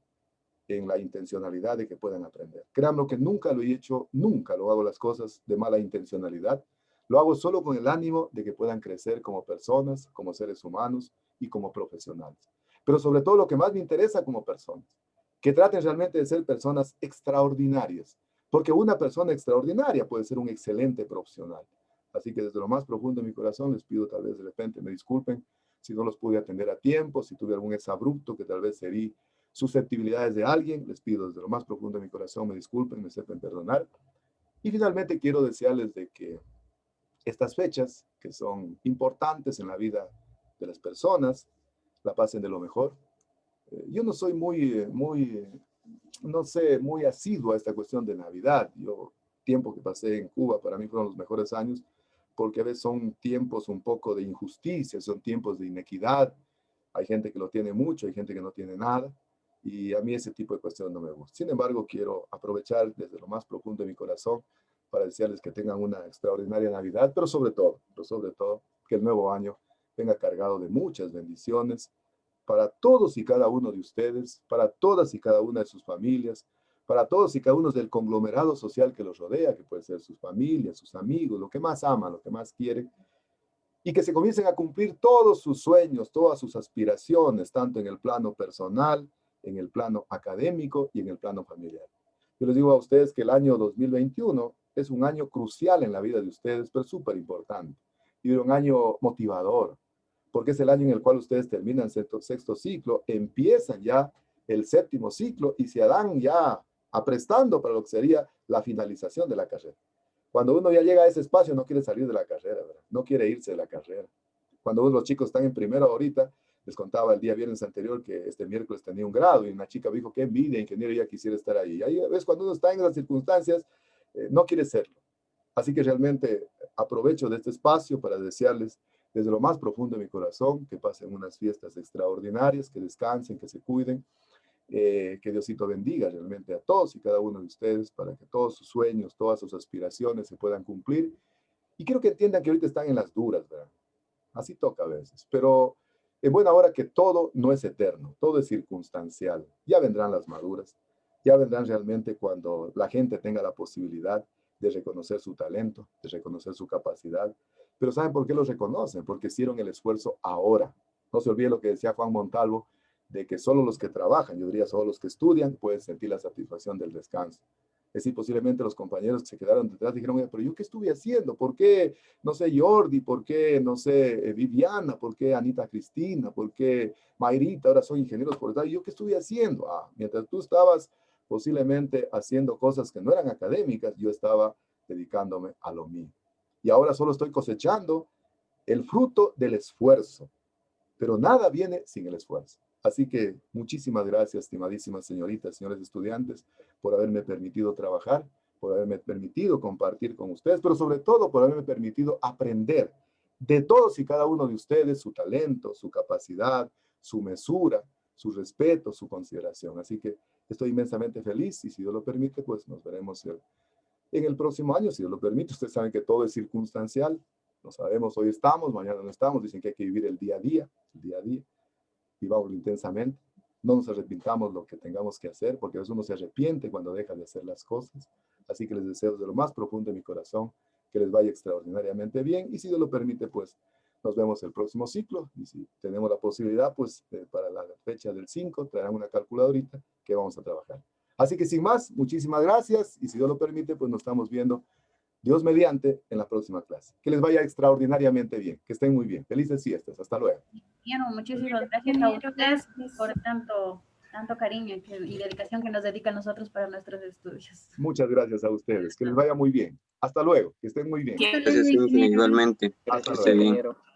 en la intencionalidad de que puedan aprender. Créanme que nunca lo he hecho, nunca lo hago las cosas de mala intencionalidad. Lo hago solo con el ánimo de que puedan crecer como personas, como seres humanos y como profesionales. Pero sobre todo lo que más me interesa como personas, que traten realmente de ser personas extraordinarias, porque una persona extraordinaria puede ser un excelente profesional. Así que desde lo más profundo de mi corazón les pido tal vez de repente me disculpen si no los pude atender a tiempo, si tuve algún exabrupto que tal vez herí susceptibilidades de alguien, les pido desde lo más profundo de mi corazón me disculpen, me sepan perdonar. Y finalmente quiero desearles de que estas fechas, que son importantes en la vida de las personas, la pasen de lo mejor. Yo no soy no sé, muy asiduo a esta cuestión de Navidad. Yo, tiempo que pasé en Cuba, para mí fueron los mejores años, porque a veces son tiempos un poco de injusticia, son tiempos de inequidad. Hay gente que lo tiene mucho, hay gente que no tiene nada, y a mí ese tipo de cuestiones no me gusta. Sin embargo, quiero aprovechar desde lo más profundo de mi corazón para desearles que tengan una extraordinaria Navidad, pero sobre todo, que el nuevo año venga cargado de muchas bendiciones para todos y cada uno de ustedes, para todas y cada una de sus familias, para todos y cada uno del conglomerado social que los rodea, que puede ser sus familias, sus amigos, lo que más aman, lo que más quieren, y que se comiencen a cumplir todos sus sueños, todas sus aspiraciones, tanto en el plano personal, en el plano académico y en el plano familiar. Yo les digo a ustedes que el año 2021 es un año crucial en la vida de ustedes, pero súper importante, y un año motivador, porque es el año en el cual ustedes terminan sexto ciclo, empiezan ya el séptimo ciclo y se dan ya aprestando para lo que sería la finalización de la carrera. Cuando uno ya llega a ese espacio, no quiere salir de la carrera, ¿verdad? No quiere irse de la carrera. Cuando los chicos están en primero ahorita, les contaba el día viernes anterior que este miércoles tenía un grado y una chica me dijo, qué envidia, ingeniero, ya quisiera estar ahí. Y ahí ves, cuando uno está en esas circunstancias, no quiere serlo. Así que realmente aprovecho de este espacio para desearles desde lo más profundo de mi corazón que pasen unas fiestas extraordinarias, que descansen, que se cuiden, que Diosito bendiga realmente a todos y cada uno de ustedes para que todos sus sueños, todas sus aspiraciones se puedan cumplir. Y quiero que entiendan que ahorita están en las duras, ¿verdad? Así toca a veces, pero en buena hora que todo no es eterno, todo es circunstancial. Ya vendrán las maduras, ya vendrán realmente cuando la gente tenga la posibilidad de reconocer su talento, de reconocer su capacidad. Pero ¿saben por qué lo reconocen? Porque hicieron el esfuerzo ahora. No se olvide lo que decía Juan Montalvo, de que solo los que trabajan, yo diría solo los que estudian, pueden sentir la satisfacción del descanso. Es decir, posiblemente los compañeros que se quedaron detrás dijeron, pero ¿yo qué estuve haciendo? ¿Por qué, no sé, Jordi? ¿Por qué, no sé, Viviana? ¿Por qué Anita Cristina? ¿Por qué Mayrita? Ahora son ingenieros por tal. ¿Yo qué estuve haciendo? Mientras tú estabas posiblemente haciendo cosas que no eran académicas, yo estaba dedicándome a lo mío. Y ahora solo estoy cosechando el fruto del esfuerzo. Pero nada viene sin el esfuerzo. Así que muchísimas gracias, estimadísimas señoritas, señores estudiantes, por haberme permitido trabajar, por haberme permitido compartir con ustedes, pero sobre todo por haberme permitido aprender de todos y cada uno de ustedes su talento, su capacidad, su mesura, su respeto, su consideración. Así que estoy inmensamente feliz y si Dios lo permite, pues nos veremos en el próximo año, si Dios lo permite. Ustedes saben que todo es circunstancial. No sabemos, hoy estamos, mañana no estamos. Dicen que hay que vivir el día a día, Vivámoslo intensamente. No nos arrepintamos lo que tengamos que hacer, porque a veces uno se arrepiente cuando deja de hacer las cosas. Así que les deseo de lo más profundo de mi corazón que les vaya extraordinariamente bien y si Dios lo permite, pues nos vemos el próximo ciclo. Y si tenemos la posibilidad, pues para la fecha del 5, traerán una calculadorita que vamos a trabajar. Así que sin más, muchísimas gracias. Y si Dios lo permite, pues nos estamos viendo, Dios mediante, en la próxima clase. Que les vaya extraordinariamente bien. Que estén muy bien. Felices fiestas. Hasta luego. Bueno, muchísimas gracias a ustedes por tanto cariño y dedicación que nos dedica a nosotros para nuestros estudios. Muchas gracias a ustedes. Que les vaya muy bien. Hasta luego. Que estén muy bien. Gracias, igualmente. Hasta Que esté luego. bien.